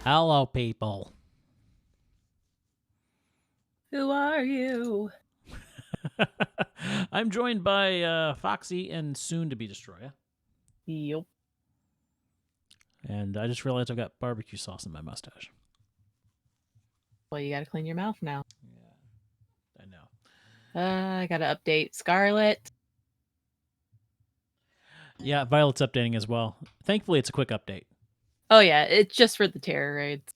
Hello, people. Who are you? I'm joined by Foxy and soon to be Destroyer. Yup. And I just realized I've got barbecue sauce in my mustache. Well, you gotta clean your mouth now. Yeah, I know. I gotta update Scarlet. Yeah, Violet's updating as well. Thankfully, it's a quick update. Oh yeah, it's just for the terror raids.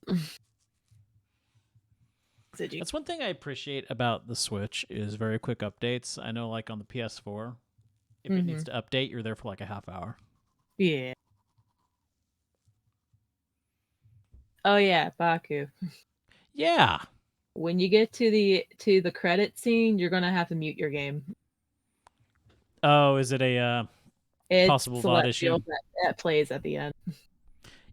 That's one thing I appreciate about the Switch is very quick updates. I know, like on the PS4, if it needs to update, you're there for like a half hour. Yeah. Oh yeah, Baku. Yeah. When you get to the credit scene, you're gonna have to mute your game. Oh, is it a It's possible VOD issue? that plays at the end.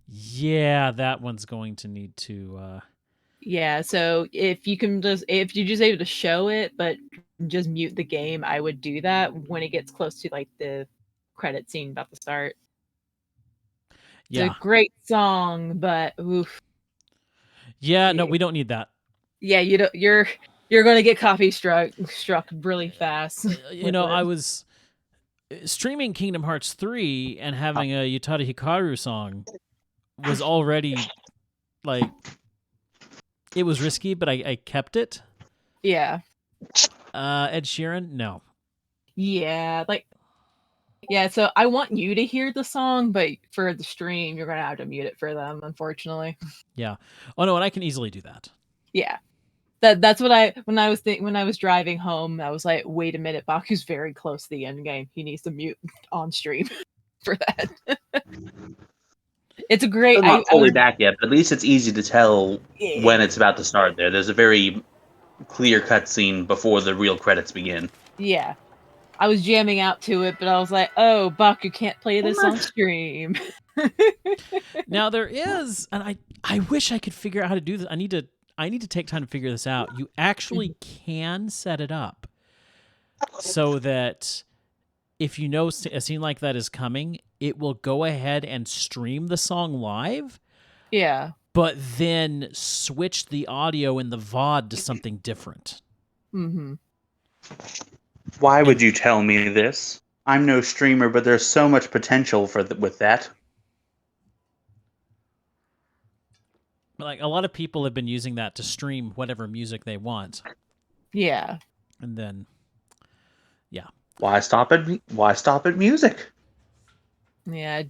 Yeah, that one's going to need to. Yeah, so if you're just able to show it, but just mute the game, I would do that when it gets close to like the credit scene about to start. Yeah. It's a great song, but oof. Yeah, no, we don't need that. Yeah, you're gonna get copy struck really fast. You know, I was streaming Kingdom Hearts 3 and having a Utada Hikaru song was already like it was risky, but I kept it. Yeah. Ed Sheeran, no. Yeah, so I want you to hear the song, but for the stream, you're gonna have to mute it for them, unfortunately. Yeah. Oh no, and I can easily do that. Yeah. That's what when I was driving home, I was like, wait a minute, Baku's very close to the end game. He needs to mute on stream for that. It's a great. Still not fully back yet, but at least it's easy to tell Yeah. when it's about to start. There's a very clear cutscene before the real credits begin. Yeah, I was jamming out to it, but I was like, "Oh, Baku can't play this on stream." Now there is, and I wish I could figure out how to do this. I need to take time to figure this out. You actually can set it up so that if you know a scene like that is coming, it will go ahead and stream the song live. Yeah. But then switch the audio in the VOD to something different. Mm-hmm. Why would you tell me this? I'm no streamer, but there's so much potential with that. Like a lot of people have been using that to stream whatever music they want. Yeah. And then, yeah. Why stop at music? Yeah,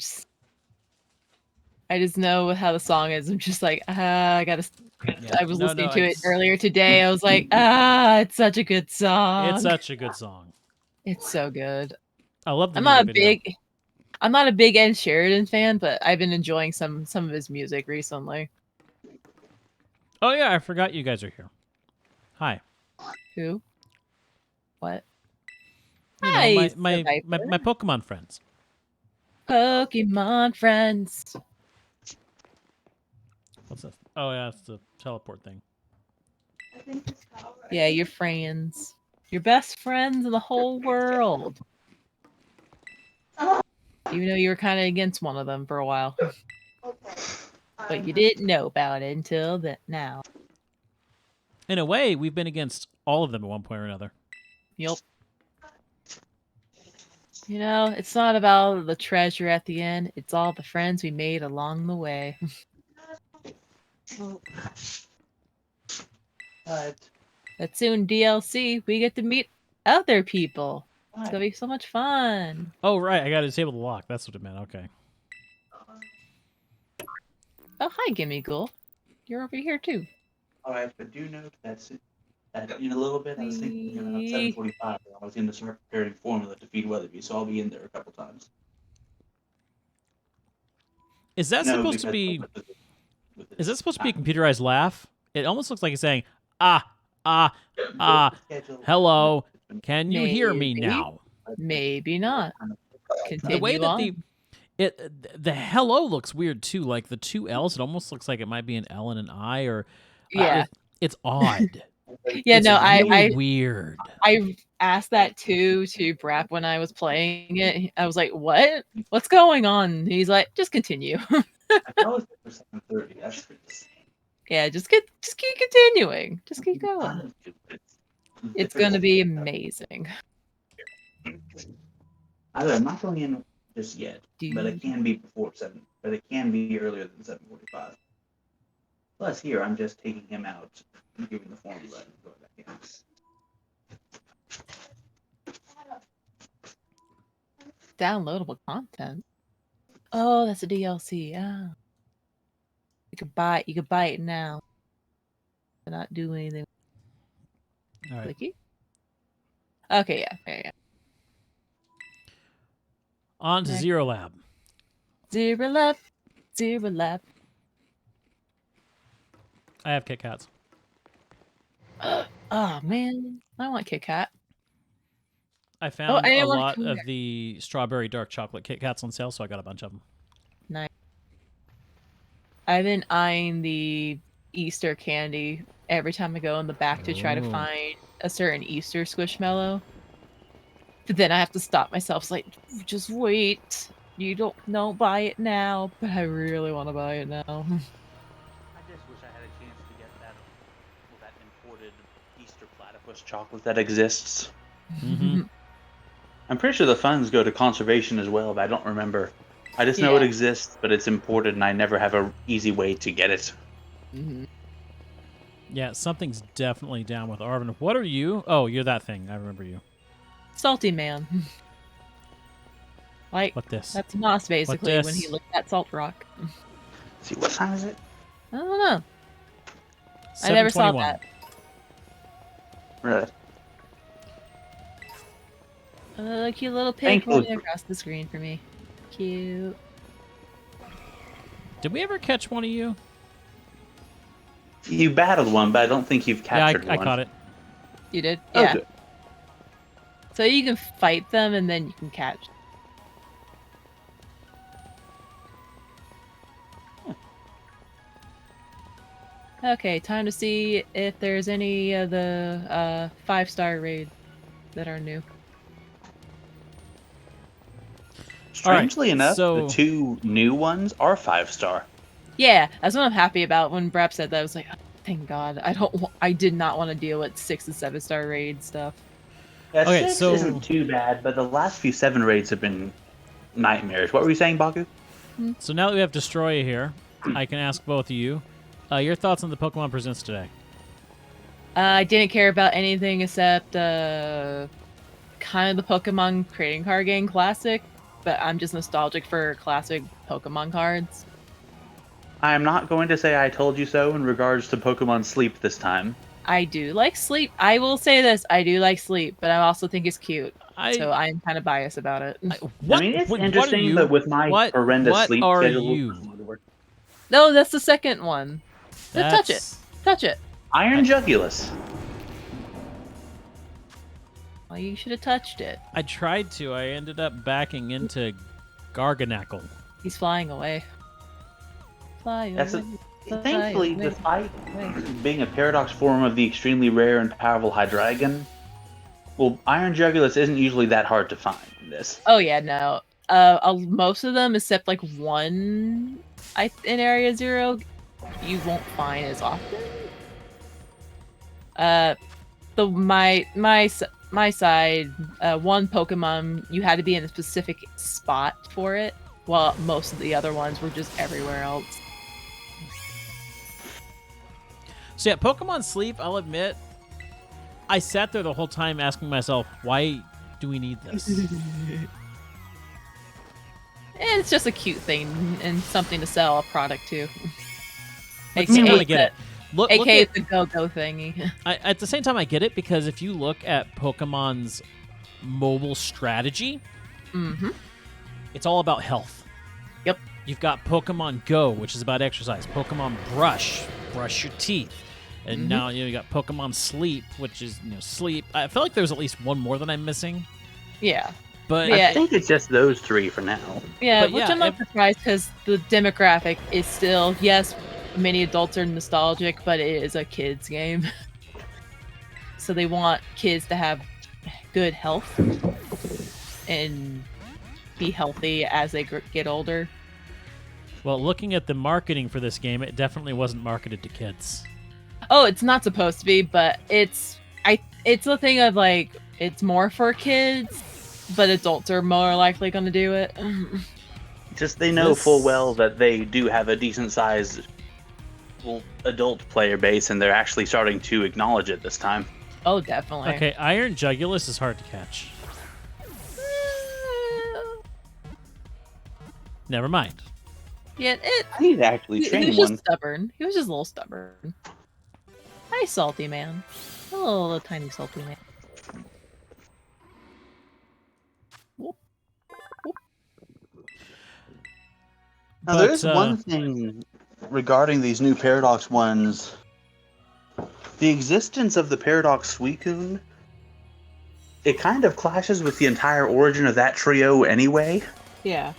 I just know how the song is. I'm just like, I gotta. Yeah. I was listening to it earlier today. I was like, it's such a good song. It's such a good song. It's so good. I love the I'm not a big Ed Sheridan fan, but I've been enjoying some of his music recently. Oh yeah, I forgot you guys are here. Hi. Who? What? Hi, my Pokemon friends. Pokemon friends. What's this? Oh yeah, it's the teleport thing. Yeah, your friends. Your best friends in the whole world. Even though you were kind of against one of them for a while. But you didn't know about it until now. In a way, we've been against all of them at one point or another. Yep. You know, it's not about the treasure at the end. It's all the friends we made along the way. But soon DLC, we get to meet other people. It's gonna be so much fun. Oh right, I got to disable the lock. That's what it meant. Okay. Oh hi, Gimmighoul. You're over here too. All right, but do note that in a little bit, I was thinking around 7:45. I was going to start preparing formula to feed Weatherby, so I'll be in there a couple times. Is that supposed to be? Is that supposed to be a computerized laugh? It almost looks like it's saying, hello, can you hear me now? Maybe not. Continue the way that on. the hello looks weird too. Like the two L's, it almost looks like it might be an L and an I, or yeah, it's odd. Yeah, it's no, really weird. I asked that to Brap when I was playing it. I was like, "What? What's going on?" He's like, "Just continue." I was there for 7:30. That's Yeah, just keep continuing. Just keep going. It's gonna be amazing. I'm not going in just yet, but it Dude. can be before 7. But it can be earlier than 7:45. Plus, here I'm just taking him out, and giving the formula, and going back in. Downloadable content. Oh, that's a DLC. Yeah. You could buy it now. But not do anything. All right. Clicky. Okay, yeah. On to Next. Zero Lab. Zero lab. I have Kit Kats. Oh man, I want Kit Kat. I found I a didn't want lot to come of there. the strawberry dark chocolate Kit Kats on sale, so I got a bunch of them. Nice. I've been eyeing the Easter candy every time I go in the back to try to Ooh. find a certain Easter Squishmallow. But then I have to stop myself. It's like, just wait. You don't buy it now. But I really want to buy it now. I just wish I had a chance to get that imported Easter platypus chocolate that exists. Mhm. I'm pretty sure the funds go to conservation as well, but I don't remember. I just know it Yeah. exists, but it's imported, and I never have an easy way to get it. Mhm. Yeah, something's definitely down with Arvin. What are you? Oh, you're that thing. I remember you. Salty man. Like, What this? that's Moss basically when this? he looked at Salt Rock. See, what time is it? I don't know. I never saw 7:21. that. Really? A cute little pig Thankfully- running across the screen for me. Cute. Did we ever catch one of you? You battled one, but I don't think you've captured Yeah, I one. caught it. You did? Oh, Yeah. good. So you can fight them and then you can catch. Okay, time to see if there's any of the 5-star raids that are new. Strangely enough, so- the 2 new ones are 5-star. Yeah, that's what I'm happy about. When Brap said that, I was like, oh, thank God. I did not want to deal with 6 and 7-star raid stuff. Yeah, Okay, 6 so- isn't too bad, but the last few 7 raids have been nightmares. What were you saying, Baku? So now that we have Destroya here, I can ask both of you your thoughts on the Pokemon Presents today. I didn't care about anything except kind of the Pokemon trading card game classic, but I'm just nostalgic for classic Pokemon cards. I'm not going to say I told you so in regards to Pokemon Sleep this time. I do like Sleep. I will say this, I do like Sleep, but I also think it's cute. So I'm kind of biased about it. What, I mean, it's what are interesting, you? but with my what, horrendous what sleep are schedule... you? No, that's the second one. Then touch it. That's- Touch it. Iron Jugulus. Well, you should have touched it. I tried to. I ended up backing into Garganackle. He's flying away. Fly That's away. Thankfully, away. despite away. being a paradox form of the extremely rare and powerful Hydreigon, well, Iron Jugulus isn't usually that hard to find in this. Oh yeah, no. Most of them, except like one, in Area 0, you won't find as often. My side, one Pokemon you had to be in a specific spot for it, while most of the other ones were just everywhere else. So yeah, Pokemon Sleep, I'll admit, I sat there the whole time asking myself, why do we need this? And it's just a cute thing and something to sell a product to. I kind of get it. Look AKA at, the go-go thingy. at the same time, I get it because if you look at Pokemon's mobile strategy, Mm-hmm. it's all about health. Yep. You've got Pokemon Go, which is about exercise. Pokemon Brush your teeth. And Mhm. now you got Pokemon Sleep, which is sleep. I feel like there's at least one more that I'm missing. Yeah. But Yeah. I think it's just those 3 for now. Yeah, But which yeah, I'm not surprised because the demographic is still, yes, many adults are nostalgic, but it is a kids game. So they want kids to have good health and be healthy as they get older. Well, looking at the marketing for this game, it definitely wasn't marketed to kids. Oh, it's not supposed to be, but it's a thing of like it's more for kids, but adults are more likely going to do it. Just they know full well that they do have a decent sized adult player base, and they're actually starting to acknowledge it this time. Oh, definitely. Okay, Iron Jugulus is hard to catch. Never mind. Yeah, I need to actually he train was one. just stubborn. He was just a little stubborn. Hi, salty man. Hello, little tiny salty man. Whoop. Now, there is one thing regarding these new Paradox ones. The existence of the Paradox Suicune, it kind of clashes with the entire origin of that trio anyway. Yeah.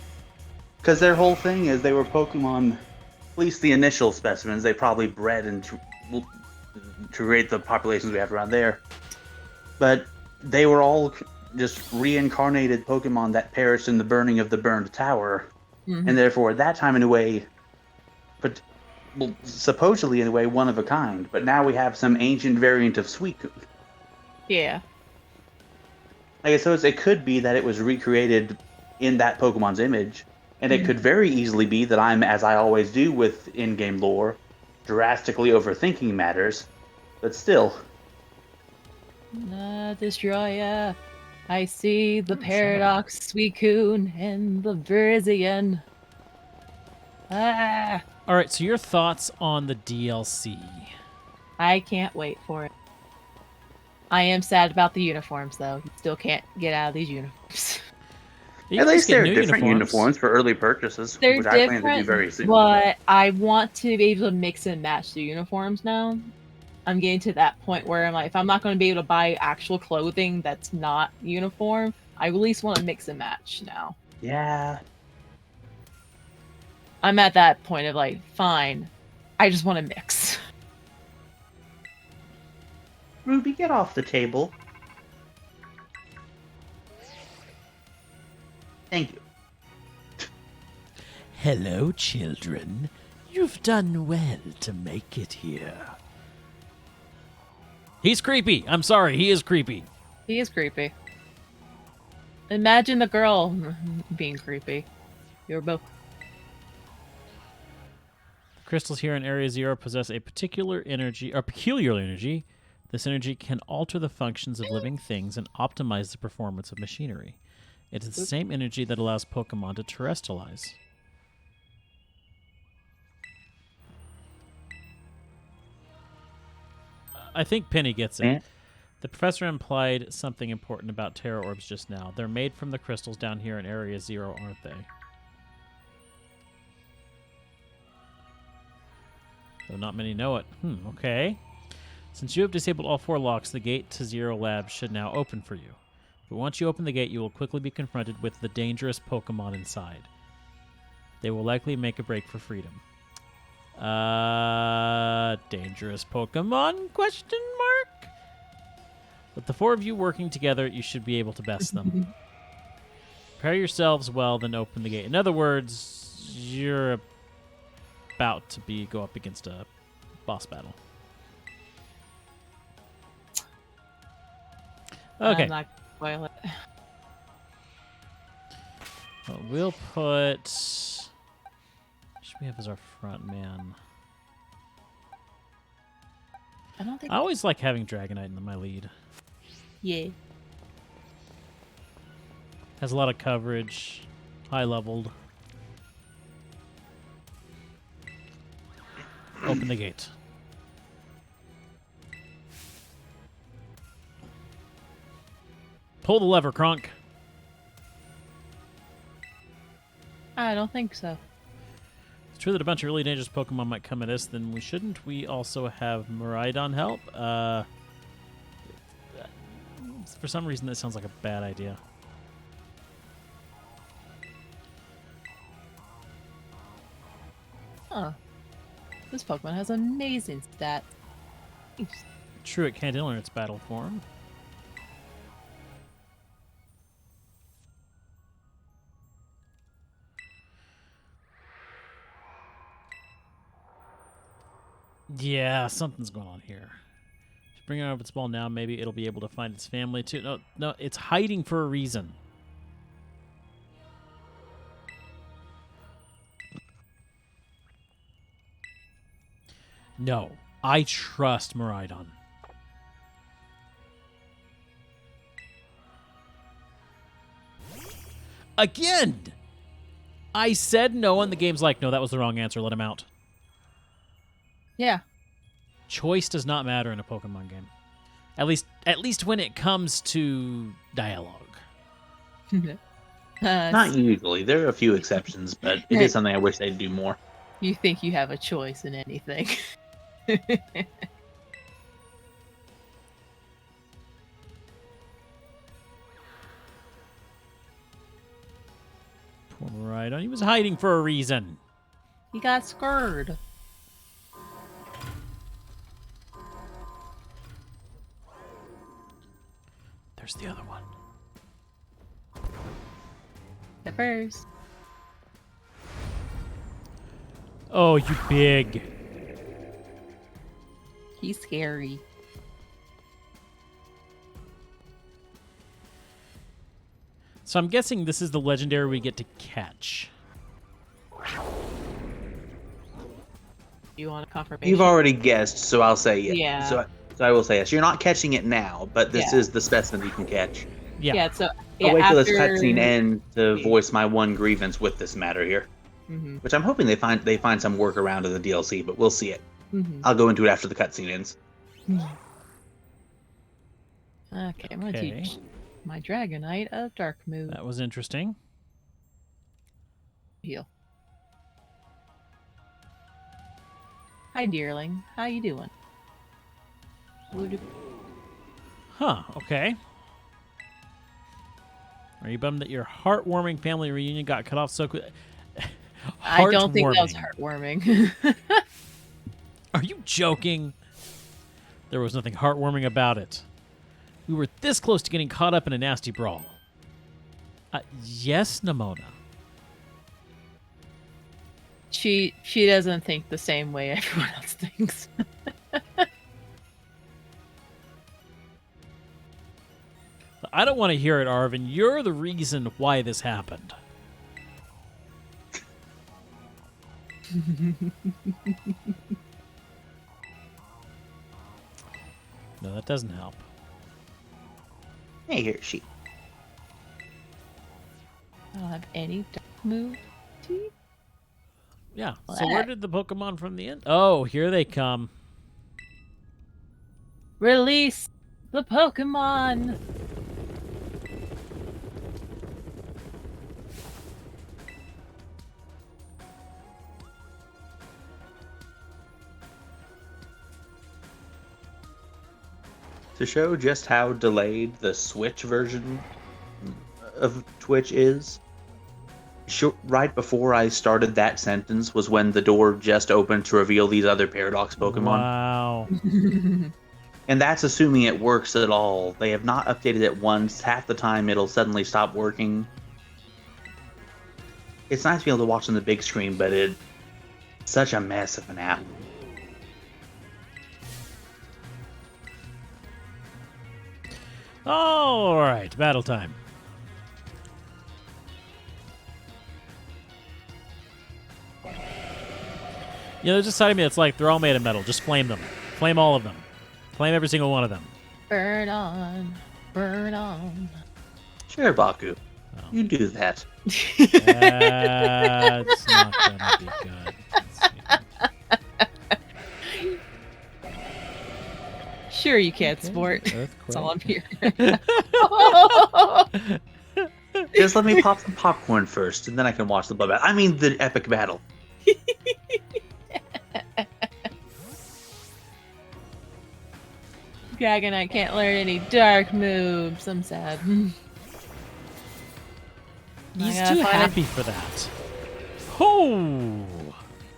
Because their whole thing is they were Pokemon, at least the initial specimens, they probably bred and to create the populations we have around there. But they were all just reincarnated Pokemon that perished in the burning of the burned tower. Mm-hmm. And therefore, at that time, in a way, but supposedly in a way, one of a kind. But now we have some ancient variant of Suicune. Yeah. I guess so it could be that it was recreated in that Pokemon's image, and it could very easily be that I'm, as I always do with in-game lore, drastically overthinking matters. But still. Destroyer. I see the Paradox Suicune and the Virizion. Ah! Alright, so your thoughts on the DLC? I can't wait for it. I am sad about the uniforms, though. You still can't get out of these uniforms. You At can least just get they're new different uniforms for early purchases, They're which I plan to do different, very soon. but I want to be able to mix and match the uniforms now. I'm getting to that point where I'm like, if I'm not going to be able to buy actual clothing that's not uniform, I at least want to mix and match now. Yeah. I'm at that point of like, fine, I just want to mix. Ruby, get off the table. Thank you. Hello, children. You've done well to make it here. He's creepy. I'm sorry, he is creepy. He is creepy. Imagine the girl being creepy. You're both. Crystals here in Area Zero possess a peculiar energy. This energy can alter the functions of living things and optimize the performance of machinery. It is the same energy that allows Pokemon to terrestrialize. I think Penny gets it. The professor implied something important about Terra Orbs just now. They're made from the crystals down here in Area Zero, aren't they? Though not many know it. Okay. Since you have disabled all 4 locks, the gate to Zero Labs should now open for you. But once you open the gate, you will quickly be confronted with the dangerous Pokemon inside. They will likely make a break for freedom. Dangerous Pokemon? Question mark? With the 4 of you working together, you should be able to best them. Prepare yourselves well, then open the gate. In other words, you're about to go up against a boss battle. Okay. I'm not gonna spoil it. Well, we'll put... should we have as our front man? I don't think. I always like having Dragonite in my lead. Yeah. Has a lot of coverage, high leveled. Open the gate. Pull the lever, Kronk. I don't think so. It's true that a bunch of really dangerous Pokemon might come at us, then shouldn't we also have Miraidon help? For some reason, that sounds like a bad idea. Huh. This Pokemon has amazing stats. True, it can't learn its battle form. Yeah, something's going on here. Bring it out of its ball now. Maybe it'll be able to find its family too. No, no, it's hiding for a reason. No, I trust Miraidon. Again! I said no, and the game's like, no, that was the wrong answer. Let him out. Yeah. Choice does not matter in a Pokemon game. At least when it comes to dialogue. Not usually. There are a few exceptions, but it is something I wish they'd do more. You think you have a choice in anything. Poor Miraidon. He was hiding for a reason. He got scared. There's the other one. Peppers. Oh, you big. He's scary. So I'm guessing this is the legendary we get to catch. You want a confirmation? You've already guessed, so I'll say yes. Yeah. So I will say yes. You're not catching it now, but this Yeah. is the specimen you can catch. Yeah. So I'll wait till this after- cutscene ends to voice my one grievance with this matter here, Mhm, which I'm hoping they find some workaround in the DLC, but we'll see it. mhm. I'll go into it after the cutscene ends. Okay, I'm gonna Okay. teach my Dragonite a dark move. That was interesting. Heal. Hi, dearling. How you doing? Would- Huh, okay. Are you bummed that your heartwarming family reunion got cut off so quick? I don't think that was heartwarming. Are you joking? There was nothing heartwarming about it. We were this close to getting caught up in a nasty brawl. Yes, Nimona. She doesn't think the same way everyone else thinks. I don't want to hear it, Arvin. You're the reason why this happened. No, that doesn't help. Hey, here she. I don't have any dark move. Yeah. Well, So where did the Pokemon from the end? Oh, here they come. Release the Pokemon! To show just how delayed the Switch version of Twitch is, right before I started that sentence was when the door just opened to reveal these other Paradox Pokemon. Wow. And that's assuming it works at all. They have not updated it once. Half the time it'll suddenly stop working. It's nice to be able to watch on the big screen, but it's such a mess of an app. All right, battle time. You know, there's a side of me that's like, they're all made of metal. Just flame them. Flame all of them. Flame every single one of them. Burn on. Burn on. Sure, Baku. You do that. That's not gonna be good. Let's see. Sure you can't, Okay, sport. Earthquake. That's all I'm here. Just let me pop some popcorn first, and then I can watch the bloodbath. I mean, the epic battle. Dragonite can't learn any dark moves. I'm sad. He's I gotta too find a- happy for that. Oh!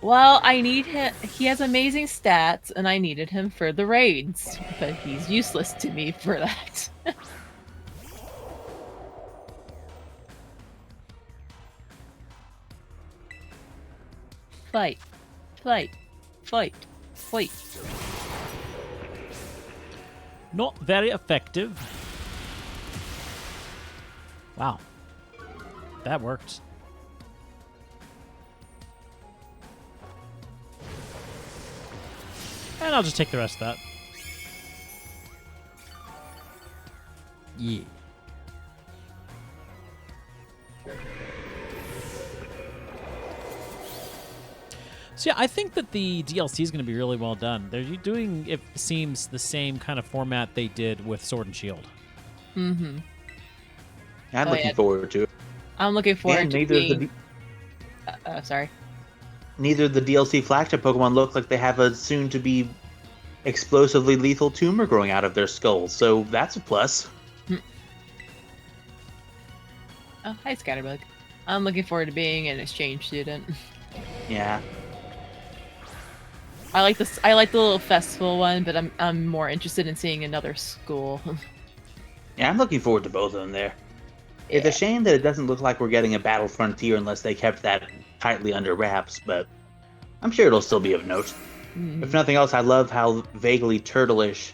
Well, I need him. He has amazing stats, and I needed him for the raids, but he's useless to me for that. Fight. Fight. Fight. Wait. Not very effective. Wow. That worked. And I'll just take the rest of that. Yeah. So yeah, I think that the DLC is going to be really well done. They're doing, it seems, the same kind of format they did with Sword and Shield. Mm-hmm. I'm Oh, looking yeah. forward to it. I'm looking forward And to neither being... sorry. neither of the DLC flagship Pokemon look like they have a soon-to-be explosively lethal tumor growing out of their skulls, so that's a plus. Oh, hi, Scatterbug. I'm looking forward to being an exchange student. Yeah. I like this. I like the little festival one, but I'm more interested in seeing another school. Yeah, I'm looking forward to both of them there. It's a shame that it doesn't look like we're getting a Battle Frontier unless they kept that tightly under wraps, but I'm sure it'll still be of note. Mhm. If nothing else, I love how vaguely turtleish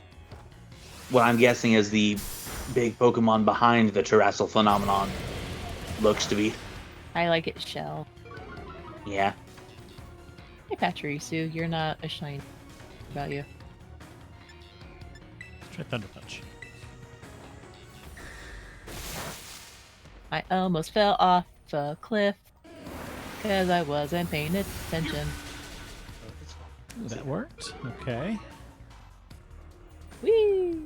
what I'm guessing is the big Pokemon behind the Terrestrial phenomenon looks to be. I like it, Shell. Yeah. Hey, Pachirisu, you're not a shiny about you. Try Thunder Punch. I almost fell off a cliff because I wasn't paying attention. That worked. Okay. Whee!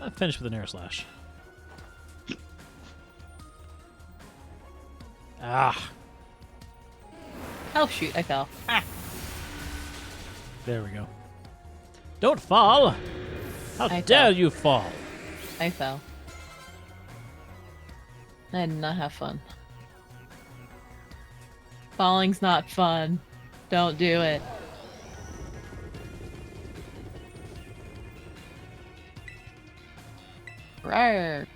I finished with an Air Slash. Ah, Oh shoot, I fell. Ah! there we go. Don't fall! How I dare fell. you fall! I fell. I did not have fun. Falling's not fun. Don't do it. Rawr.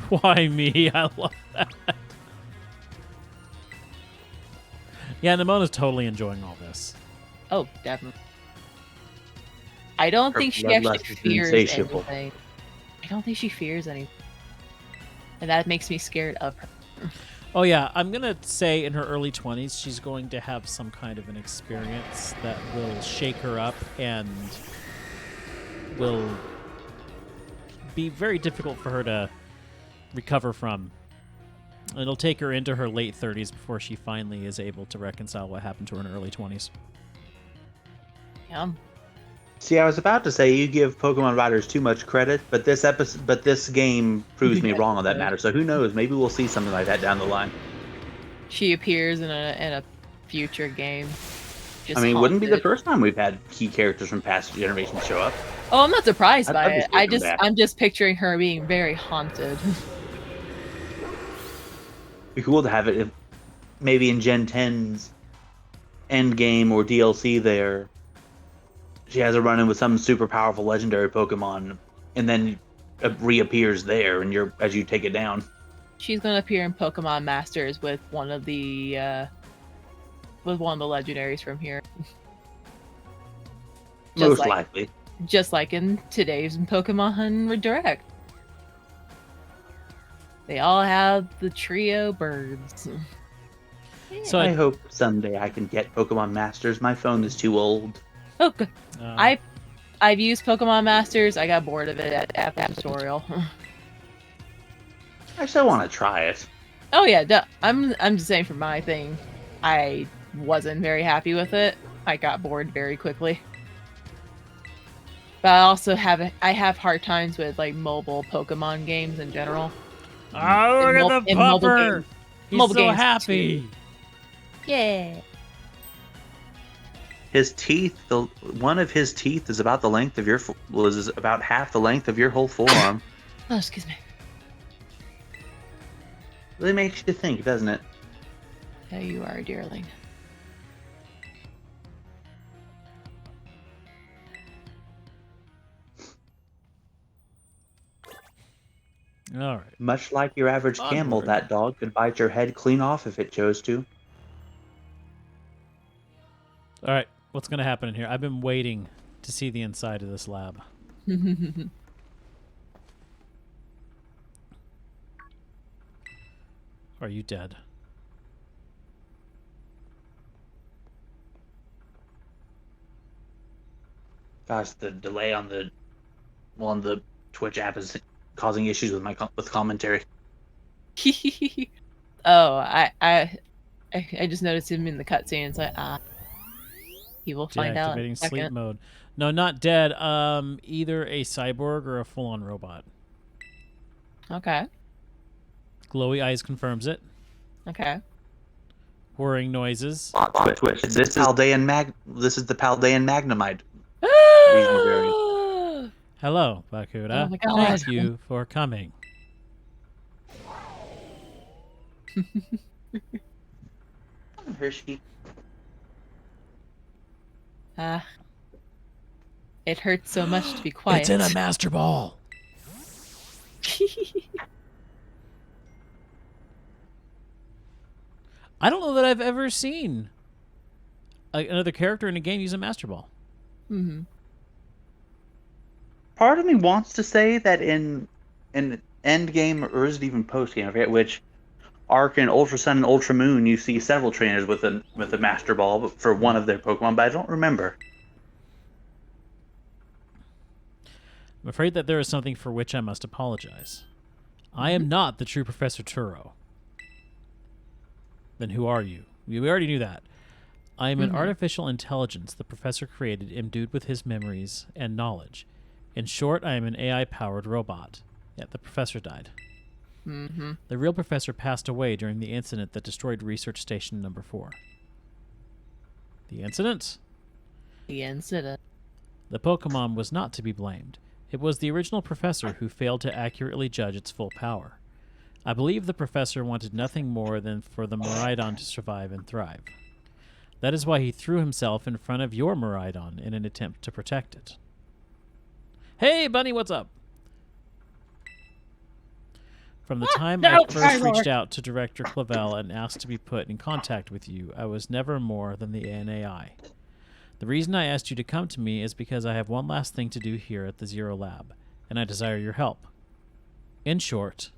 Why me? I love that. Yeah, Nemona's totally enjoying all this. Oh, definitely. I don't Her think she bloodlust actually is fears insatiable. anything. I don't think she fears anything. And that makes me scared of her. Oh yeah, I'm gonna say in her early 20s, she's going to have some kind of an experience that will shake her up and will be very difficult for her to recover from. It'll take her into her late 30s before she finally is able to reconcile what happened to her in her early 20s. Yum. See, I was about to say you give Pokemon writers too much credit, but this game proves me Yeah, wrong on that it matter. So who knows? Maybe we'll see something like that down the line. She appears in a future game. I mean, wouldn't be the haunted. first time we've had key characters from past generations show up. Oh, I'm not surprised I'd by love to it. see her come back. I'm just picturing her being very haunted. Be cool to have it if maybe in Gen 10's end game or DLC there. She has a run-in with some super powerful legendary Pokemon, and then reappears there, and as you take it down. She's gonna appear in Pokemon Masters with one of the legendaries from here. Most likely. Just like in today's Pokemon Direct. They all have the trio birds. So I hope someday I can get Pokemon Masters. My phone is too old. Oh, good. I've used Pokemon Masters. I got bored of it after the tutorial. I still want to try it. Oh yeah, I'm just saying for my thing, I wasn't very happy with it. I got bored very quickly. But I also have hard times with like mobile Pokemon games in general. oh, look at the in mobile pupper! games- He's mobile so games happy. too. Yeah. His teeth, one of his teeth is about the length of is about half the length of your whole forearm. Oh, excuse me. Really makes you think, doesn't it? There you are, dearling. All right. Much like your average camel, Onward. that dog could bite your head clean off if it chose to. All right. What's going to happen in here? I've been waiting to see the inside of this lab. Are you dead? Gosh, the delay on the Twitch app is causing issues with with commentary. Oh, I just noticed him in the cutscene. It's like, he will find out. In Deactivating a sleep second. mode. No, not dead. Either a cyborg or a full-on robot. Okay. Glowy eyes confirms it. Okay. Whirring noises. Twitch. This is the Paldean Magnemite. Hello, Bakura. Oh my God. Thank you for coming. Hershey. It hurts so much to be quiet. It's in a master ball. I don't know that I've ever seen another character in a game use a master ball. Mm-hmm. Part of me wants to say that in Endgame, or is it even Postgame, I forget which, Arc and Ultra Sun and Ultra Moon, you see several trainers with a Master Ball for one of their Pokemon, but I don't remember. I'm afraid that there is something for which I must apologize. I am not the true Professor Turo. Then who are you? We already knew that. I am an artificial intelligence the professor created, imbued with his memories and knowledge. In short, I am an AI-powered robot. Yet the professor died. The real professor passed away during the incident that destroyed Research Station Number 4. The incident? The incident. The Pokemon was not to be blamed. It was the original professor who failed to accurately judge its full power. I believe the professor wanted nothing more than for the Miraidon to survive and thrive. That is why he threw himself in front of your Miraidon in an attempt to protect it. Hey, Bunny, what's up? From the time I first reached out to Director Clavel and asked to be put in contact with you, I was never more than the NAI. The reason I asked you to come to me is because I have one last thing to do here at the Zero Lab, and I desire your help. In short,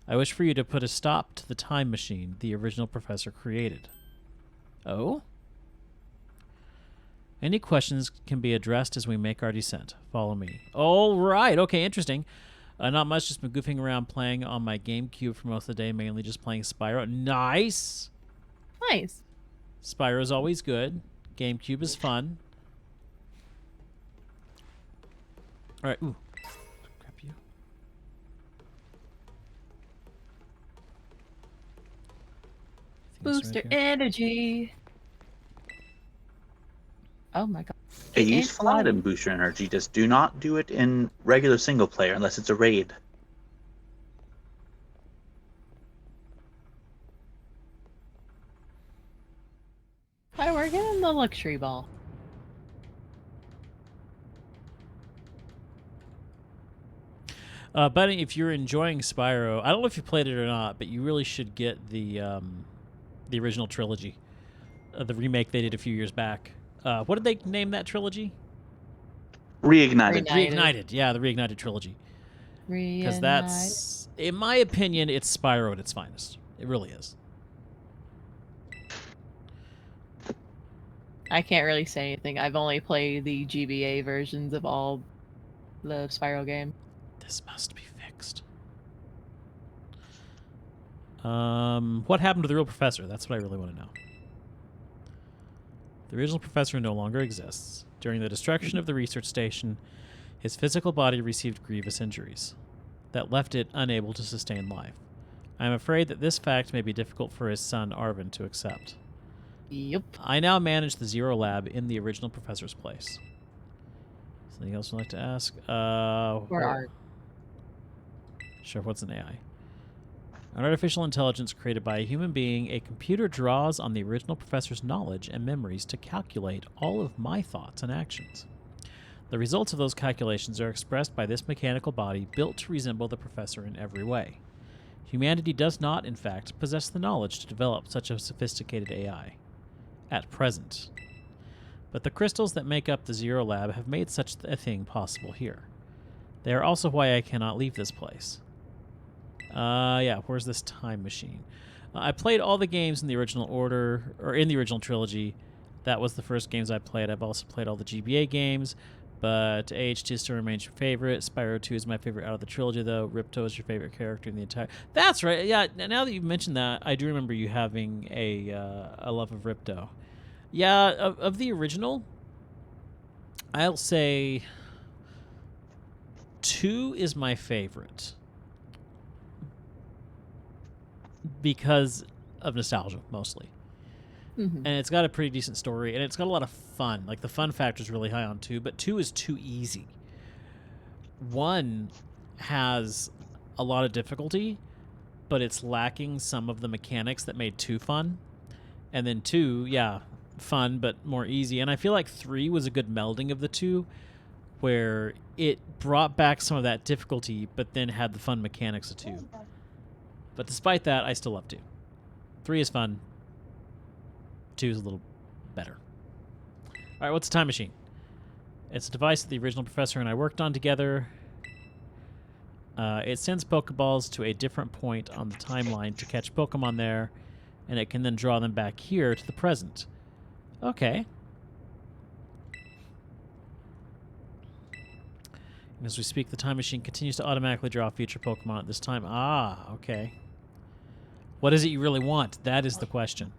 I wish for you to put a stop to the time machine the original professor created. Oh? Any questions can be addressed as we make our descent. Follow me. All right. Okay, interesting. Not much. Just been goofing around playing on my GameCube for most of the day, mainly just playing Spyro. Nice. Nice. Spyro's always good. GameCube is fun. All right. Ooh. Grab you. Booster energy. Oh my God. Hey, use Flatum Booster Energy. Just do not do it in regular single player unless it's a raid. Hi, we're getting the luxury ball. Buddy, if you're enjoying Spyro, I don't know if you played it or not, but you really should get the original trilogy, the remake they did a few years back. What did they name that trilogy? Reignited. Reignited. Yeah, the Reignited trilogy. Because that's, in my opinion, it's Spyro at its finest. It really is. I can't really say anything. I've only played the GBA versions of all the Spyro games. This must be fixed. What happened to the real professor? That's what I really want to know. The original professor no longer exists. During the destruction of the research station, his physical body received grievous injuries that left it unable to sustain life. I am afraid that this fact may be difficult for his son Arvin to accept. Yep. I now manage the Zero Lab in the original professor's place. Something else you'd like to ask? Or art. Sure, what's an AI? An artificial intelligence created by a human being, a computer draws on the original professor's knowledge and memories to calculate all of my thoughts and actions. The results of those calculations are expressed by this mechanical body built to resemble the professor in every way. Humanity does not, in fact, possess the knowledge to develop such a sophisticated AI. At present. But the crystals that make up the Zero Lab have made such a thing possible here. They are also why I cannot leave this place. Yeah, where's this time machine? I played all the games in the original order, or in the original trilogy. That was the first games I played. I've also played all the GBA games, but AH2 still remains your favorite. Spyro 2 is my favorite out of the trilogy, though. Ripto is your favorite character in the entire... That's right. Yeah, now that you've mentioned that, I do remember you having a love of Ripto. Yeah, of the original, I'll say 2 is my favorite. Because of nostalgia, mostly. Mm-hmm. And it's got a pretty decent story, and it's got a lot of fun. Like, the fun factor is really high on 2, but 2 is too easy. 1 has a lot of difficulty, but it's lacking some of the mechanics that made 2 fun. And then 2, yeah, fun, but more easy. And I feel like 3 was a good melding of the 2, where it brought back some of that difficulty, but then had the fun mechanics of 2. But despite that, I still love 2. 3 is fun. 2 is a little better. All right, what's a time machine? It's a device that the original professor and I worked on together. It sends Pokeballs to a different point on the timeline to catch Pokemon there, and it can then draw them back here to the present. Okay. As we speak, the time machine continues to automatically draw future Pokemon at this time. Ah, okay. What is it you really want? That is the question.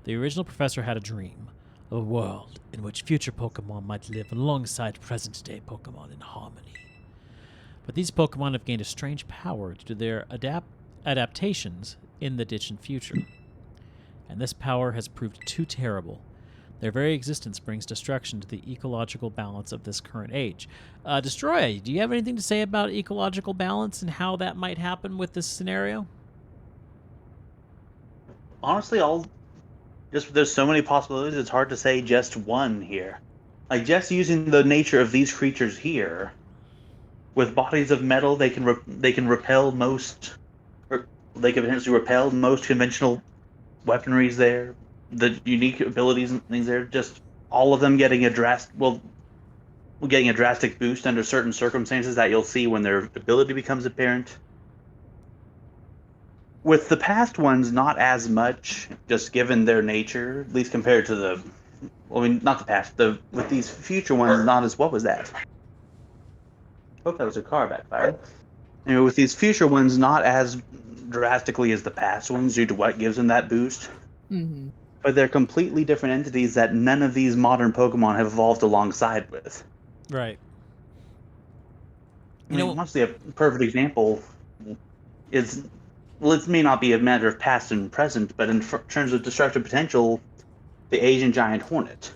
The original professor had a dream. A world in which future Pokemon might live alongside present-day Pokemon in harmony. But these Pokemon have gained a strange power due to their adaptations in the distant future. And this power has proved too terrible. Their very existence brings destruction to the ecological balance of this current age. Destroy, do you have anything to say about ecological balance and how that might happen with this scenario? Honestly, there's so many possibilities. It's hard to say just one here. Like, just using the nature of these creatures here, with bodies of metal, they can repel most, or they can potentially repel most conventional weaponries there. The unique abilities and things there, just all of them getting a drastic boost under certain circumstances that you'll see when their ability becomes apparent. With the past ones, not as much, just given their nature, at least compared to the... Well, I mean, not the past. With these future ones, not as... What was that? Hope that was a car backfire. Anyway, with these future ones, not as drastically as the past ones due to what gives them that boost. Mm-hmm. But they're completely different entities that none of these modern Pokemon have evolved alongside with. Right. I mean, honestly, a perfect example is... Well, it may not be a matter of past and present, but in terms of destructive potential, the Asian Giant Hornet.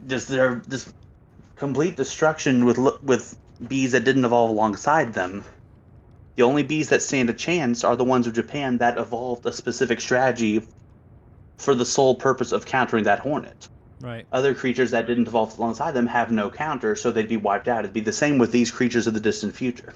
Just complete destruction with bees that didn't evolve alongside them. The only bees that stand a chance are the ones of Japan that evolved a specific strategy for the sole purpose of countering that hornet. Right. Other creatures that didn't evolve alongside them have no counter, so they'd be wiped out. It'd be the same with these creatures of the distant future.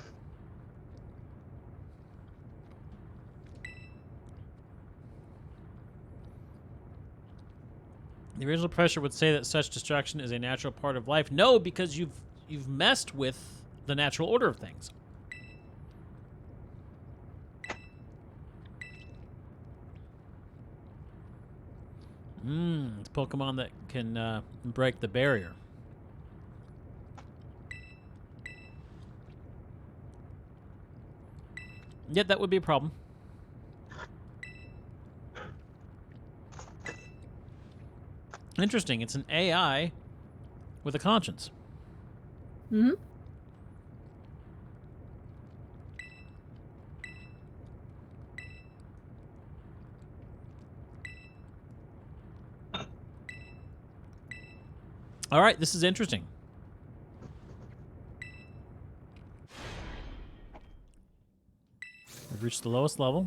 The original professor would say that such destruction is a natural part of life. No, because you've messed with the natural order of things. It's Pokemon that can break the barrier. Yeah, that would be a problem. Interesting. It's an AI with a conscience. Mm-hmm. All right, this is interesting. We've reached the lowest level.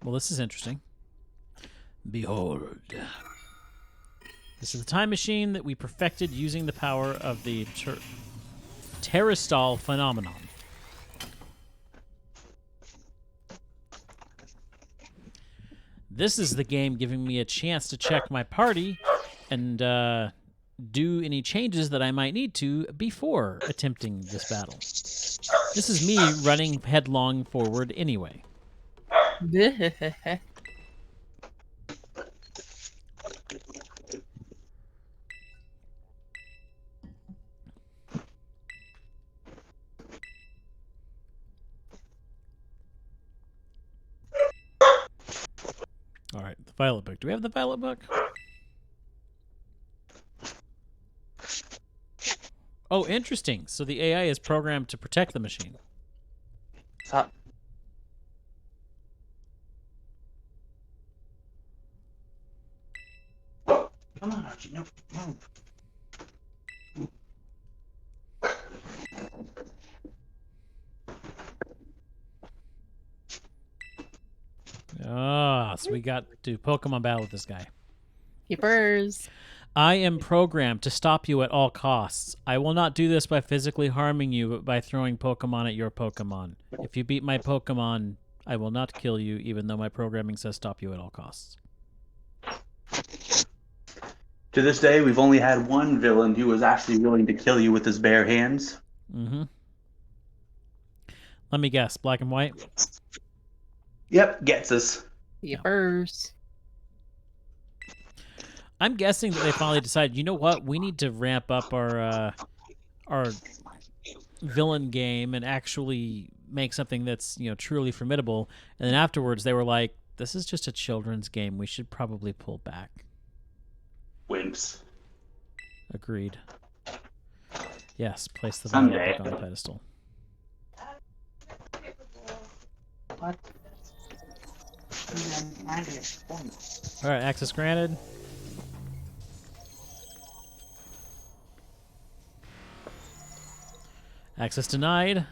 Well, this is interesting. Behold. This is the time machine that we perfected using the power of the Terrastall phenomenon. This is the game giving me a chance to check my party and do any changes that I might need to before attempting this battle. This is me running headlong forward anyway. All right, the Violet Book. Do we have the Violet Book? Oh, interesting. So the AI is programmed to protect the machine. Stop. Come on, Archie. No, move. Ah, so we got to Pokemon battle with this guy. Keepers. I am programmed to stop you at all costs. I will not do this by physically harming you, but by throwing Pokemon at your Pokemon. If you beat my Pokemon, I will not kill you, even though my programming says stop you at all costs. To this day, we've only had one villain who was actually willing to kill you with his bare hands. Mm-hmm. Let me guess. Black and white? Yep, gets us. Keepers. I'm guessing that they finally decided, you know what? We need to ramp up our villain game and actually make something that's, truly formidable. And then afterwards, they were like, this is just a children's game. We should probably pull back. Winks. Agreed. Yes, place the Someday. Violet Book on the pedestal. What? All right, access granted. Access denied.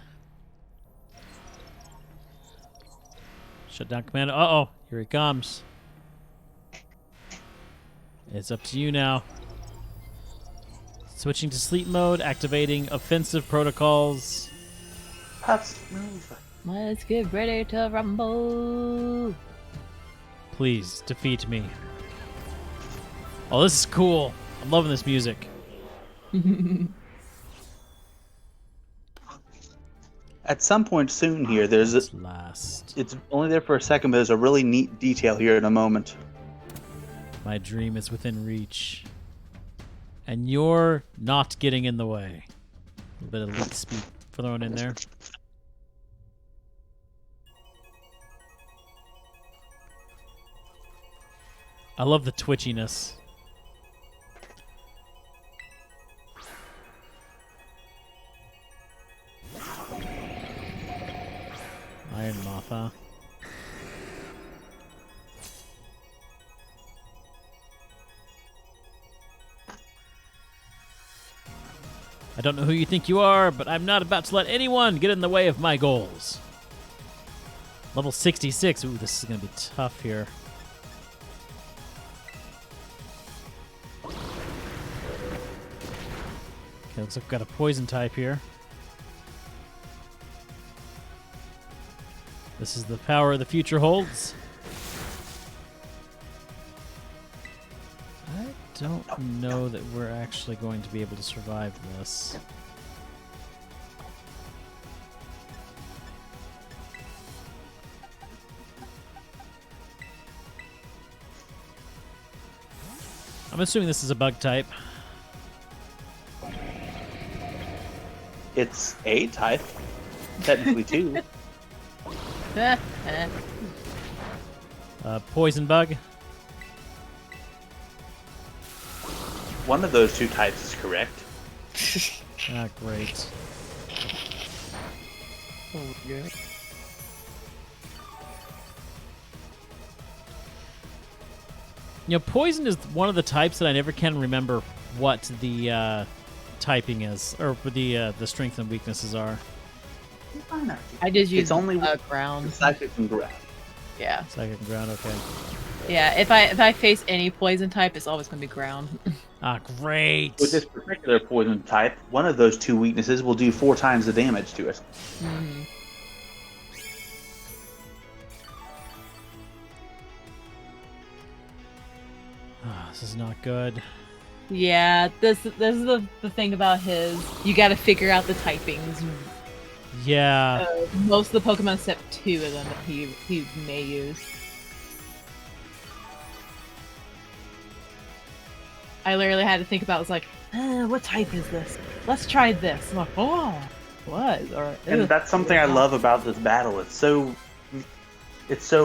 Shut down command. Uh-oh, here he comes. It's up to you now. Switching to sleep mode, activating offensive protocols. Pups, move. Let's get ready to rumble. Please, defeat me. Oh, this is cool. I'm loving this music. At some point soon here, there's It's last. it's only there for a second, but there's a really neat detail here in a moment. My dream is within reach. And you're not getting in the way. A little bit of elite speed thrown in there. I love the twitchiness. Iron Moth, huh? I don't know who you think you are, but I'm not about to let anyone get in the way of my goals. Level 66. Ooh, this is going to be tough here. Okay, looks like we've got a poison type here. This is the power the future holds. I don't know that we're actually going to be able to survive this. I'm assuming this is a bug type. It's a type. Technically two. Poison bug. One of those two types is correct. Ah, great. Oh, yeah. Poison is one of the types that I never can remember what the typing is, or what the strengths and weaknesses are. I just use It's only ground. psychic and ground. Yeah. Psychic and ground, okay. Yeah, if I face any poison type, it's always gonna be ground. Ah, great. With this particular poison type, one of those 2 weaknesses will do 4 times the damage to it. Mhm. Ah, this is not good. Yeah, this is the thing about his. You got to figure out the typings. Yeah. Most of the Pokemon except 2 of them that he may use. I literally had to think about. It was like, what type is this? Let's try this. I'm like, oh, what? Or And that's something I love about this battle. It's so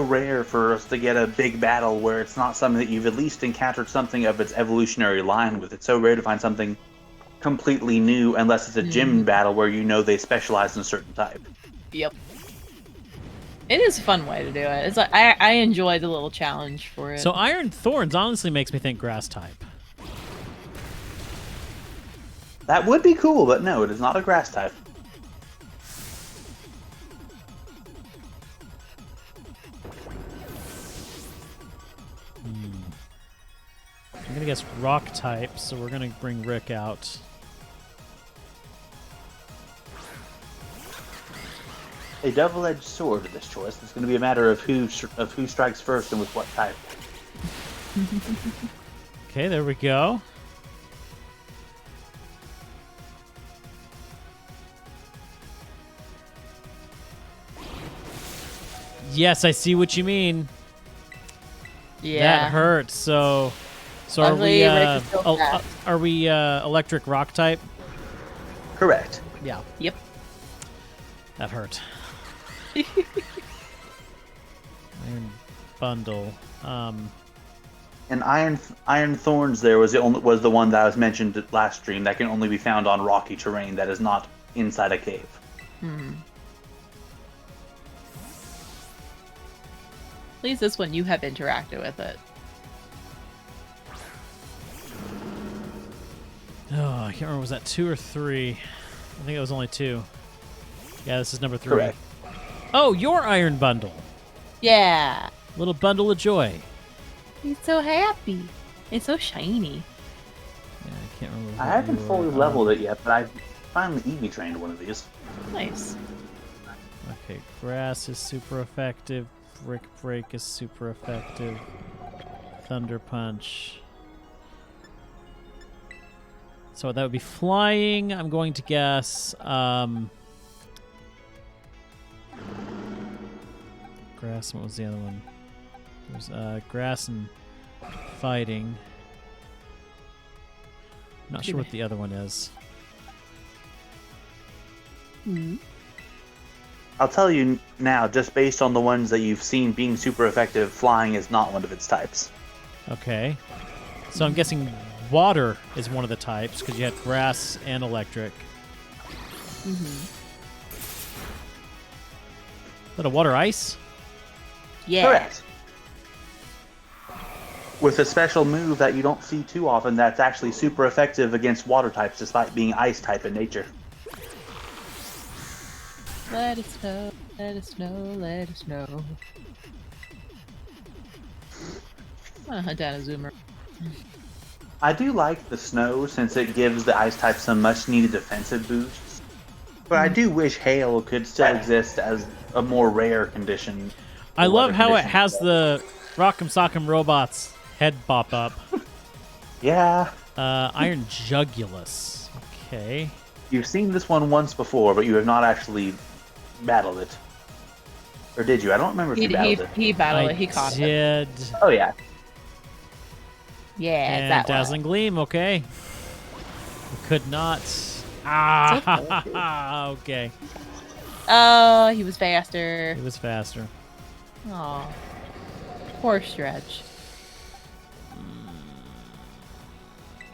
rare for us to get a big battle where it's not something that you've at least encountered something of its evolutionary line with. It's so rare to find something completely new unless it's a gym battle where you know they specialize in a certain type. Yep. It is a fun way to do it. It's like I enjoy the little challenge for it. So Iron Thorns honestly makes me think grass type. That would be cool, but no, it is not a grass type. I'm gonna guess rock type, so we're gonna bring Rick out. A double-edged sword with this choice. It's going to be a matter of who strikes first and with what type. Okay, there we go. Yes, I see what you mean. yeah. That hurts. So are Luckily, we Rick is still fast. are we electric rock type? Correct. Yeah, Yep. that hurt. Iron bundle. And Iron Thorns there was the one that was mentioned at last stream that can only be found on rocky terrain that is not inside a cave. At least this one you have interacted with it. Oh, I can't remember. Was that 2 or 3? I think it was only 2. Yeah, this is number 3. Correct. Oh, your Iron Bundle. Yeah. Little bundle of joy. He's so happy. It's so shiny. Yeah, I can't remember. I what haven't you fully were, leveled it yet, but I finally EV trained one of these. Nice. Okay, grass is super effective. Brick break is super effective. Thunder punch. So that would be flying. I'm going to guess. Grass. What was the other one? There's grass and fighting. I'm not sure what the other one is. I'll tell you now, just based on the ones that you've seen being super effective, flying is not one of its types. Okay. So I'm guessing water is one of the types because you had grass and electric. Is that a water ice? Yeah. Correct. With a special move that you don't see too often that's actually super effective against water types despite being ice type in nature. Let it snow, let it snow, let it snow. I'm gonna hunt down a zoomer. I do like the snow since it gives the ice type some much needed defensive boosts. But I do wish hail could still exist as a more rare condition. I love Weather how it conditions. has the Rock'em Sock'em Robots head pop up. Yeah. Iron Jugulus. Okay. You've seen this one once before, but you have not actually battled it. Or did you? I don't remember if you battled it. He battled it. He caught it. did. Oh, yeah. Yeah, And that Dazzling Gleam, okay. Could not. Ah, okay. Oh, he was faster. It was faster. Oh, poor Stretch.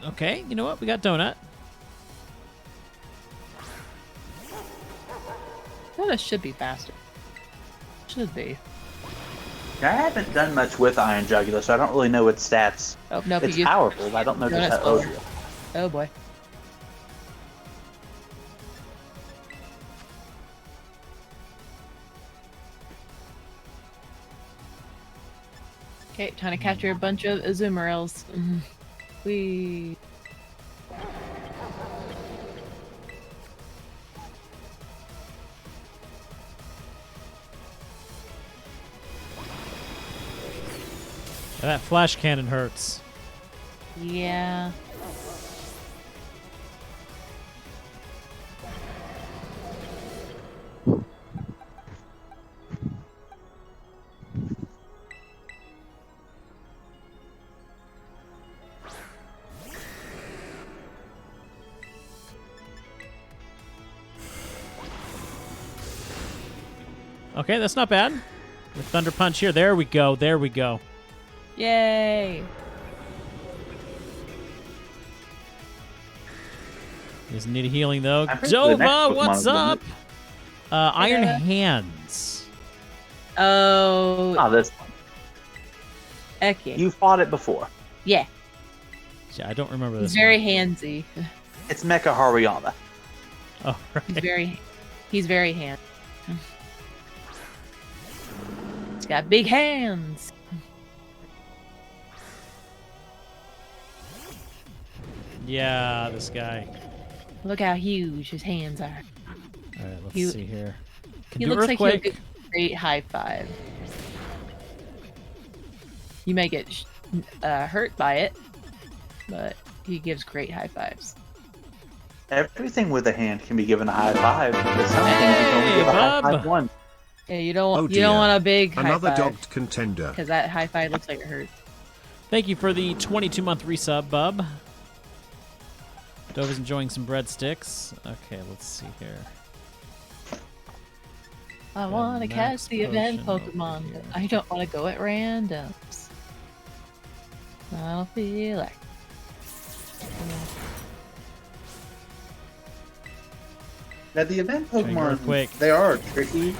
Okay, you know what? We got Donut. That should be faster. Should be. I haven't done much with Iron Jugular, so I don't really know its stats. Oh no, It's powerful, but I don't know just Donut's how slower. Oh boy. Okay, trying to capture a bunch of Azumarils. We. That flash cannon hurts. Yeah. Okay, that's not bad. The Thunder Punch here. There we go. There we go. Yay! Doesn't need a healing though. I'm pretty sure the next Dova, Pokemon what's is the up? Iron Yeah. Hands. Oh, Oh, this one. heck yeah. You fought it before. Yeah, Yeah, I don't remember he's this. very handsy. It's Mecha Hariyama. Oh, right. He's very handsy. He's got big hands. Yeah, this guy. Look how huge his hands are. All right, let's You- see here. Can He do looks like he'll earthquake. get great high five. You may get hurt by it, but he gives great high fives. Everything with a hand can be given a high five, but some things you can only Hey, give a high bub. five one. Yeah, you don't Oh you dear. don't want a big Another high five dogged contender. because that high five looks like it hurts. Thank you for the 22-month resub, bub. Dova's enjoying some breadsticks. Okay, let's see here. I want to max catch the event potion over Pokemon, here. but I don't want to go at randoms. I don't feel like. Now the event Trying to go Pokemon, quick. they are tricky,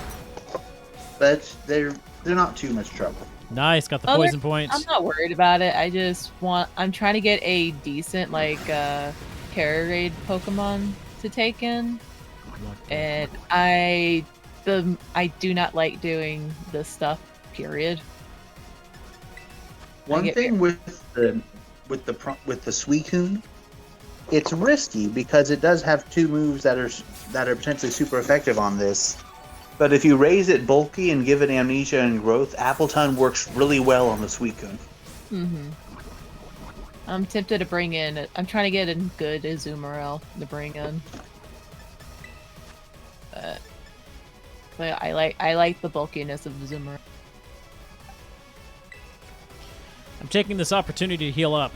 but they're not too much trouble. Nice, got the Oh, they're- poison point. I'm not worried about it. I'm trying to get a decent Kara Raid Pokemon to take in, and I do not like doing this stuff. Period. One get- thing with the Suicune, it's risky because it does have two moves that are potentially super effective on this. But if you raise it bulky and give it Amnesia and Growth, Appletun works really well on the Suicune. Mm-hmm. I'm tempted to bring in. I'm trying to get a good Azumarill to bring in. But I like the bulkiness of Azumarill. I'm taking this opportunity to heal up.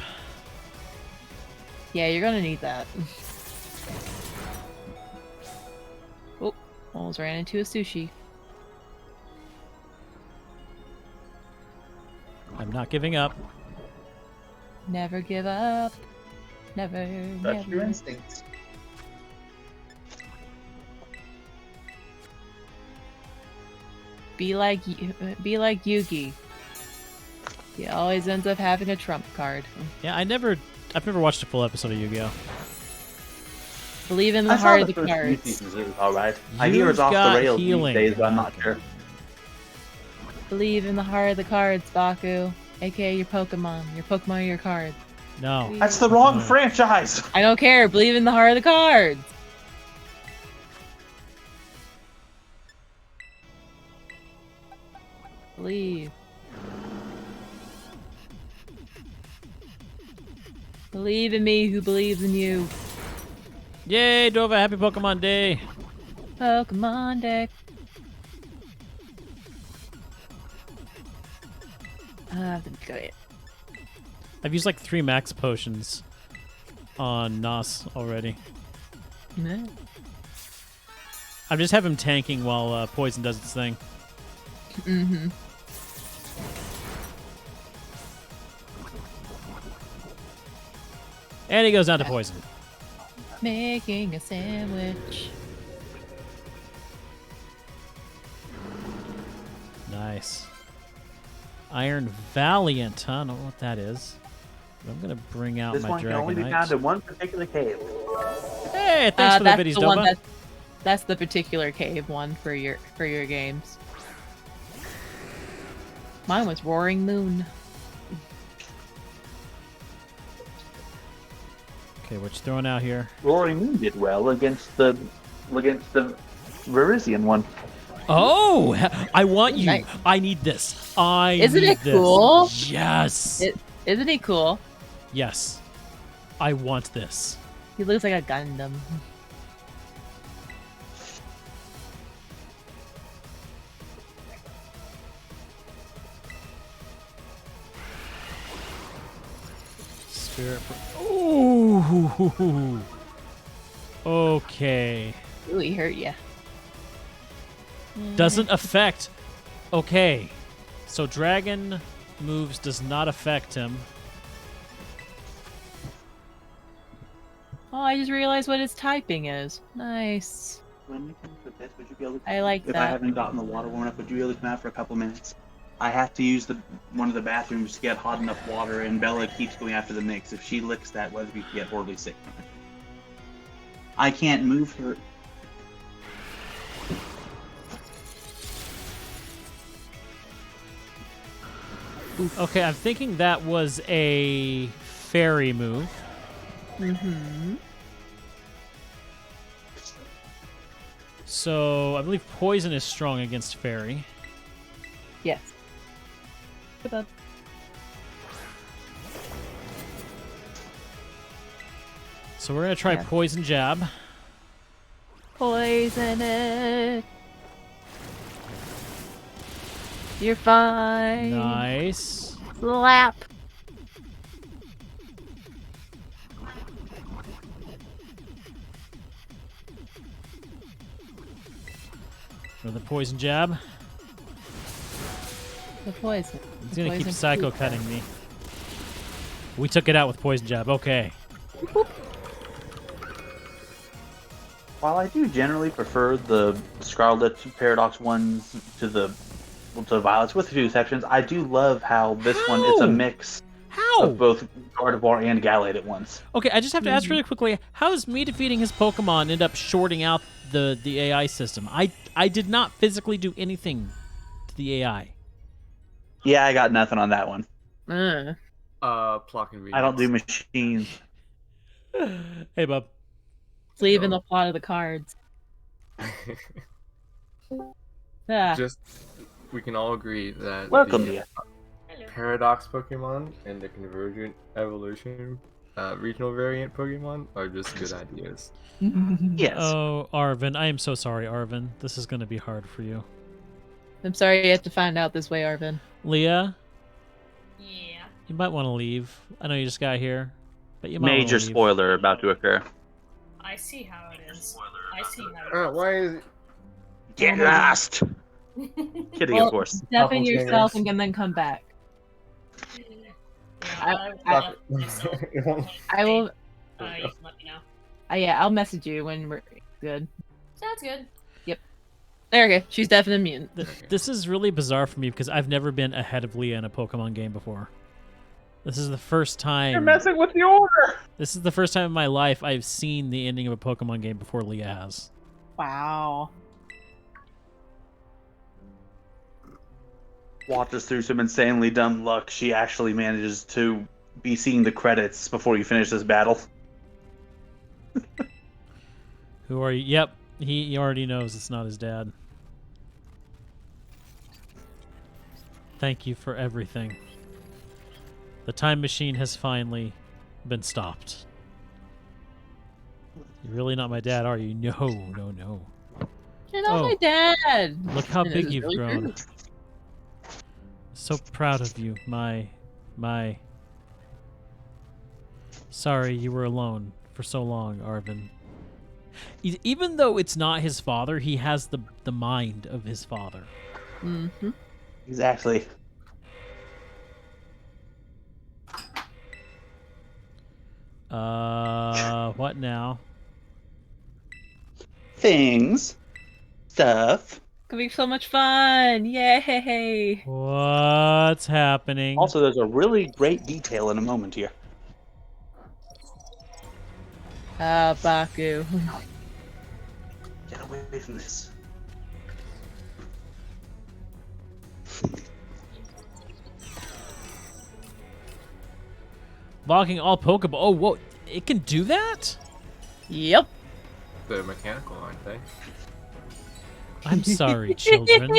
Yeah, you're gonna need that. Oh, almost ran into a sushi. I'm not giving up. Never give up. Never, That's your never. instincts. Be like Yugi. He always ends up having a trump card. Yeah, I've never watched a full episode of Yu-Gi-Oh. Believe in the I saw heart the of the first few cards. seasons. It was all right. I hear You've it's off the got rails healing. these days, but I'm not sure. Believe in the heart of the cards, Baku. AKA your Pokemon. Your Pokemon are your cards. No. That's the wrong No. franchise. I don't care. Believe in the heart of the cards. Believe. Believe in me who believes in you. Yay, Dova, happy Pokemon Day. Pokemon deck. Good. I've used like 3 max potions on Nos already. I just have him tanking while Poison does its thing. Mm-hmm. And he goes down to Poison. Making a sandwich. Nice. Iron Valiant, huh? I don't know what that is. But I'm going to bring out This my one can only be Dragonite. found in one particular cave. Hey, thanks for the That's biddies, the one Dova. that's the particular cave one for your games. Mine was Roaring Moon. Okay, what you throwing out here? Roaring Moon did well against the Verizian one. Oh, I want you. Nice. I need this. Isn't need it this. cool? Yes. Isn't he cool? Yes. I want this. He looks like a Gundam. Spirit. Ooh. Okay. Ooh, he hurt ya. Doesn't affect. Okay. So dragon moves does not affect him. Oh, I just realized what his typing is. Nice. When it comes to this, would you be able to? I like If that. I haven't gotten the water warm up, would you be able to come out for a couple minutes? I have to use one of the bathrooms to get hot enough water, and Bella keeps going after the mix. If she licks that, Weatherby could get horribly sick from it. I can't move her. Okay, I'm thinking that was a fairy move. Mm-hmm. So I believe poison is strong against fairy. Yes. Put up. So we're gonna try Yeah. poison jab. Poison it. You're fine. Nice. Slap. For the poison jab. The poison. He's The gonna keep poison psycho poop. cutting me. We took it out with poison jab. Okay. While I do generally prefer the Scarlet Paradox ones to Violets with a few exceptions, I do love how this one it's a How? mix How? of both Gardevoir and Gallade at once. Okay, I just have to ask really quickly. How does me defeating his Pokemon end up shorting out the AI system? I did not physically do anything to the AI. Yeah, I got nothing on that one. Plot convenience. I don't do machines. Hey, bub. It's leaving the plot of the cards. Ah. Just, we can all agree that Welcome the to you. Paradox Pokemon and the Convergent Evolution regional variant Pokemon are just good ideas. Yes. Oh, Arvin. I am so sorry, Arvin. This is going to be hard for you. I'm sorry you have to find out this way, Arvin. Leah, Yeah. you might want to leave. I know you just got here, but you might Major wanna leave. spoiler about to occur. I see how it is. I see how it is. Why is Get lost! Kidding, Well, of course. Step in Doppelgangers. yourself and then come back. Yeah, I will. you can let me know. Yeah, I'll message you when we're good. Sounds good. There we go. She's deaf and immune. This is really bizarre for me because I've never been ahead of Leah in a Pokemon game before. This is the first time. You're messing with the order! This is the first time in my life I've seen the ending of a Pokemon game before Leah has. Wow. Watches through some insanely dumb luck. She actually manages to be seeing the credits before you finish this battle. Who are you? Yep, he already knows it's not his dad. Thank you for everything. The time machine has finally been stopped. You're really not my dad, are you? No, no, no. You're not Oh. my dad. Look how And big this is you've really grown. true. So proud of you, my. Sorry you were alone for so long, Arvin. Even though it's not his father, he has the mind of his father. Mm-hmm. Exactly. What now? Things. Stuff. Gonna be so much fun! Yay! What's happening? Also, there's a really great detail in a moment here. Ah, Baku. Get away from this. Locking all Pokeball. Oh, whoa. It can do that? Yep. They're mechanical, aren't they? I'm sorry, children.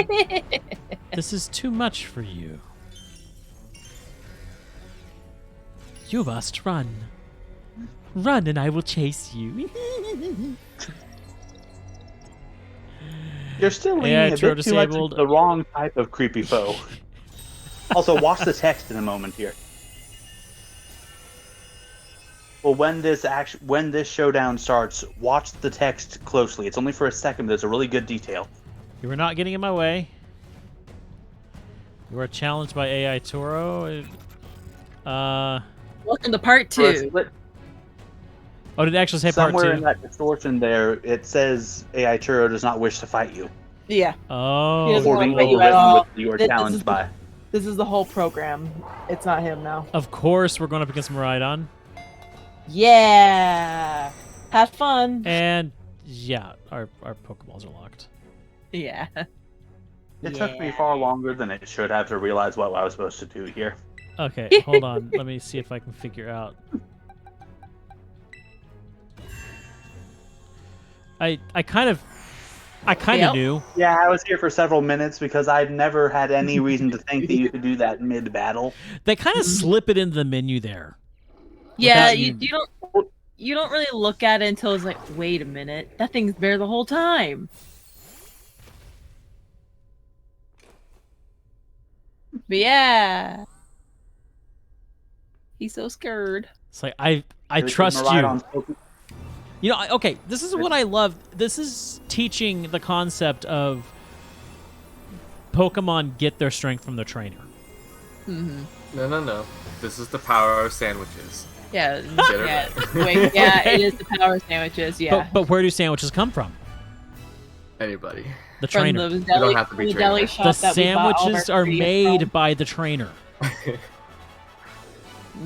This is too much for you. You must run. Run and I will chase you. You're still leaning AI a Turo bit too much disabled. into the wrong type of creepy foe. Also, watch the text in a moment here. Well, when this showdown starts, watch the text closely. It's only for a second, but there's a really good detail. You are not getting in my way. You are challenged by AI Turo. Welcome to part For a 2. split- Oh, did it actually say part Somewhere 2? in that distortion there, it says AI Turo does not wish to fight you. Yeah. Oh, He doesn't Or wanna the fight you at overwritten all. with you are This is challenged the- by. This is the whole program. It's not him now. of course we're going up against Miraidon. Yeah. Have fun. And yeah, our Pokeballs are locked. Yeah. It took me far longer than it should have to realize what I was supposed to do here. Okay, hold on. Let me see if I can figure out. I kind of Yep. knew. Yeah, I was here for several minutes because I'd never had any reason to think that you could do that mid-battle. They kind of slip it into the menu there. Yeah, Without you don't really look at it until it's like, wait a minute, that thing's there the whole time. But yeah, he's so scared. It's like I trust you. Miraidon's Poke- You know, okay, this is what I love. This is teaching the concept of Pokemon get their strength from their trainer. Mm-hmm. No. This is the power of sandwiches. Yeah, Get it yeah, right. wait, yeah, it is the power sandwiches. Yeah, But where do sandwiches come from? Anybody. The from trainer. the deli, don't have to be from the deli trainers. shop The that we bought all of our sandwiches are ingredients made from. by the trainer.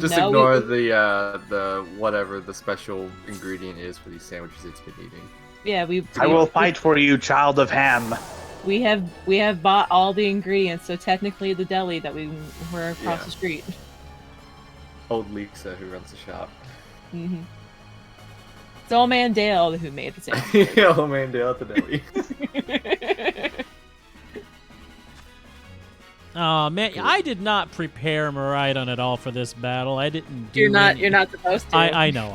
Just No, ignore the whatever the special ingredient is for these sandwiches it's been eating. Yeah, I will fight for you, child of ham. We have bought all the ingredients, so technically the deli that we were across Yeah. the street. Old Lexa who runs the shop. Mm-hmm. It's old man Dale who made the sandwich. Oh man, Dale at the deli. Oh man, I did not prepare Miraidon at all for this battle. I didn't do You're not any- supposed to. I know.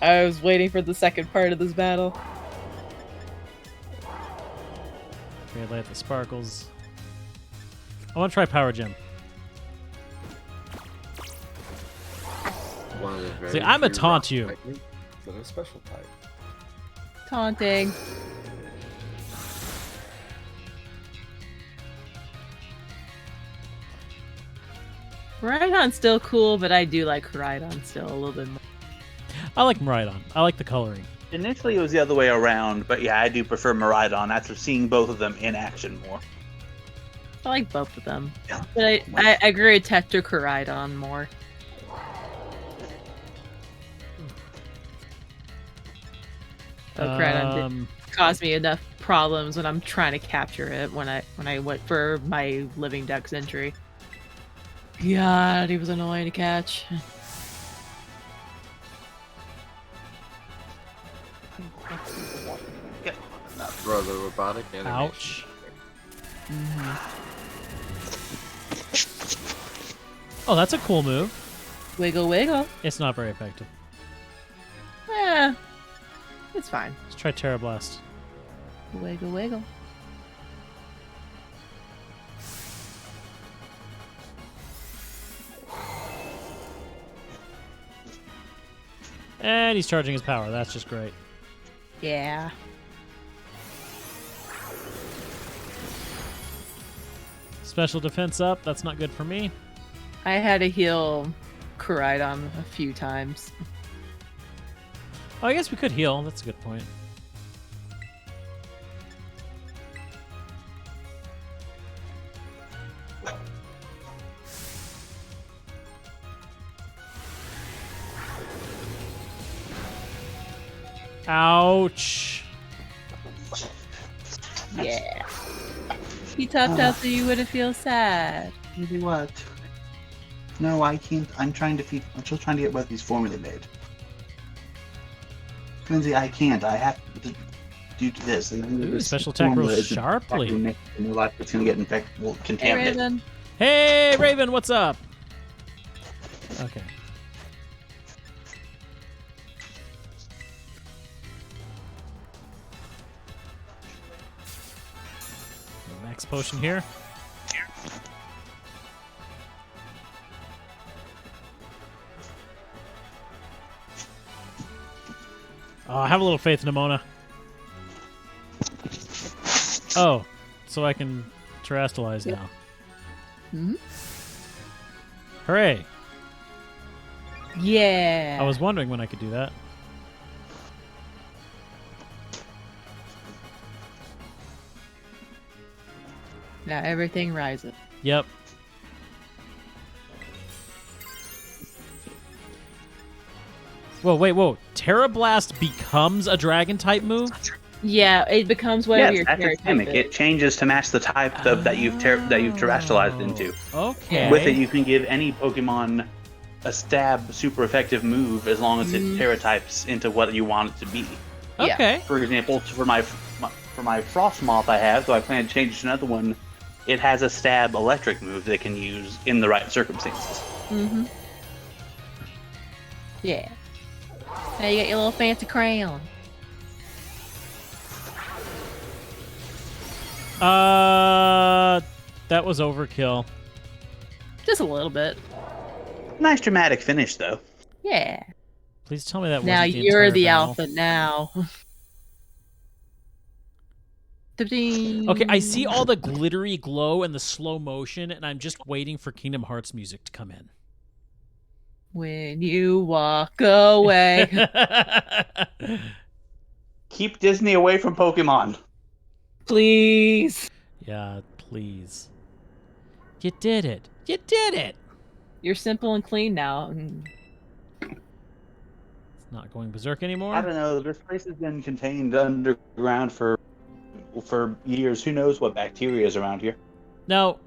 I was waiting for the second part of this battle. Okay, light the sparkles. I want to try Power Gem. One of the very See, I'm a few taunt rock you. techniques that are special type. Taunting. Rhydon's still cool, but I do like Rhydon still a little bit more. I like Miraidon. I like the coloring. Initially, it was the other way around, but yeah, I do prefer Miraidon after seeing both of them in action more. I like both of them. Yeah. But I agree with Tetracrhydon more. Crhydon didn't cause me enough problems when I'm trying to capture it when I went for my living dex entry. God, he was annoying to catch. Brother robotic animation. Ouch. Oh, that's a cool move. Wiggle wiggle. It's not very effective. Eh, it's fine. Let's try Terra Blast. Wiggle wiggle. And he's charging his power. That's just great. Yeah. Special defense up. That's not good for me. I had to heal Crhydon a few times. Oh, I guess we could heal. That's a good point. Ouch. Yeah. He tapped out so you wouldn't feel sad. Maybe what? No, I can't. I'm still trying to get both these formula made. Lindsay, I can't. I have to do this. Ooh, special attack rolls sharply. It's gonna get infected. Well, Hey, contaminated. Raven. Hey, Raven, what's up? Okay. Max potion here. Oh, I have a little faith, Nimona. Oh, so I can terrestrialize now. Hmm? Hooray! Yeah. I was wondering when I could do that. Now everything rises. Yep. Whoa, wait, whoa. Terra Blast becomes a dragon type move? Yeah, it becomes whatever Yes, your that's its character gimmick. It changes to match the type that you've terrestrialized into. Okay. With it, you can give any Pokemon a stab super effective move as long as it Terra types into what you want it to be. Yeah. Okay. For example, for my Frostmoth I have, so I plan to change to another one. It has a stab electric move that it can use in the right circumstances. Mm-hmm. Yeah. Now you got your little fancy crown. That was overkill. Just a little bit. Nice dramatic finish, though. Yeah. Please tell me that Now wasn't the you're entire the battle. alpha now. Okay, I see all the glittery glow and the slow motion, and I'm just waiting for Kingdom Hearts music to come in. When you walk away. Keep Disney away from Pokemon. Please. Yeah, please. You did it. You did it. You're simple and clean now. It's not going berserk anymore. I don't know. This place has been contained underground for years. Who knows what bacteria is around here? Now,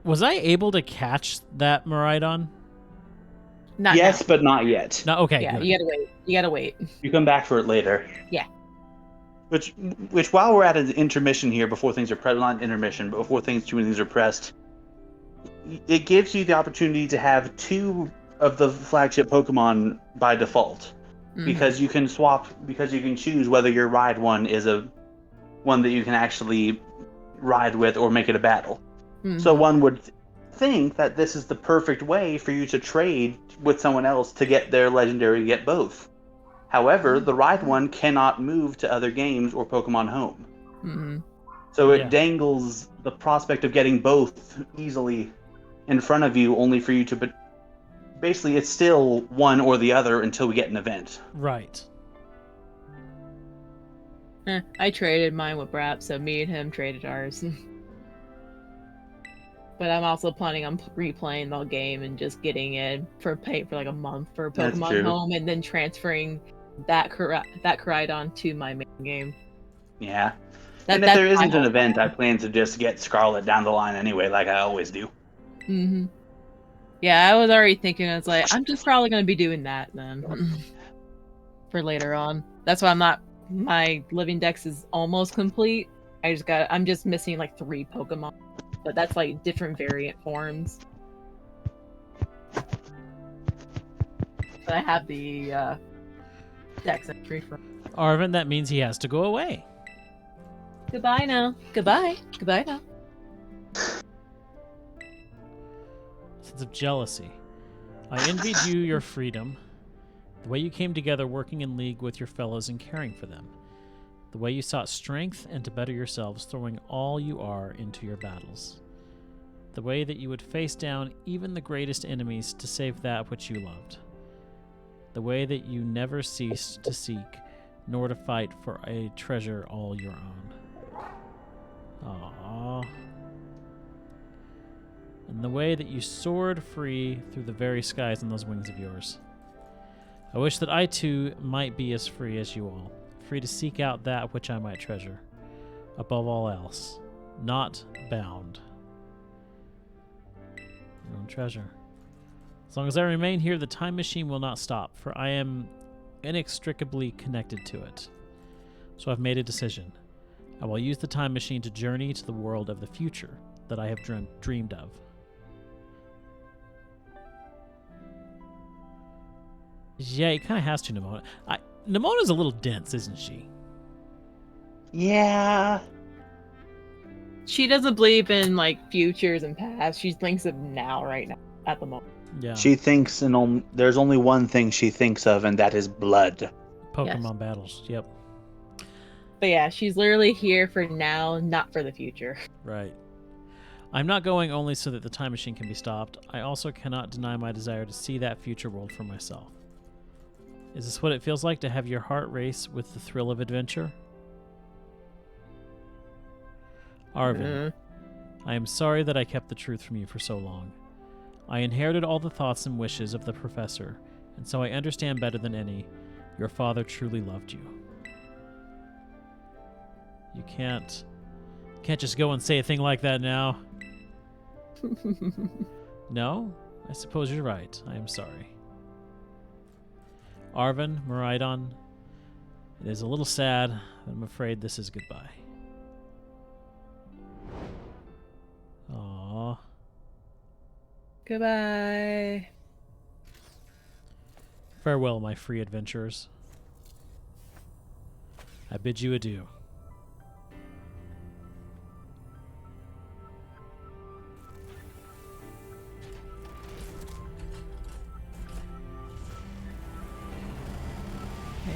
was I able to catch that Miraidon? Not Yes, now. but not yet. No. Okay. Yeah, good. you gotta wait. You gotta wait. You come back for it later. Yeah. Which while we're at an intermission here, before things are pressed, not intermission, but before too many things are pressed, it gives you the opportunity to have 2 of the flagship Pokemon by default. Mhm. Because you can choose whether your ride one is a one that you can actually ride with or make it a battle. Mhm. So one would think that this is the perfect way for you to trade with someone else to get their legendary, get both. However, the ride one cannot move to other games or Pokemon Home. Mhm. So it Yeah. dangles the prospect of getting both easily in front of you, only for you to... But basically, it's still one or the other until we get an event. Right. I traded mine with Brap, so me and him traded ours. But I'm also planning on replaying the game and just getting it for like a month for That's Pokemon true. Home, and then transferring that Koraidon to my main game. Yeah. That, And if there isn't an event, I plan to just get Scarlet down the line anyway, like I always do. Mm-hmm. Yeah, I was already thinking. I was like, I'm just probably gonna be doing that then for later on. That's why I'm not. My living dex is almost complete. I'm just missing like 3 Pokemon, but that's like different variant forms. But I have the dex entry for. Arvin, that means he has to go away. Goodbye now. Goodbye. Goodbye now. Sense of jealousy. I envied you your freedom. The way you came together working in league with your fellows and caring for them. The way you sought strength and to better yourselves, throwing all you are into your battles. The way that you would face down even the greatest enemies to save that which you loved. The way that you never ceased to seek, nor to fight for a treasure all your own. Aww. And the way that you soared free through the very skies on those wings of yours. I wish that I too might be as free as you all, free to seek out that which I might treasure, above all else, not bound. Your own treasure. As long as I remain here, the time machine will not stop, for I am inextricably connected to it. So I've made a decision. I will use the time machine to journey to the world of the future that I have dreamed of. Yeah, he kind of has to, Nimona. Nimona's a little dense, isn't she? Yeah. She doesn't believe in like futures and past. She thinks of now, right now, at the moment. Yeah. She thinks there's only one thing she thinks of, and that is blood. Pokemon battles. Yep. But yeah, she's literally here for now, not for the future. Right. I'm not going only so that the time machine can be stopped. I also cannot deny my desire to see that future world for myself. Is this what it feels like to have your heart race with the thrill of adventure? Arvin, I am sorry that I kept the truth from you for so long. I inherited all the thoughts and wishes of the professor, and so I understand better than any. Your father truly loved you. You can't just go and say a thing like that now. No? I suppose you're right. I am sorry. Arvin, Miraidon, it is a little sad, but I'm afraid this is goodbye. Aww. Goodbye. Farewell, my free adventurers. I bid you adieu.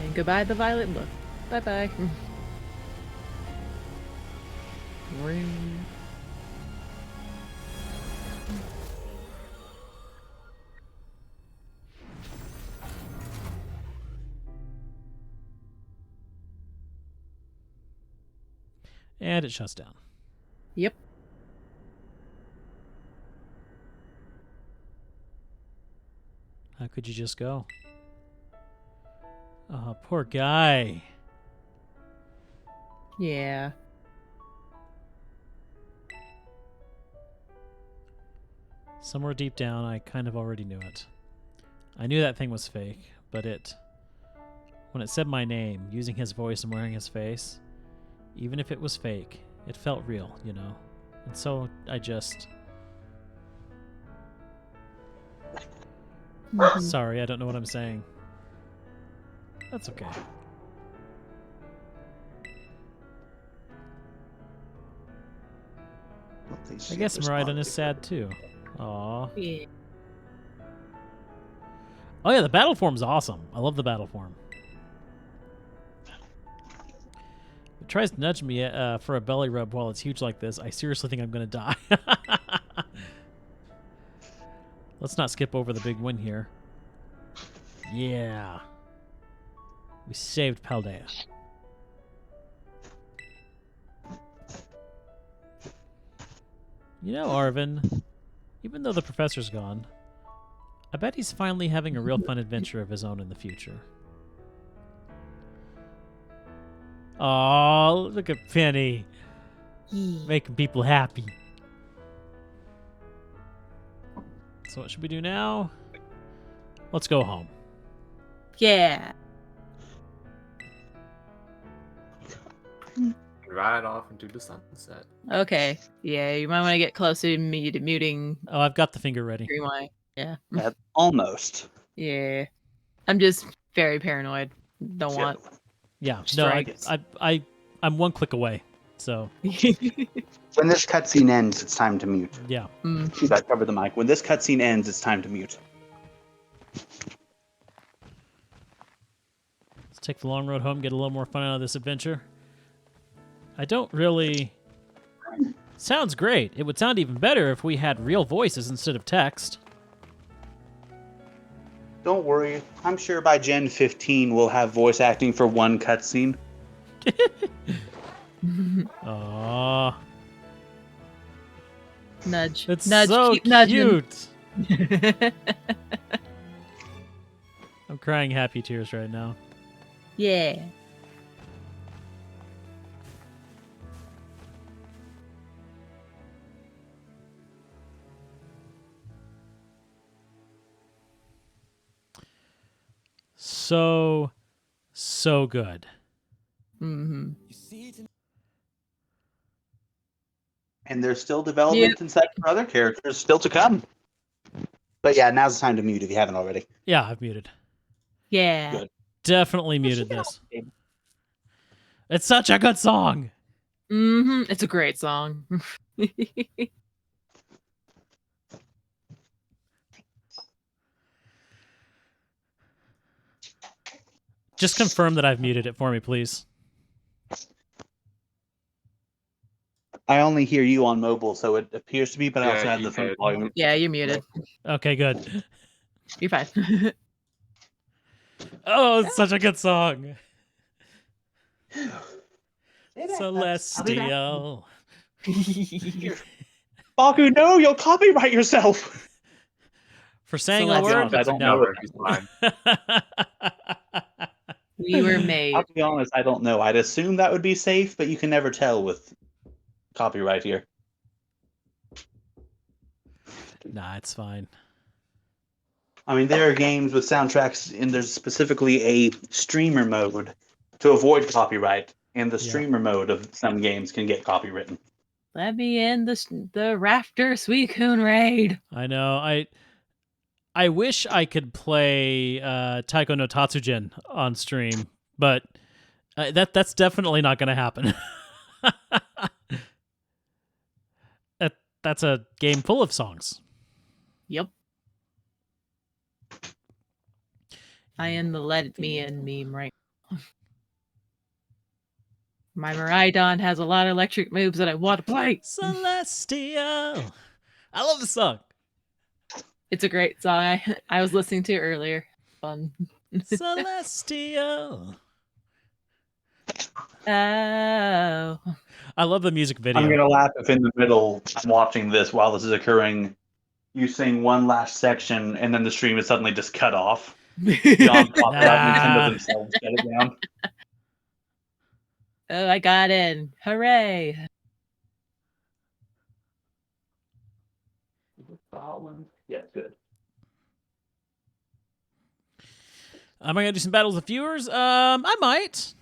And goodbye, the violet book. Bye-bye. Ring. And it shuts down. Yep. How could you just go? Oh, poor guy. Yeah. Somewhere deep down, I kind of already knew it. I knew that thing was fake, but when it said my name, using his voice and wearing his face, even if it was fake, it felt real, you know? And so I just... Sorry, I don't know what I'm saying. That's okay. I guess Miraidon is sad too. Aw. Yeah. Oh yeah, the battle form's awesome. I love the battle form. It tries to nudge me for a belly rub while it's huge like this. I seriously think I'm gonna die. Let's not skip over the big win here. Yeah. We saved Paldea. You know, Arvin, even though the professor's gone, I bet he's finally having a real fun adventure of his own in the future. Oh, look at Penny. Making people happy. So what should we do now? Let's go home. Yeah. Ride off into the sunset. Okay. Yeah, you might want to get closer to muting Oh, I've got the finger ready. Greenway. Yeah. Almost. Yeah. I'm just very paranoid. Don't want. Yeah, no, Strike. I'm one click away. So, When this cutscene ends, it's time to mute. yeah. Mm. I covered the mic. When this cutscene ends, it's time to mute. Let's take the long road home, get a little more fun out of this adventure. I don't really... Sounds great. It would sound even better if we had real voices instead of text. Don't worry. I'm sure by Gen 15 we'll have voice acting for one cutscene. Aww. Nudge. It's Nudge. so Keep nudging. cute. I'm crying happy tears right now. Yeah. so good. Mm-hmm. And there's still development inside for other characters still to come. But yeah, now's the time to mute if you haven't already. Yeah, I've muted. Yeah. Good. Definitely muted this. It's such a good song. Mm-hmm. It's a great song. Just confirm that I've muted it for me, please. I only hear you on mobile, so it appears to be, but I Yeah, also have you the phone did. volume. Yeah, you're muted. Okay, good. You're fine. Oh, it's such a good song. Celestial. Baku, no, you'll copyright yourself. For saying a Celestial. word? I don't No. know. He's fine. We were made. I'll be honest, I don't know. I'd assume that would be safe, but you can never tell with copyright here. Nah, it's fine. I mean, there are games with soundtracks, and there's specifically a streamer mode to avoid copyright, and the Yeah. streamer mode of some games can get copywritten. Let me in the Rafter Suicune raid. I know. I wish I could play Taiko no Tatsujin on stream, but that's definitely not going to happen. That's a game full of songs. Yep. I am the let me in meme right now. My Miraidon has a lot of electric moves that I want to play. Celestial. I love the song. It's a great song. I was listening to it earlier. Fun. Celestial. Oh. I love the music video. I'm going to laugh if in the middle, I'm watching this while this is occurring, you sing one last section, and then the stream is suddenly just cut off. John popped it out, Nintendo themselves shut it down. Oh, I got in. Hooray. Yeah, good. Am I gonna do some battles with viewers? I might.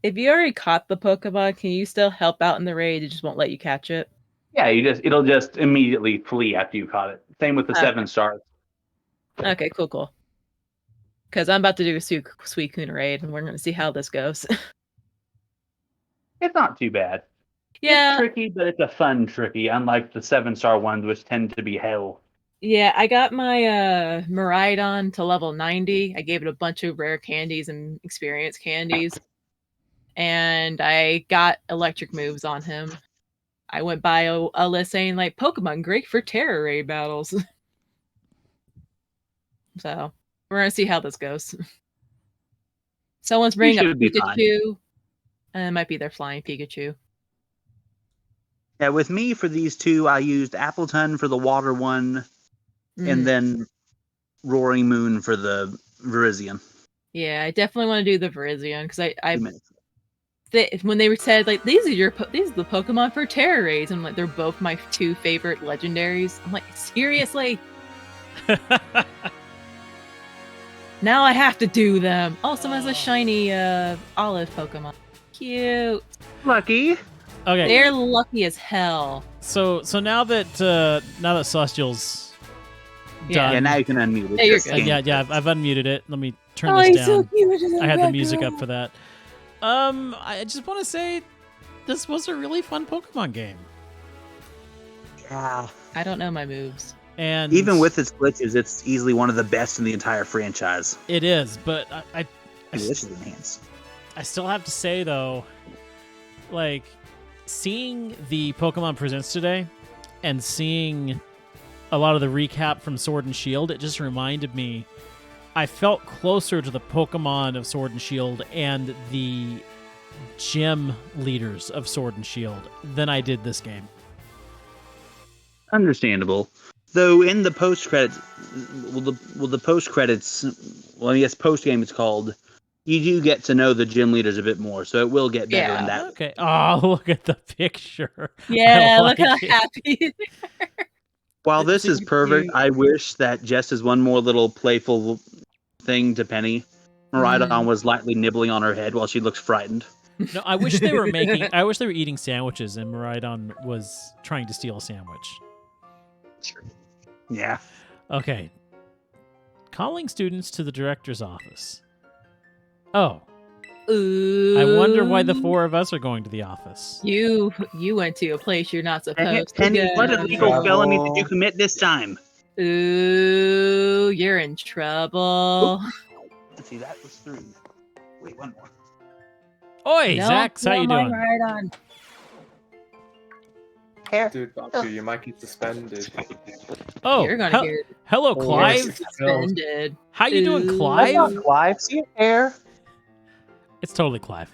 If you already caught the Pokemon, can you still help out in the raid? It just won't let you catch it. Yeah, it'll just immediately flee after you caught it. Same with the Okay. 7 stars. Okay, cool. Because I'm about to do a Suicune raid, and we're going to see how this goes. It's not too bad. Yeah, It's tricky, but it's a fun tricky, unlike the 7-star ones, which tend to be hell. yeah. I got my Miraidon to level 90. I gave it a bunch of rare candies and experience candies, and I got electric moves on him. I went by a list saying like Pokemon great for Terror raid battles. So we're gonna see how this goes. Someone's bringing up should be fine. Pikachu, and it might be their flying Pikachu. Yeah, with me, for these two, I used Appleton for the water one, Mhm. and then Roaring Moon for the Virizion. Yeah, I definitely want to do the Virizion because I 2 minutes. when they said like these are the Pokemon for Terror raids, I'm like they're both my 2 favorite legendaries. I'm like seriously, now I have to do them. Oh, someone has a shiny olive Pokemon. Cute. Lucky. Okay. They're lucky as hell. So now that Celestial's Yeah. done. Yeah, now you can unmute it. Yeah, you're Just good. scan. Yeah, I've unmuted it. Let me turn Oh, this he's down. so cute in I had the music background. up for that. I just want to say this was a really fun Pokemon game. Yeah. I don't know my moves. And Even with its glitches, it's easily one of the best in the entire franchise. it is, but I Glitches enhanced. I still have to say though, like seeing the Pokemon Presents today and seeing a lot of the recap from Sword and Shield, it just reminded me I felt closer to the Pokemon of Sword and Shield and the gym leaders of Sword and Shield than I did this game. Understandable. Though in the post credits, the post credits, well, yes, post game it's called. You do get to know the gym leaders a bit more, so it will get better Yeah. in that. Okay. Oh, look at the picture. Yeah, I look like how it. happy. While this So is perfect, I wish that just as one more little playful thing to Penny, Miraidon was lightly nibbling on her head while she looks frightened. No, I wish they were making. I wish they were eating sandwiches, and Miraidon was trying to steal a sandwich. Yeah. Okay. Calling students to the director's office. Oh, Ooh. I wonder why the four of us are going to the office. You went to a place you're not supposed to Penny, go. what illegal felony did you commit this time? Ooh, you're in trouble. Let's see, that was 3. Wait, one more. Oi, No, Zax, how you no, doing? Right on. Hair. Dude, Baku, you might get suspended. Oh, You're gonna get hello, Oh, Clive. yes. suspended. How you doing, Ooh. Clive? Clive, see your hair? It's totally Clive.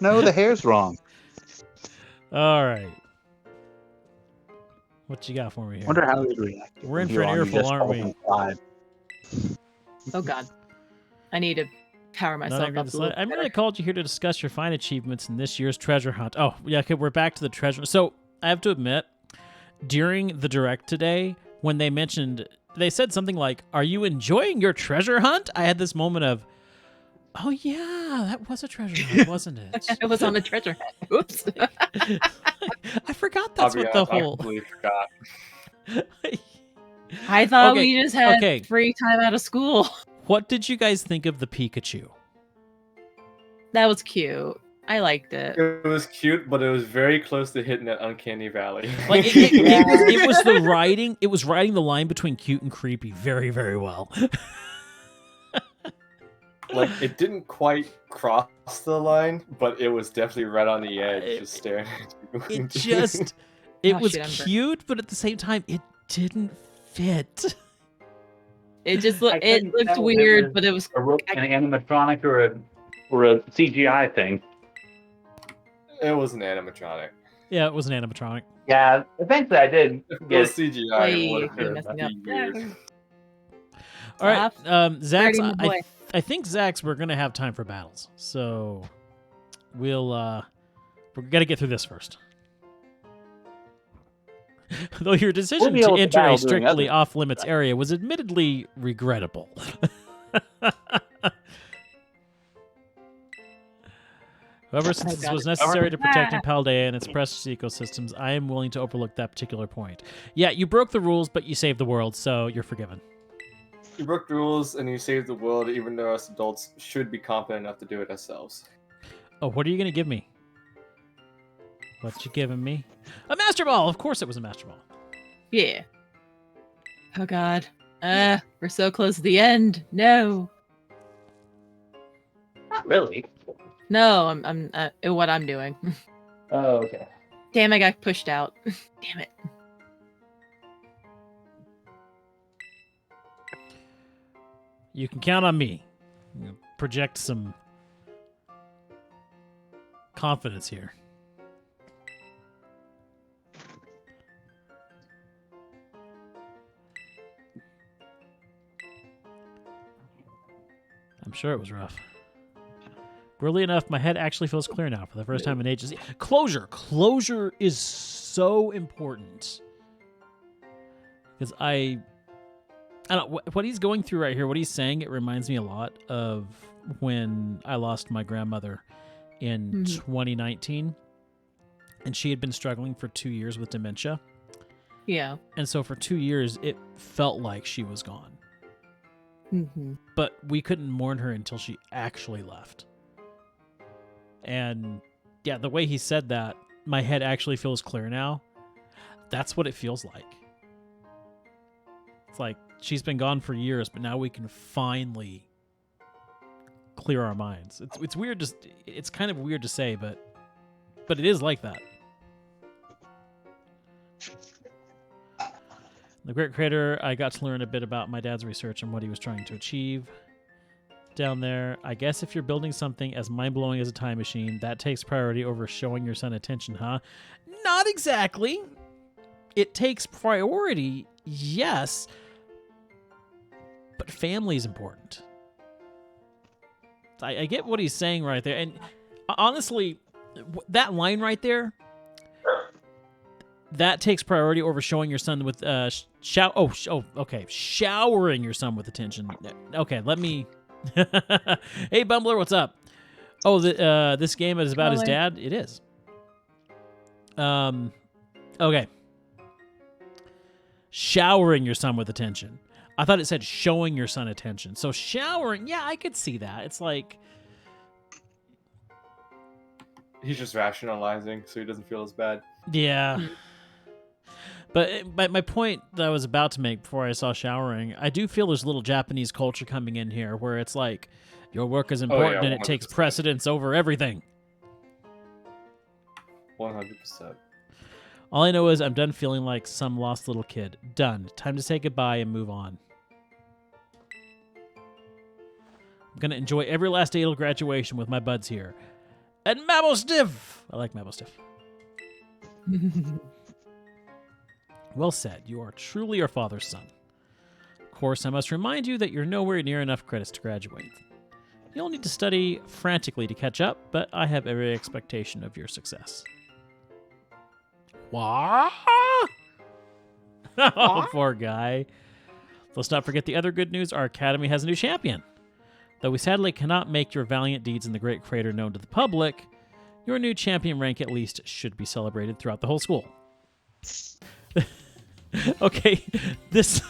No, the hair's wrong. All right. What you got for me here? Wonder how he'd react. We're in if for an you earful, just aren't called we? him Clive. Oh God, I need to power Not myself even up. this A little I'm better. really called you here to discuss your fine achievements in this year's treasure hunt. Oh, yeah, okay, we're back to the treasure. So I have to admit, during the direct today, when they said something like, "Are you enjoying your treasure hunt?" I had this moment of, "Oh yeah, that was a treasure hunt, wasn't it?" It was on a treasure hunt. Oops. I forgot I'll that's be what the honest, I whole. completely forgot. I thought Okay, we just had okay. free time out of school. What did you guys think of the Pikachu? That was cute. I liked it. It was cute, but it was very close to hitting that uncanny valley. Like it was the writing. It was writing the line between cute and creepy very, very well. Like it didn't quite cross the line, but it was definitely right on the edge, just staring at you. It Oh, was shit, I'm burnt. cute, but at the same time, it didn't fit. It just I looked. It couldn't looked tell if it weird, was but it was. an animatronic or a CGI thing. It was an animatronic. Yeah, it was an animatronic. Yeah, eventually I did If it get was CGI, it would You're have messing up. been weird. All right, Zax, Hurting the boy. I think Zax, we're gonna have time for battles, so we're gonna get through this first. Though your decision be to able to enter a battle doing strictly other- off-limits area was admittedly regrettable. However, since this got was it. necessary to protecting Paldea and its precious ecosystems, I am willing to overlook that particular point. Yeah, you broke the rules, but you saved the world, so you're forgiven. You broke the rules and you saved the world, even though us adults should be competent enough to do it ourselves. Oh, what are you going to give me? What you giving me? A Master Ball! Of course it was a Master Ball. Yeah. Oh God. We're so close to the end. No. Not really. No. I'm what I'm doing. Oh, okay. Damn, I got pushed out. Damn it. You can count on me. I'm gonna project some confidence here. I'm sure it was rough. Weirdly enough, my head actually feels clear now for the first time in ages. Closure. Closure is so important. Because I don't know, what he's going through right here, what he's saying, it reminds me a lot of when I lost my grandmother in 2019. And she had been struggling for 2 years with dementia. Yeah. And so for 2 years, it felt like she was gone. Mm-hmm. But we couldn't mourn her until she actually left. And yeah, the way he said that, my head actually feels clear now. That's what it feels like. It's like she's been gone for years, but now we can finally clear our minds. It's weird. It's kind of weird to say, but it is like that. The Great Creator, I got to learn a bit about my dad's research and what he was trying to achieve down there. I guess if you're building something as mind-blowing as a time machine, that takes priority over showing your son attention, huh? Not exactly. It takes priority, yes, but family is important. I get what he's saying right there. And honestly, that line right there, that takes priority over showing your son with showering your son with attention. Okay, let me. Hey, Bumbler, what's up? Oh, this game is about his dad. It is. Okay. Showering your son with attention. I thought it said showing your son attention. So showering, yeah, I could see that. It's like He's just rationalizing, so he doesn't feel as bad. yeah. But my point that I was about to make before I saw showering, I do feel there's a little Japanese culture coming in here where it's like your work is important and it takes 100%. precedence over everything. 100%. All I know is I'm done feeling like some lost little kid. Done. Time to say goodbye and move on. I'm going to enjoy every last day till graduation with my buds here. And Mabostiff! I like Mabostiff. Well said. You are truly your father's son. Of course, I must remind you that you're nowhere near enough credits to graduate. You'll need to study frantically to catch up, but I have every expectation of your success. What? Oh, poor guy. Let's not forget the other good news. Our academy has a new champion. Though we sadly cannot make your valiant deeds in the Great Crater known to the public, your new champion rank at least should be celebrated throughout the whole school. Okay, this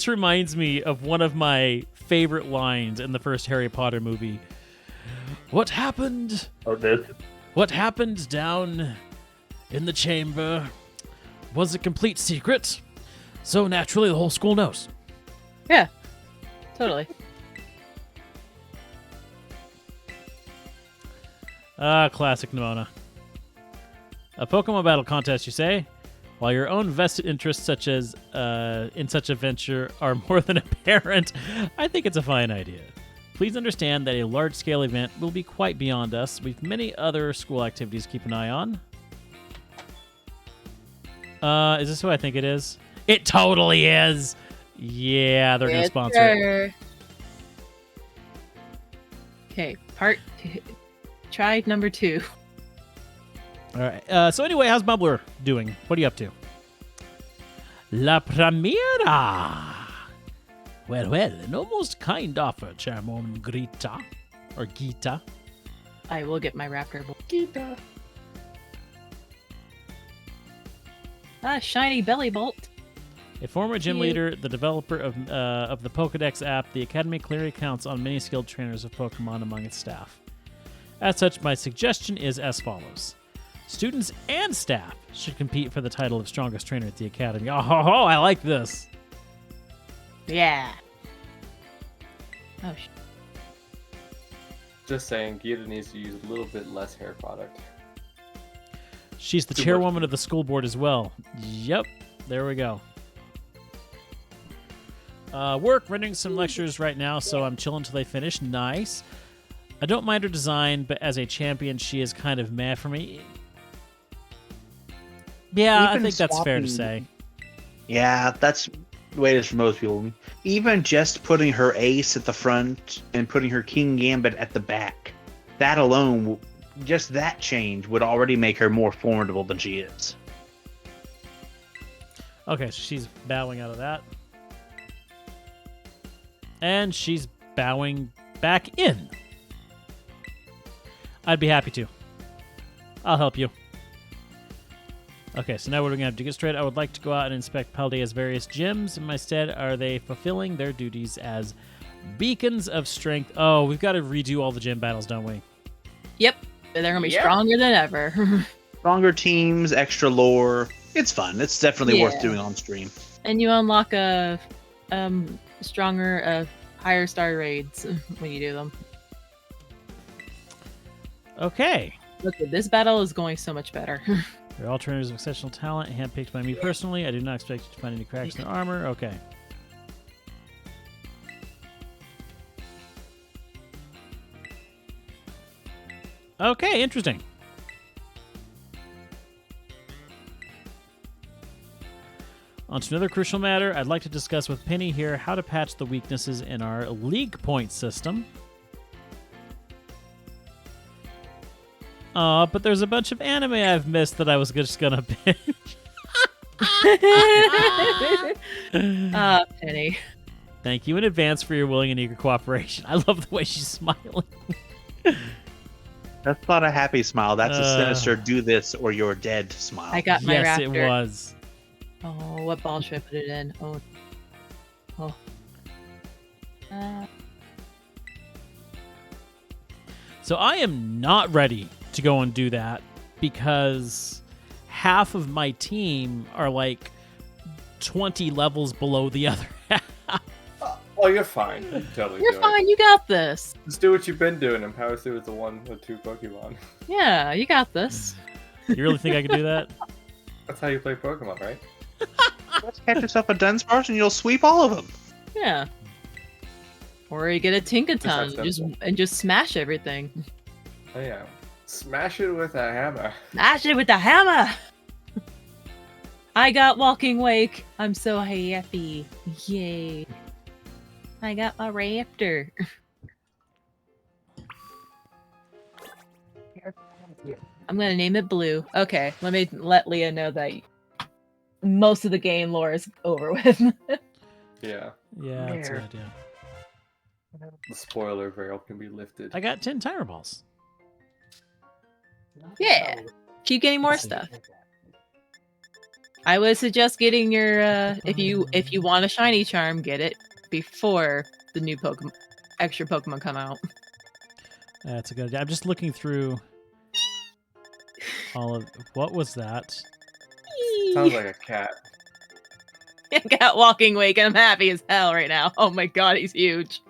reminds me of one of my favorite lines in the first Harry Potter movie. What happened? What happened down in the chamber was a complete secret, so naturally the whole school knows. Yeah, totally. Classic Nimona. A Pokemon battle contest, you say? While your own vested interests, such as in such a venture, are more than apparent, I think it's a fine idea. Please understand that a large-scale event will be quite beyond us. We've many other school activities to keep an eye on. Is this who I think it is? It totally is! Yeah, they're going to sponsor it. Okay, try number 2. All right. So anyway, how's Bubbler doing? What are you up to? La Primera. Well, an almost kind offer, Charmon Grita. Or Gita. I will get my Raptor. Gita. Shiny Belly Bolt. A former gym leader, the developer of the Pokedex app, the Academy clearly counts on many skilled trainers of Pokemon among its staff. As such, my suggestion is as follows. Students and staff should compete for the title of strongest trainer at the Academy. Oh, I like this. Yeah. Oh, Just saying, Gita needs to use a little bit less hair product. She's the Too much. chairwoman of the school board as well. Yep, there we go. Work, rendering some lectures right now, so I'm chilling until they finish. Nice. I don't mind her design, but as a champion, she is kind of meh for me. Yeah, I Even think that's fair to swapping- say. Yeah, that's the way it is for most people. Even just putting her ace at the front and putting her King Gambit at the back, that alone, just that change would already make her more formidable than she is. Okay, so she's bowing out of that. And she's bowing back in. I'd be happy to. I'll help you. Okay, so now what are we going to have to get straight? I would like to go out and inspect Paldea's various gyms. In my stead, are they fulfilling their duties as beacons of strength? Oh, we've got to redo all the gym battles, don't we? Yep. They're going to be Yeah. stronger than ever. Stronger teams, extra lore. It's fun. It's definitely worth Yeah. doing on stream. And you unlock a stronger, higher star raids when you do them. Okay. Look, this battle is going so much better. They're all trainers of exceptional talent, handpicked by me personally. I do not expect you to find any cracks in their armor. Okay. Okay, interesting. On to another crucial matter. I'd like to discuss with Penny here how to patch the weaknesses in our league point system. But there's a bunch of anime I've missed that I was just gonna binge. Penny. Thank you in advance for your willing and eager cooperation. I love the way she's smiling. That's not a happy smile. That's a sinister Uh. "do this or you're dead" smile. I got my Yes, raptor. it was. Oh, what ball should I put it in? Oh. So I am not ready to go and do that because half of my team are like 20 levels below the other half. Oh, you're fine. You can totally You're do fine. You got this. it. Just do what you've been doing and power through with the 1 or 2 Pokemon. Yeah, you got this. You really think I could do that? That's how you play Pokemon, right? Just catch yourself a Dunsparce and you'll sweep all of them. Yeah. Or you get a Tinkaton Just that and just smash everything. Oh yeah. Smash it with a hammer. Smash it with the hammer! I got Walking Wake. I'm so happy. Yay. I got my raptor. I'm gonna name it Blue. Okay, let me let Leah know that most of the game lore is over with. Yeah. Yeah, that's a There. good idea. The spoiler veil can be lifted. I got 10 Tire Balls. Yeah. Keep getting more stuff. I would suggest getting your if you want a shiny charm, get it before the new Pokemon extra Pokemon come out. That's a good idea. I'm just looking through all of... What was that? Sounds like a cat. I got Walking Wake and I'm happy as hell right now. Oh my god, he's huge.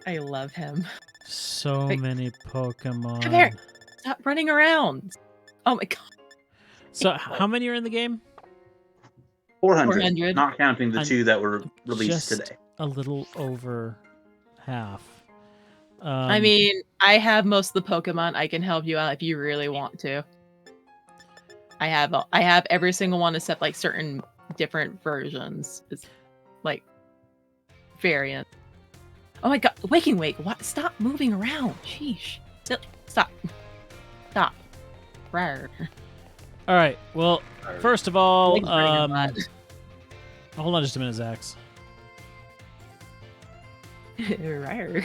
I love him. So Wait. many Pokemon. Come here. Stop running around. Oh my god. So how many are in the game? 400, 400. not counting the I'm 2 that were released just today. a little over half. I mean, I have most of the Pokemon. I can help you out if you really want to. I have every single one except like certain different versions. It's like variant. Oh my god, Waking Wake! What? Stop moving around. Sheesh. Stop. Stop. Rawr. all right. Well, first of all, Leg's burning a lot. hold on just a minute, Zax. Rawr.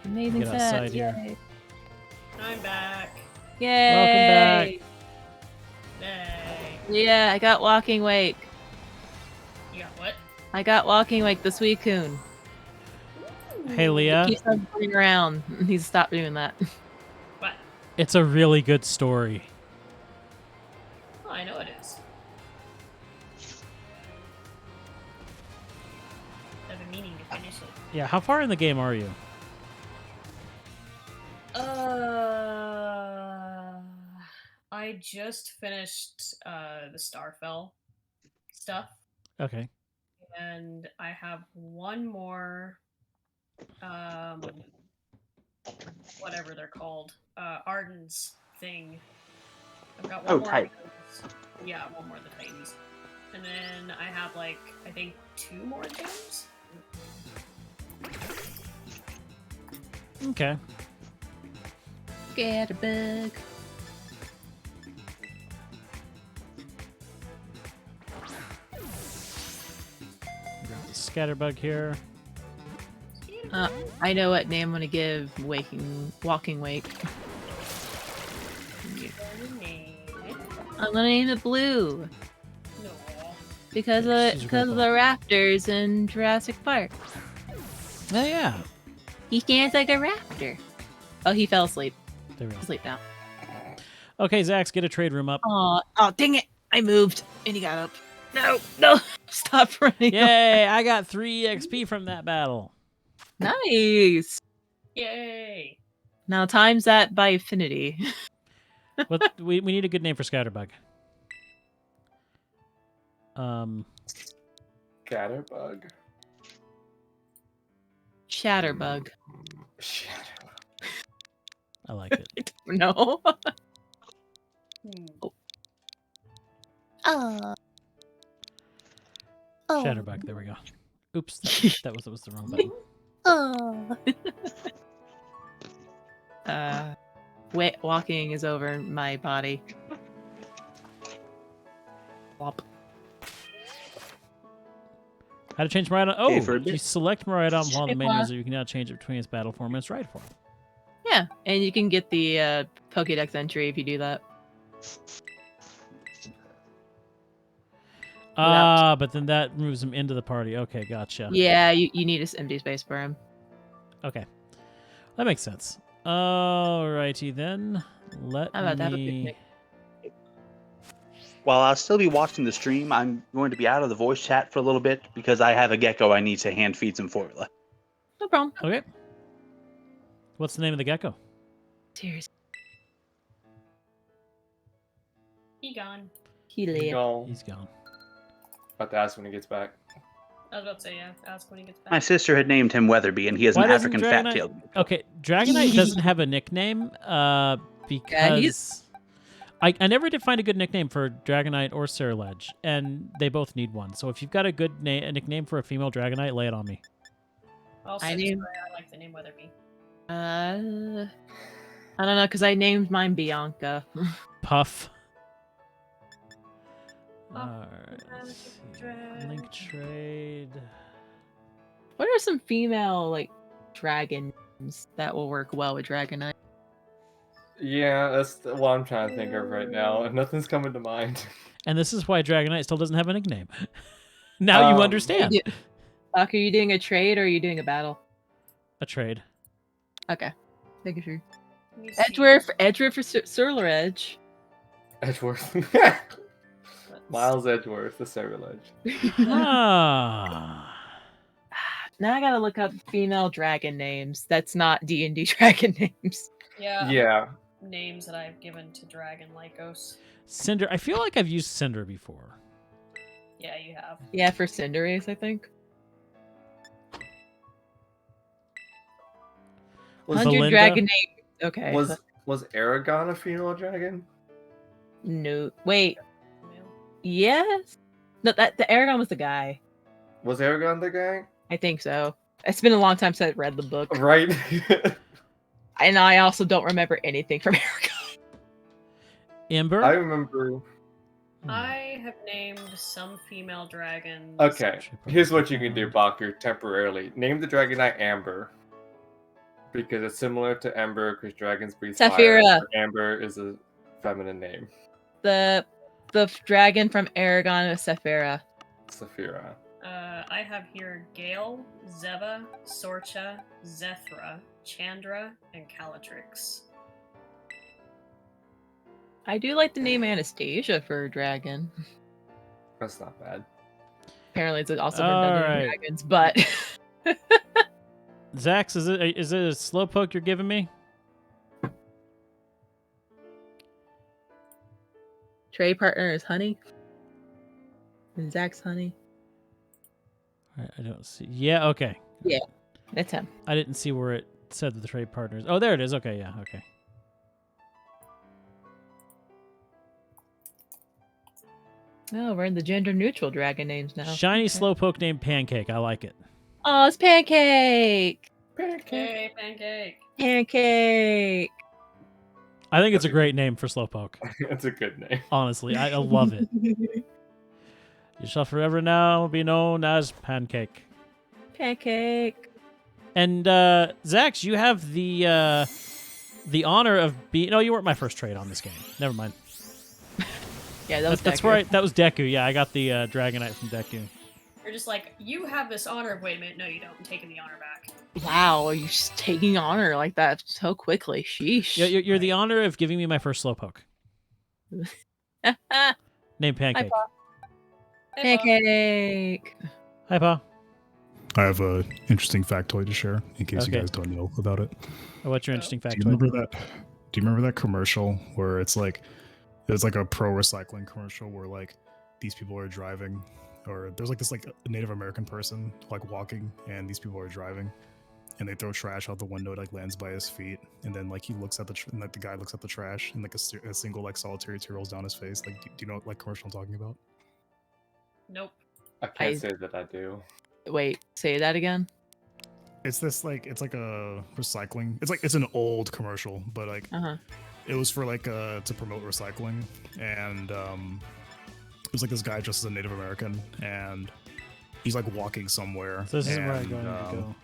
Amazing Get outside sets. here. Yay. I'm back. Yay. Yay. Yeah, I got Walking Wake. You got what? I got Walking Wake, the Suicune. Hey, Leah. He keeps on running around. He needs to stop doing that. What? It's a really good story. Oh, I know it is. I've been meaning to finish it. Yeah, how far in the game are you? I just finished the Starfell stuff, Okay. and I have one more, whatever they're called, Arden's thing. I've got one Oh, more. type. of those. Yeah, one more of the Titans, and then I have like I think 2 more games. Okay. Get a bug. Grab the Scatterbug here. I know what name I'm gonna give Walking Wake. I'm gonna name it Blue No. because Yeah, of she's because of the real raptors in Jurassic Park. Oh, yeah. He stands like a raptor. Oh, he fell asleep. There we go. Asleep now. Okay, Zax, get a trade room up. Oh, dang it! I moved and he got up. No, stop running. Yay, I got 3 XP from that battle. Nice. Yay! Now times that by infinity. What we need a good name for Scatterbug. Scatterbug. Shatterbug. Shatterbug. I like it. No. Hmm. Shatterbug, there we go. Oops, that was the wrong button. Walking is over my body. Flop. How to change Miraidon? Oh, Okay, for a if you bit. select Miraidon while the main Shipwa. user, you can now change it between its battle form and its ride form. Yeah, and you can get the Pokédex entry if you do that. Ah, but then that moves him into the party. Okay, gotcha. Yeah, you need a empty space for him. Okay. That makes sense. Alrighty then. Let How about to have a me... picnic? While I'll still be watching the stream, I'm going to be out of the voice chat for a little bit because I have a gecko I need to hand feed some formula. No problem. Okay. What's the name of the gecko? Cheers. He gone. Healy. Go. He's gone. About to ask when he gets back. I was about to say, yeah, ask when he gets back. My sister had named him Weatherby, and he is Why an doesn't African Dragonite- fat-tailed. Okay, Dragonite doesn't have a nickname because I never did find a good nickname for Dragonite or Ceruledge, and they both need one. So if you've got a good a nickname for a female Dragonite, lay it on me. Also, I I, knew- I like the name Weatherby. I don't know, because I named mine Bianca. Puff. Puff, Alright, let's see. Dragon. Link trade. What are some female like dragon names that will work well with Dragonite? Yeah, that's what I'm trying to think of right now. Nothing's coming to mind. And this is why Dragonite still doesn't have a nickname. Now you Um, understand. Yeah. Doc, are you doing a trade or are you doing a battle? A trade. Okay. Making sure. Let me see. Edgeworth for Ceruledge. Edgeworth. Let's- Miles Edgeworth, the Ceruledge. Ah. Now I gotta look up female dragon names. That's not D&D dragon names. Yeah. Yeah. Names that I've given to Dragon Lycos. Cinder. I feel like I've used Cinder before. Yeah, you have. Yeah, for Cinderace, I think. Was 100 Valinda? dragon names. Okay. was Aragon a female dragon? No. Wait. Male. Yes. No, the Aragon was the guy. Was Aragon the guy? I think so. It's been a long time since I read the book, Right. and I also don't remember anything from Aragon. Ember. I remember. I have named some female dragons. Okay, here's what you can do, Baku, temporarily. Name the Dragonite Amber. Because it's similar to Ember, because dragons breathe fire. Saphira. but Amber is a feminine name. The dragon from Aragon is Saphira. Saphira. I have here Gale, Zeva, Sorcha, Zethra, Chandra, and Calatrix. I do like the name Anastasia for a dragon. That's not bad. Apparently, it's also been done in Alright. dragons, but Zax, is it a slowpoke you're giving me? trade partner is Honey. And Zach's Honey. All right, I don't see. Yeah, okay. That's him. I didn't see where it said the trade partners. Oh, there it is. Okay, yeah, okay. Oh, we're in the gender neutral dragon names now. Shiny Okay. slowpoke named Pancake. I like it. Oh, it's Pancake! Hey, Pancake! Pancake! I think it's a great name for slowpoke. It's a good name. Honestly, I love it. You shall forever now be known as Pancake. Pancake. And Zax, you have the honor of being. No, you weren't my first trade on this game. Never mind. Yeah, that was That's Deku. right. That was Deku. Yeah, I got the Dragonite from Deku. You're just like, you have this honor. Wait a minute, no, you don't. I'm taking the honor back. Wow, are you just taking honor like that so quickly? Sheesh. You're the honor of giving me my first slowpoke. Named Pancake. Hey, Bob. Pancake. Hi, Pa. I have a interesting factoid to share in case Okay. you guys don't know about it. What's your interesting Do factoid? you remember that? Do you remember that commercial where it's like a pro recycling commercial where like these people are driving, or there's like this like Native American person like walking, and these people are driving, and they throw trash out the window. It like lands by his feet, and then like he looks at and like the guy looks at the trash, and like a single like solitary tear rolls down his face. Like, do you know what like commercial I'm talking about? Nope. I can't I- say that I do. Wait, say that again. It's this like it's like a recycling. It's an old commercial, but like Uh huh. it was for like to promote recycling, and there's like this guy dressed as a Native American, and he's like walking somewhere. So this is and, where I'm going to go.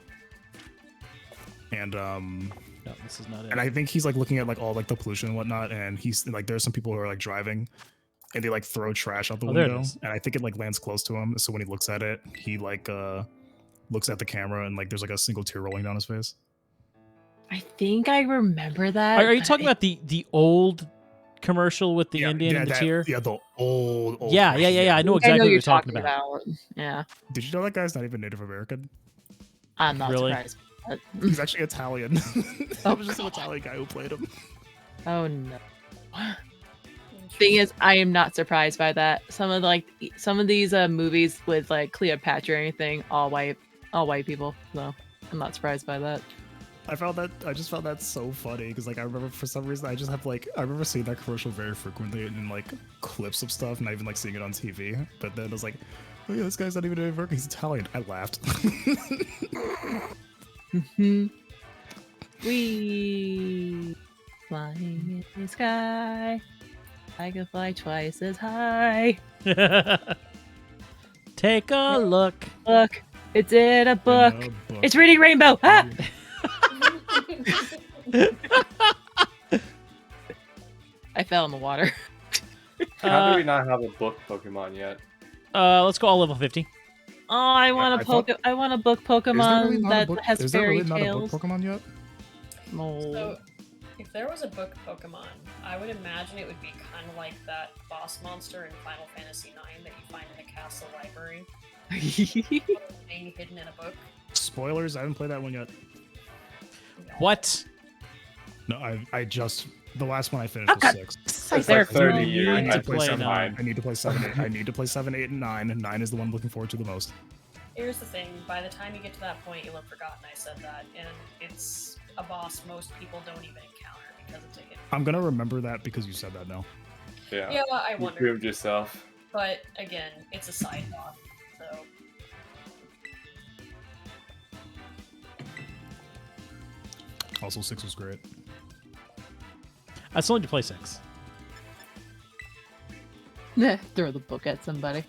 And No, this is not it. and I think he's like looking at like all like the pollution and whatnot, and he's like there's some people who are like driving, and they like throw trash out the Oh, there it window, is. and I think it like lands close to him. So when he looks at it, he like looks at the camera, and like there's like a single tear rolling down his face. I think I remember that. Are you but talking about the old commercial with the Indian and the that- tear? Yeah, the old. Yeah. I know exactly what you're talking about. Yeah, Did you know that guy's not even Native American? I'm not Really? surprised. But... He's actually Italian. That was just an Italian guy who played him. Oh no. Thing is, I am not surprised by that. Some of these movies with like Cleopatra or anything, all white people. So I'm not surprised by that. I just found that so funny because like I remember for some reason I remember seeing that commercial very frequently in like clips of stuff, not even like seeing it on TV. But then I was like, oh yeah, this guy's not even Native American, he's Italian. I laughed. We flying in the sky. I can fly twice as high. Take a look. Look, it's in a book. In a book. It's reading Rainbow. Ah! I fell in the water. How do we not have a book Pokemon yet? Let's go all level 50. Oh, I want I a thought- I want a book Is there Pokemon really not a that book- has is there fairy really not a tales. book Pokemon yet? No. So, if there was a book Pokemon, I would imagine it would be kind of like that boss monster in Final Fantasy IX that you find in the castle library, thing hidden in a book. Spoilers, I haven't played that one yet. What? No, I just the last one I finished was 6. It's There- like 30 I years. need I to need to play play 7. 9. I need to play 7. 8. I need to play 7, 8, and 9. And 9 is the one I'm looking forward to the most. Here's the thing, by the time you get to that point, you'll have forgotten I said that, and it's a boss most people don't even encounter because it's a hidden. I'm gonna remember that because you said that now. Yeah. Yeah, I You wonder. proved yourself. But again, it's a side boss, so Also, 6 was great. I still need to play 6. Throw the book at somebody.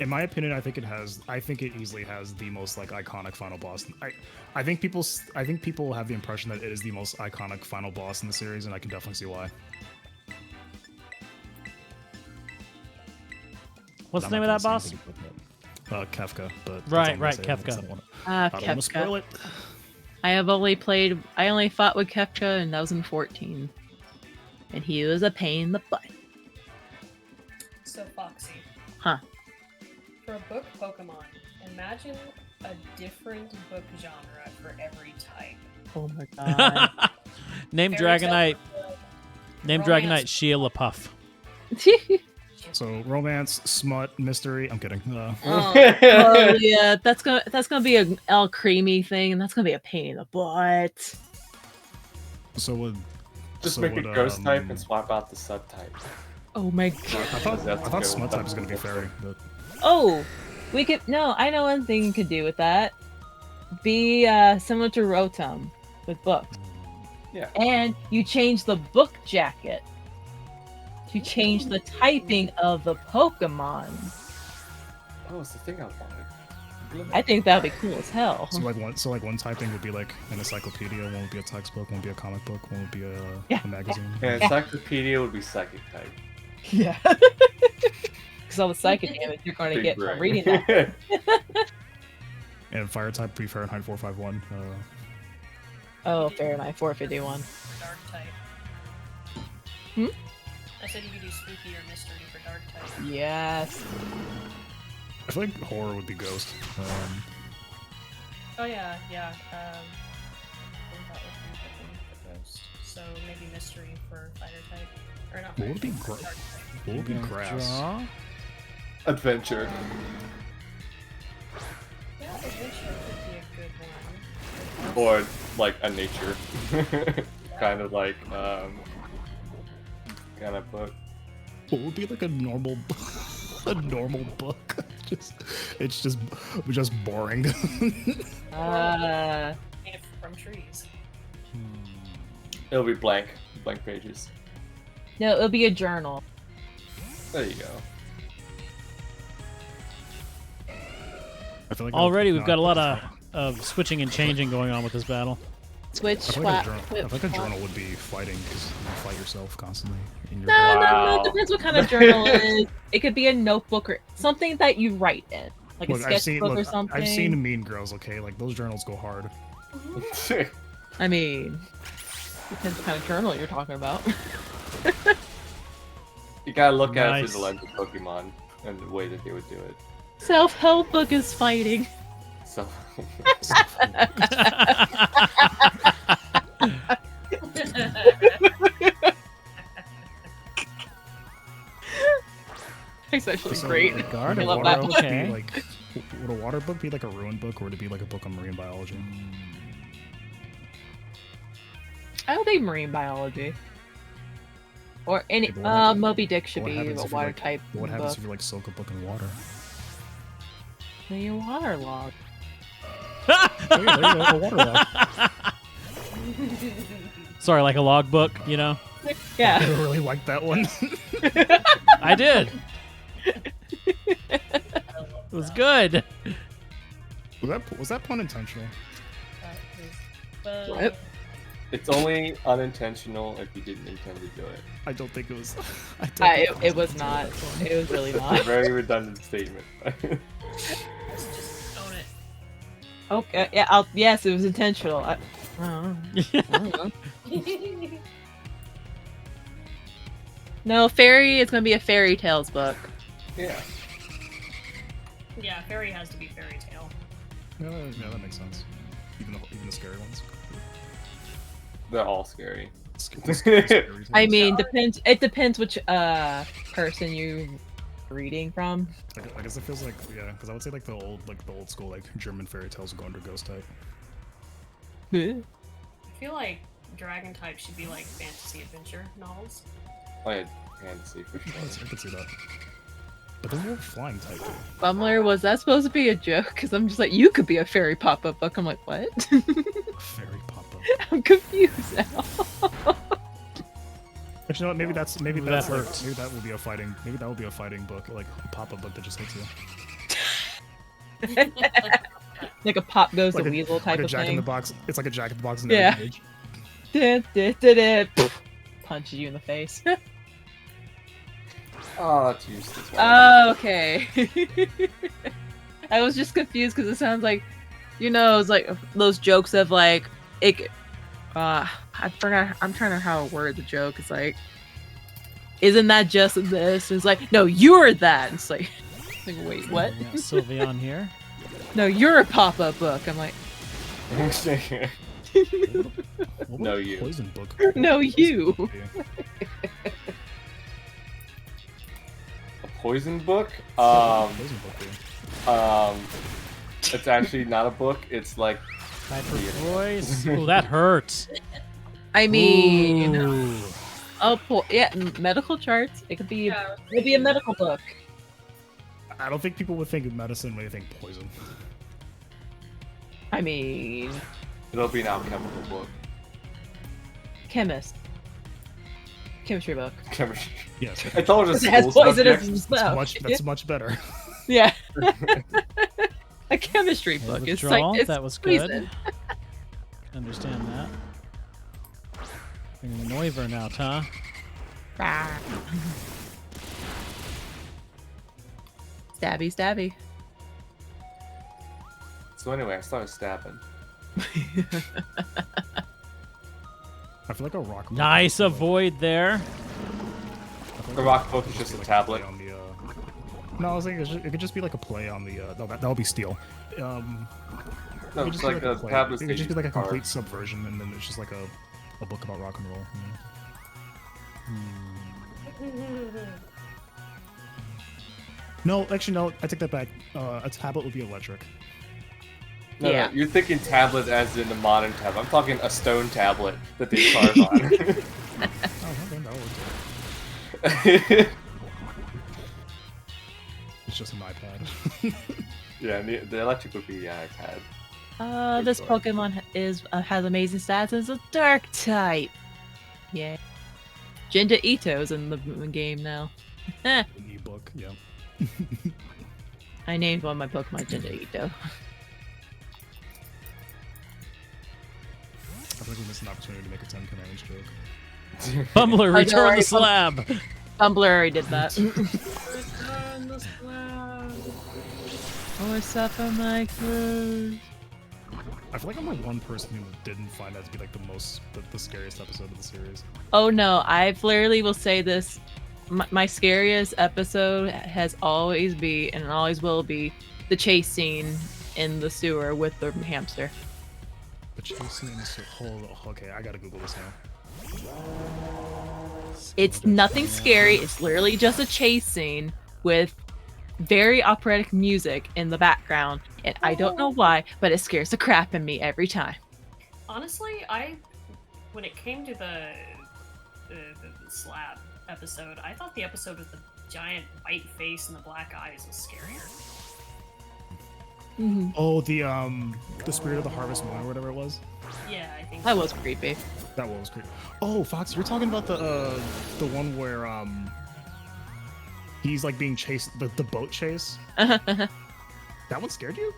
In my opinion, I think it easily has the most like iconic final boss. I think people have the impression that it is the most iconic final boss in the series, and I can definitely see why. What's I'm the name not of that gonna boss? say anything about that. Kefka, but that's Right, all I'm gonna right, say. Kefka. I don't wanna spoil Kefka. it. I only fought with Kefka, and that was in 14. And he was a pain in the butt. So Foxy. Huh. For a book Pokemon, imagine a different book genre for every type. Oh my god. Name Fairy tale, Dragonite. Name romance. Dragonite Sheila Puff. So romance, smut, mystery. I'm kidding. Oh yeah, that's gonna be an El Creamy thing, and that's gonna be a pain in the butt. So would Just so make would, a ghost type and um, swap out the subtype. Oh my god. I thought smut type was gonna be fairy, but Oh, we could no. I know one thing you could do with that. Be similar to Rotom with books, Yeah. and you change the book jacket to change the typing of the Pokemon. Oh, it's the thing I wanted. I think that'd be cool as hell. so like one typing would be like an encyclopedia, one would be a textbook, one would be a comic book, one would be Yeah. a magazine. And encyclopedia would be psychic type. Yeah. Because all the psychic damage you're going to Big get brain. from reading that. And fire type would be Fahrenheit 451. Oh, Fahrenheit 451. Dark type. Hmm? I said you could do spooky or mystery for dark type. Yes. I feel like horror would be ghost. Oh yeah, yeah. I think that would be the thing for ghost. So maybe mystery for fighter type, or not. What would fighter be type, gra- dark type. What would be grass? Draw. Adventure. Yeah, adventure could be a good one. Or like a nature. kind of like kind of book. What would be like a normal a normal book? It's just boring. Made from trees. It'll be blank pages. No, it'll be a journal. There you go. I feel like Already, no, we've got a I lot feel of switching and changing going on with this battle. Switch, like swap, I flip, feel like a flop. journal would be fighting because you fight yourself constantly in your No, head. no, Wow. no. Depends what kind of journal it is. It could be a notebook or something that you write in, like a Look, sketchbook or something. I've seen Mean Girls. Okay, like those journals go hard. I mean, depends what kind of journal you're talking about. You gotta look at it Nice. through the lens of Pokemon and the way that they would do it. Self-help book is fighting. So, It's actually So, great. like, Guard I of love water, that book. okay. Would a water book be like a ruin book, or would it be like a book on marine biology? I don't think marine biology. Or any Okay, but what happens- Moby Dick should what be happens a if you, water like- type What happens book. if you like soak a book in water? Then you waterlogged. Oh, yeah, there you go, a water log. Sorry, like a logbook, you know? I Yeah. really like that one. I did. It was good. Was that pun intentional? What? it's only unintentional if you didn't intend to do it. I don't think it was. I don't think It was not. It was really A not. very redundant statement. Just own it. Okay. Yeah. Yes, it was intentional. I don't know. No, fairy. It's gonna be a fairy tales book. Yeah. Yeah, fairy has to be fairy tale. Yeah, that makes sense. Even the scary ones. They're all scary. I mean, depends. It depends which person you're reading from. I guess it feels like because I would say like the old school like German fairy tales go under ghost type. I feel like dragon type should be like fantasy adventure novels. I had fantasy for sure. I could see that. But there's more flying type too. Bumler, was that supposed to be a joke? Because I'm just like, you could be a fairy pop-up book. I'm like, what? Fairy pop up. I'm confused now. But you know what? Maybe that's That like, hurts. maybe that will be a fighting. Maybe that will be a fighting book, like a pop up book that just hits you. Like a pop goes Like the a- weasel type Like a of Jack in thing. the Box. It's like a Jack in the Box in Yeah. every page. Punches you in the face. Oh, that's useless. Oh, okay. I was just confused because it sounds like, it's like those jokes of like, I forgot, I'm trying to how to word the joke. It's like, isn't that just this? It's like, no, you're that. It's like wait, what? We got Sylveon here. No, you're a pop-up book. I'm like, What No, would a you. Poison book. no, you. A poison book? Poison book. Yeah. It's actually not a book. It's like Hyper voice. Oh, that hurts. I mean, Ooh. medical charts. It could be Yeah. maybe a medical book. I don't think people would think of medicine when they think poison. I mean, it'll be an alchemical book. chemist. Chemistry book. Chemistry. Yes. I told you it's It a has school poisonous subject. stuff. That's much better. Yeah. A chemistry Okay, book. It's withdrawal, like it's that was good. poison. Understand that. Bringing the Noivern out, huh? Stabby, stabby. So anyway, I started stabbing. I feel like a rock. book Nice would be, like- avoid there. I feel The like rock book is would just be a like tablet. play on the, No, I was thinking it could just be like a play on the. No, that would be steel. It No, could it's just be like a play. tablet It could just be like a station complete card. subversion, and then it's just like a book about rock and roll. No, actually, no. I take that back. A tablet would be electric. No, Yeah. no, you're thinking tablet as in the modern tablet. I'm talking a stone tablet that they carve on. Oh, okay, that would work. It's just an iPad. Yeah, and the electric would be iPad. This Good Pokemon has amazing stats. It's a dark type. Yeah. Jinja Ito's in the game now. Eh, An ebook, yeah. I named one of my Pokemon Gindaito. I feel like we missed an opportunity to make a 10 commandments joke. Bumbler, don't return worry, the slab. Tumblr already did that. Return the slab. Oh, suffer my curse. I feel like I'm like one person who didn't find that to be like the scariest episode of the series. Oh no, I literally will say this. My scariest episode has always be and always will be the chase scene in the sewer with the hamster. The chase scene in the okay, I gotta Google this now. It's nothing scary. It's literally just a chase scene with very operatic music in the background, and I don't know why, but it scares the crap in me every time. Honestly, when it came to the slab episode, I thought the episode with the giant white face and the black eyes was scarier. Oh, the Spirit of the Harvest Moon or whatever it was. Yeah, I think That so. was creepy. That one was creepy. Oh, Fox, you're talking about the one where he's like being chased, the boat chase. That one scared you?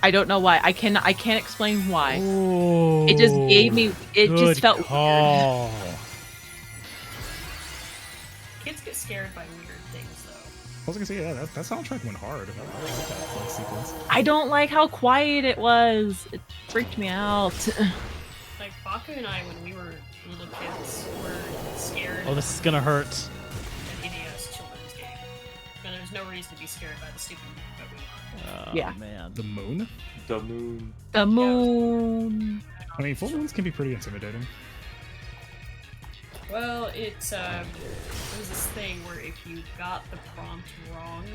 I don't know why. I can't explain why. Oh, It just gave me. It good just felt weird. call. Kids get scared by weird things, though. I was gonna say, yeah, that soundtrack went hard. I like that like, sequence. I don't like how quiet it was. It freaked me out. Like Baku and I, when we were little kids, were scared Oh, this is gonna hurt. of an NES children's game. And there's no reason to be scared by the stupid movie. Oh, Yeah. man. The moon? The moon. The moon. I mean, full moons can be pretty intimidating. Well, it was this thing where if you got the prompt wrong,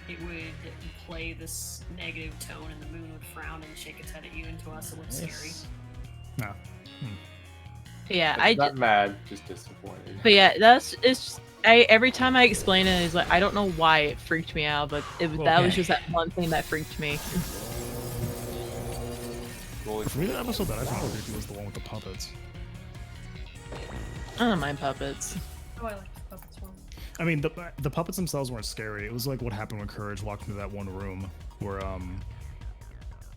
it would play this negative tone, and the moon would frown and shake its head at you, and to us it looked scary. Nice. Nah. Yeah, Not mad, just disappointed. But yeah, every time I explain it, it's like I don't know why it freaked me out, but that was Okay. just that one thing that freaked me. Rolling For me, the episode that I found creepy was the one with the puppets. I don't mind puppets. Oh, I like the puppets one. I mean, the puppets themselves weren't scary. It was like what happened when Courage walked into that one room where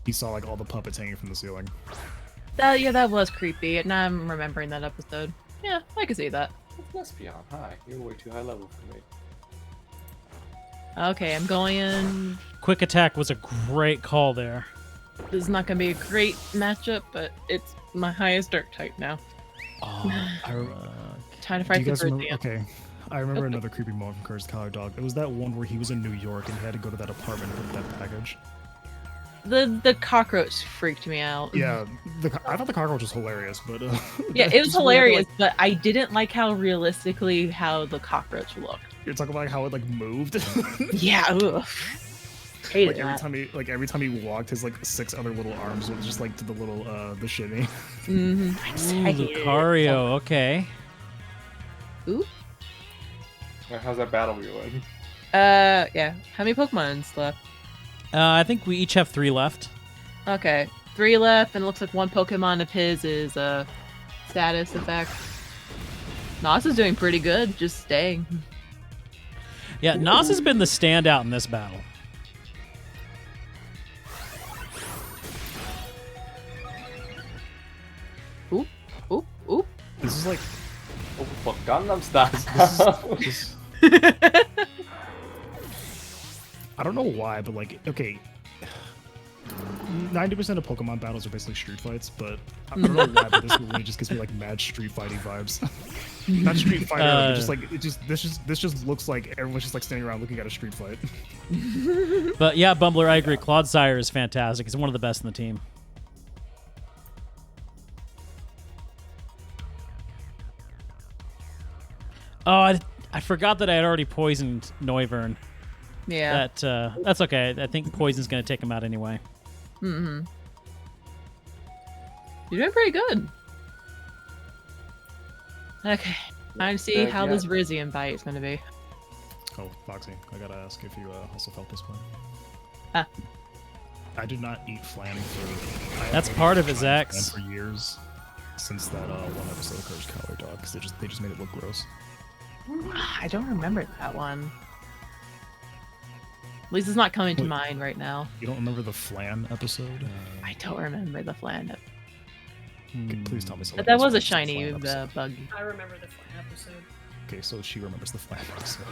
he saw like all the puppets hanging from the ceiling. That was creepy. Now I'm remembering that episode. Yeah, I can see that. Let's be on high. You're way too high level for me. Okay, I'm going in. Quick attack was a great call there. This is not gonna be a great matchup, but it's my highest dark type now. Oh, Time to Do fight you the guys bird remember? dance. Okay, I remember another creepy moment from Courage the Cowardly Dog. It was that one where he was in New York and he had to go to that apartment with that package. The cockroach freaked me out. Yeah, I thought the cockroach was hilarious, but Yeah, it was just when I, hilarious, like, but I didn't like how realistically how the cockroach looked. you're talking about how it like moved. Yeah, ugh. Hated like that. every time he walked, his like 6 other little arms would just like do the little the shimmy. Mhm. I hated it. Lucario, okay. How's that battle going? Yeah. How many Pokemon's left? I think we each have 3 left. Okay, 3 left, and it looks like 1 Pokemon of his is status effect. Nos is doing pretty good, just staying. Yeah, Nas has been the standout in this battle. Oop, oop, oop. This is like Oh fuck, Gangnam Style. this, I don't know why, but like okay. 90% of Pokemon battles are basically street fights, but I don't know why, but this really just gives me like mad street fighting vibes. Not street fighter, but just like this just looks like everyone's just like standing around looking at a street fight. But yeah, Bumbler, I agree. Clodsire is fantastic. He's one of the best in the team. Oh, I forgot that I had already poisoned Noivern. Yeah. That's okay. I think poison's gonna take him out anyway. Mm-hmm. You're doing pretty good. Okay. Time to see how this Rizian bite is going to be. Oh, Foxy, I gotta ask if you also felt this way. Ah. I did not eat flan for. I That's haven't part eaten of his flan ex. For years, since that one episode of Courage the Cowardly Dog, because they just made it look gross. I don't remember that one. At least it's not coming to Wait. mind right now. You don't remember the Flan episode? I don't remember the flan. Okay, please tell me something. But that was a else about the shiny Flan episode. bug. I remember the Flan episode. Okay, so she remembers the Flan episode.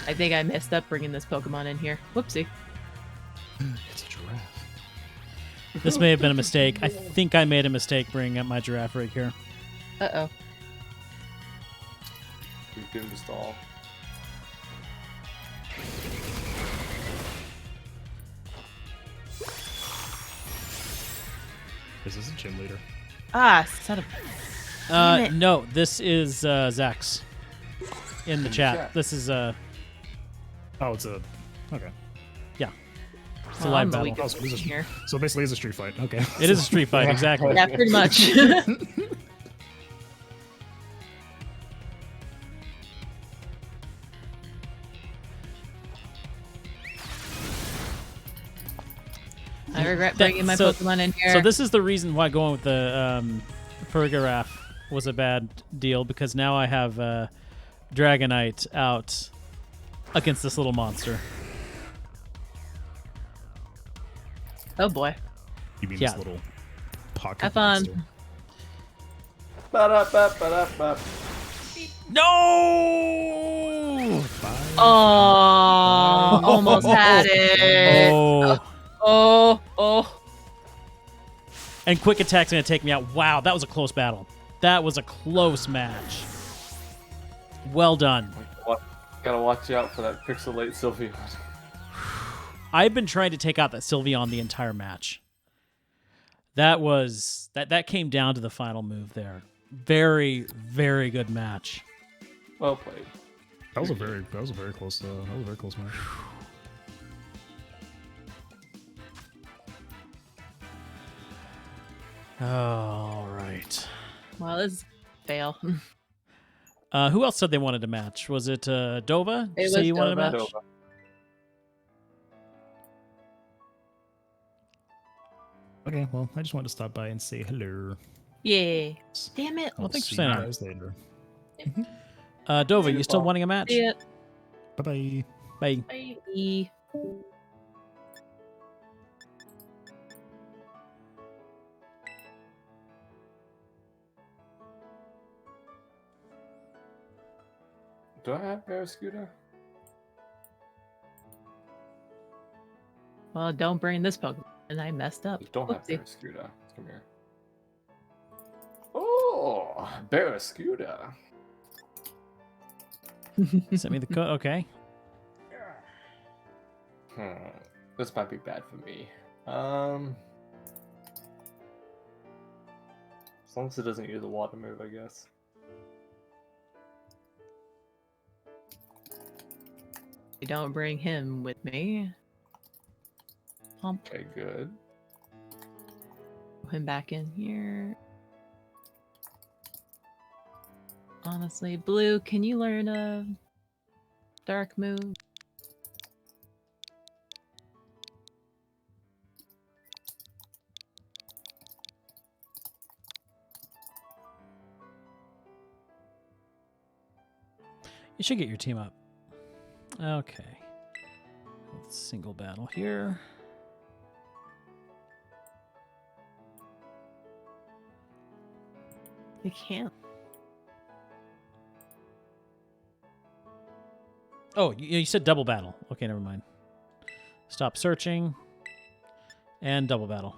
I think I messed up bringing this Pokemon in here. Whoopsie. It's a giraffe. This may have been a mistake. I think I made a mistake bringing up my giraffe right here. Uh-oh. We can install. Is this a gym leader? Ah, son of... Damn it. No, this is Zax in the chat. This is Oh, it's a. Okay. it's a Well, live I'm the battle. weakest Oh, so this is- here. So basically, it's a street fight. Okay. It is a street fight, exactly. Yeah, pretty much. I regret bringing my so- Pokemon in here. So this is the reason why going with the Farigiraf was a bad deal, because now I have Dragonite out against this little monster. Oh boy. You mean Yeah. this little pocket Have fun. monster? Ba-da-ba-ba-da-ba. No! Oh, almost had it. Oh. Oh. And quick attack's going to take me out. Wow, that was a close battle. That was a close match. Well done. Gotta watch out for that Pixelate Sylveon. I've been trying to take out that Sylveon the entire match. That was that came down to the final move there. Very, very good match. Well played. That was a very close. That was a very close match. All right. Well, this is fail. Who else said they wanted a match? Was it Dova? Did you It say was you wanted a Dova. match? Dova. Okay, well, I just wanted to stop by and say hello. Yay. Damn it. Well, I'll thanks for see saying you that. guys later. Dova, you still wanting a match? See it. Bye bye. Bye. Bye. Do I have Barraskewda? Well, don't bring this Pokemon. And I messed up. I don't have Whoopsie. Barraskewda. Come here. Oh, Barraskewda. Sent me the code. Okay. This might be bad for me. As long as it doesn't use a water move, I guess. Don't bring him with me. Pump Okay, good. him back in here. Honestly, Blue, can you learn a dark move? You should get your team up. Okay. Single battle here. They can't. Oh, you said double battle. Okay, never mind. Stop searching. And double battle.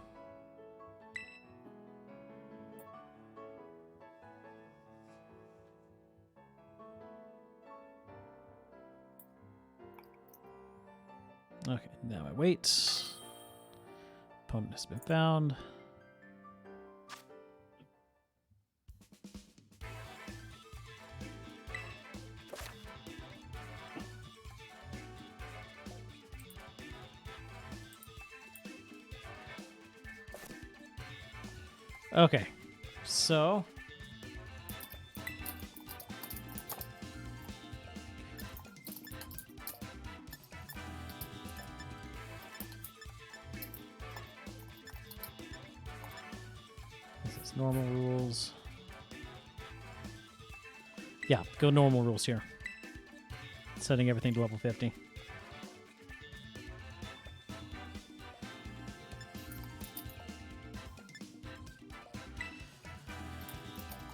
Okay, now I wait. Opponent has been found. Okay, so this is normal rules. Yeah, go normal rules here. Setting everything to level 50.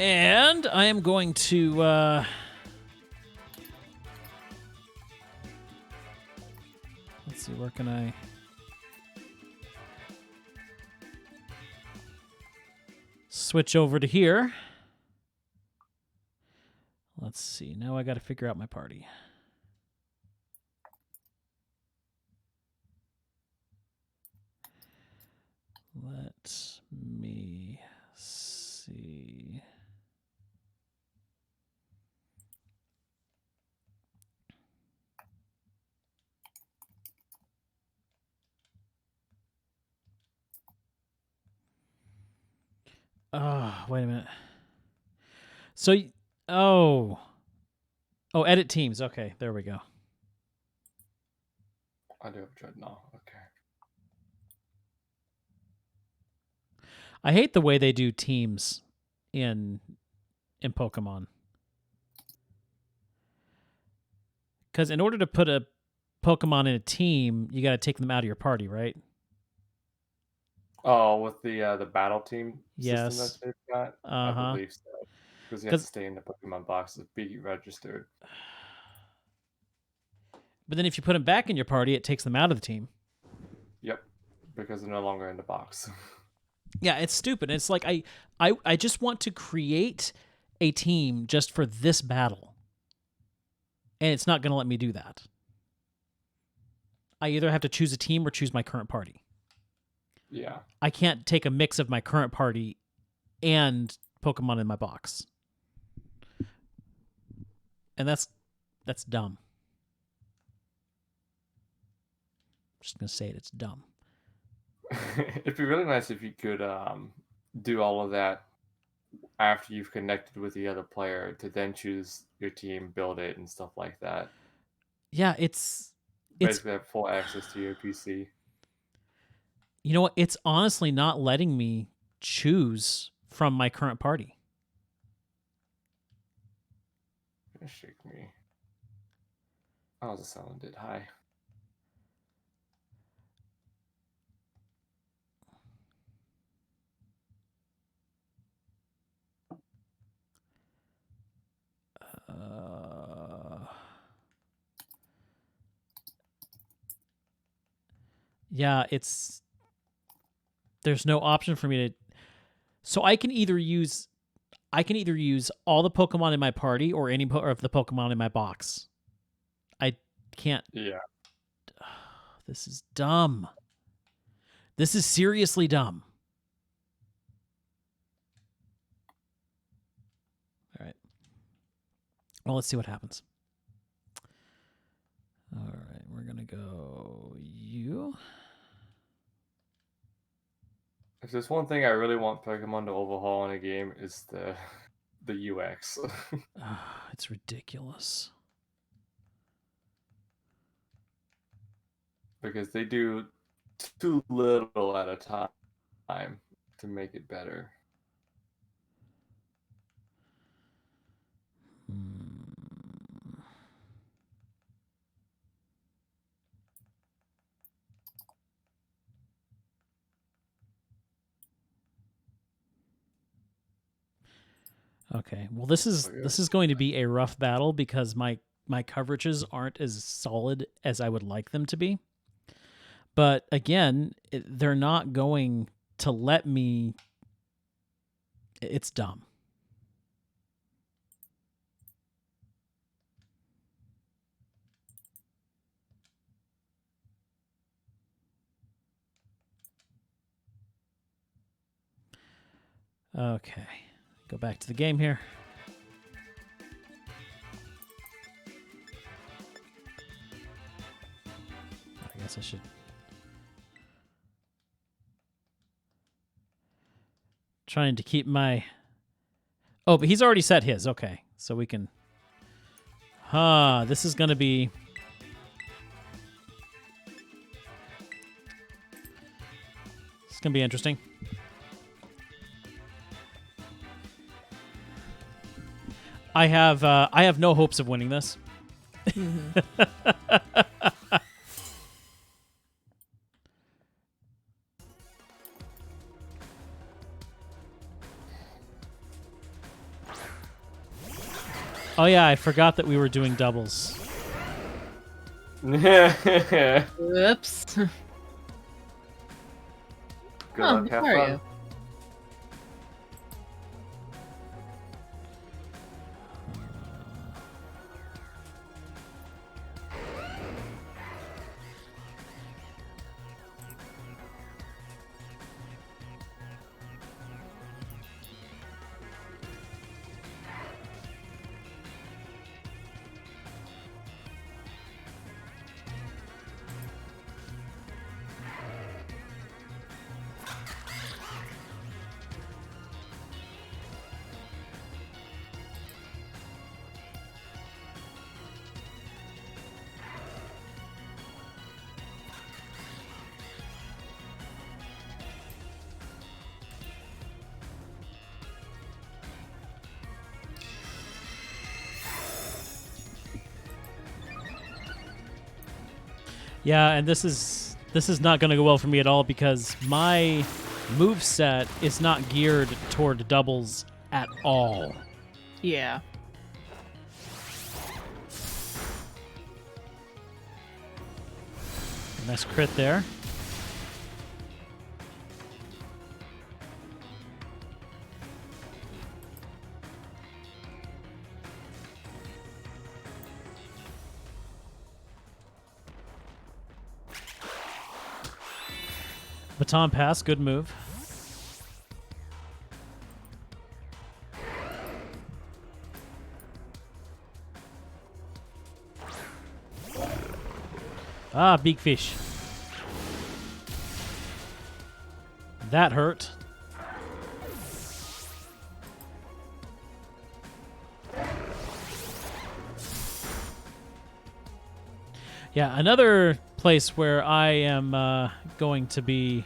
And I am going to let's see, where can I switch over to here? Let's see. Now I got to figure out my party. Let me see. Oh, wait a minute. So, oh, edit teams. Okay, there we go. I do have a Dreadnought. Okay. I hate the way they do teams in Pokemon. Because in order to put a Pokemon in a team, you got to take them out of your party, right? Oh, with the battle team Yes. system that they've got? Uh-huh. I believe so. Because you have to stay in the Pokemon box to be registered. But then if you put them back in your party, it takes them out of the team. Yep. Because they're no longer in the box. Yeah, it's stupid. It's like I just want to create a team just for this battle. And it's not going to let me do that. I either have to choose a team or choose my current party. Yeah. I can't take a mix of my current party and Pokemon in my box. And that's dumb. I'm just going to say it, it's dumb. It'd be really nice if you could do all of that after you've connected with the other player to then choose your team, build it, and stuff like that. Yeah, it's Basically have full access to your PC. You know what? It's honestly not letting me choose from my current party. Shake me. Oh, the sound did high. Yeah, there's no option for me to. So I can either use all the Pokemon in my party or any of the Pokemon in my box. I can't. Yeah. This is dumb. This is seriously dumb. All right. Well, let's see what happens. All right, we're going to go you. If there's one thing I really want Pokemon to overhaul in a game, is the UX. It's ridiculous. Because they do too little at a time to make it better. Okay. Well, this is going to be a rough battle because my coverages aren't as solid as I would like them to be. But again, they're not going to let me. It's dumb. Okay. Go back to the game here. I guess I should. Trying to keep my. Oh, but he's already set his. Okay. So we can. This is going to be. It's going to be interesting. I have no hopes of winning this. Mhm. Oh yeah, I forgot that we were doing doubles. Good Whoops. luck, have Mario. fun. Yeah, and this is not going to go well for me at all because my move set is not geared toward doubles at all. Yeah. Nice crit there. Baton pass, good move. Ah, big fish. That hurt. Yeah, another place where I am going to be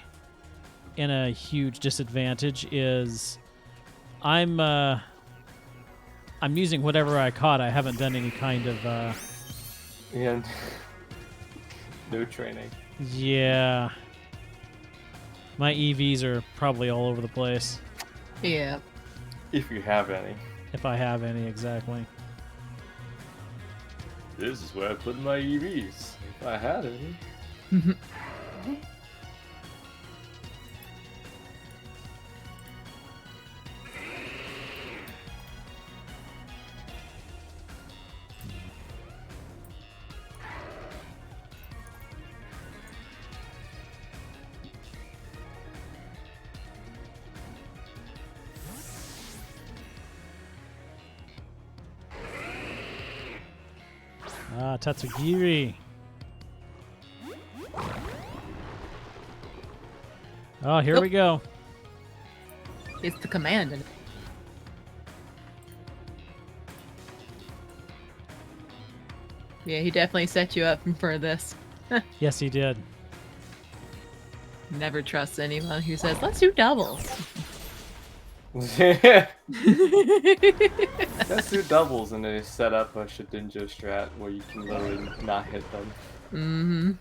in a huge disadvantage is I'm using whatever I caught. I haven't done any kind of And no training. yeah. My EVs are probably all over the place. Yeah. If you have any. If I have any, exactly. This is where I put my EVs. If I had any. Ah, Tatsugiri. Oh, here Nope. we go. It's the command. Yeah, he definitely set you up for this. Yes, he did. Never trust anyone who says, let's do doubles. Let's do doubles and then set up a Shedinja strat where you can literally not hit them. Mm-hmm.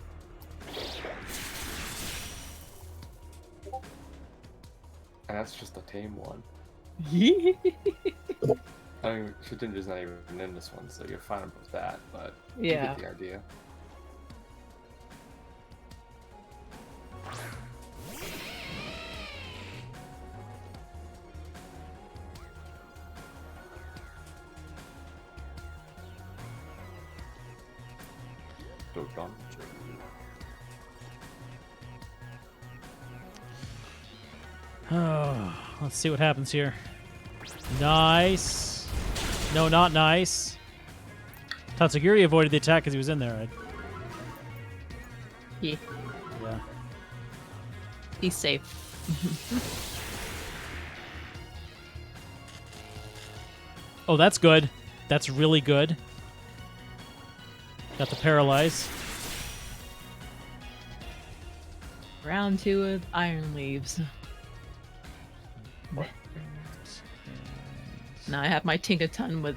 And that's just a tame one. I mean, Shedinja's not even in this one, so you're fine with that, but you Yeah. get the idea. Dokkan. Oh, let's see what happens here. Nice. No, not nice. Tatsugiri avoided the attack because he was in there, right? Yeah. Yeah. He's safe. Oh, that's good. That's really good. Got the paralyze. Round 2 of Iron Leaves. Now I have my Tinkaton with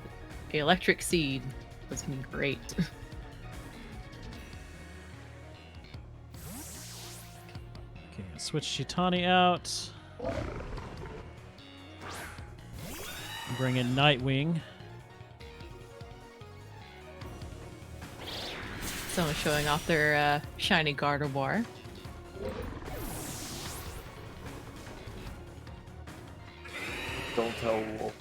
Electric Seed. That's gonna be great. Okay, switch Shitani out. Bring in Nightwing. Someone showing off their shiny Gardevoir. Don't tell Wolf.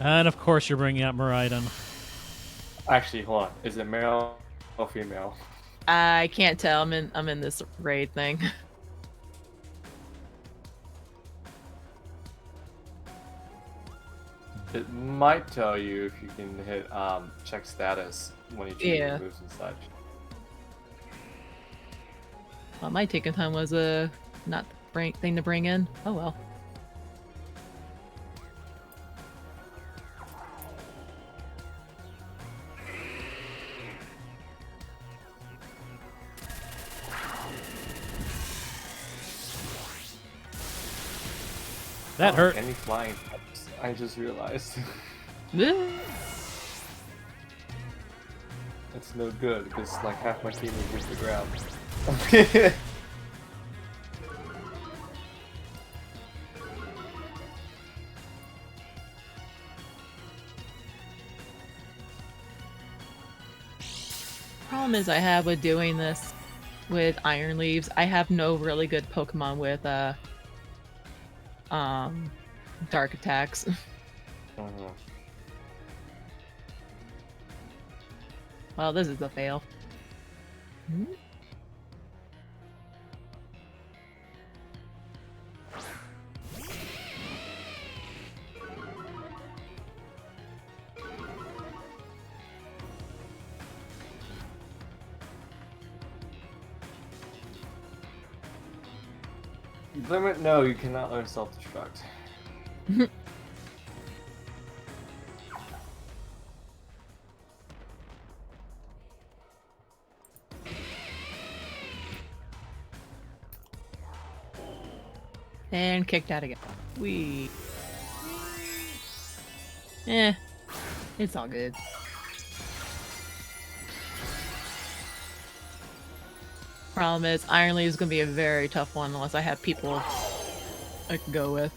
And of course, you're bringing out Miraidon. Actually, hold on. Is it male or female? I can't tell. I'm in this raid thing. It might tell you if you can hit check status when you choose Yeah. your moves and such. Well, my taking time was not the right thing to bring in. Oh well. That hurt. Any flying types? I just realized. It's no good because like half my team is with the ground. Problem is I have with doing this with Iron Leaves, I have no really good Pokemon with dark attacks. Well, this is a fail. Limit? No, you cannot learn self-destruct. And kicked out again. Wee. It's all good. Problem is, Iron Leaf is gonna be a very tough one unless I have people I can go with.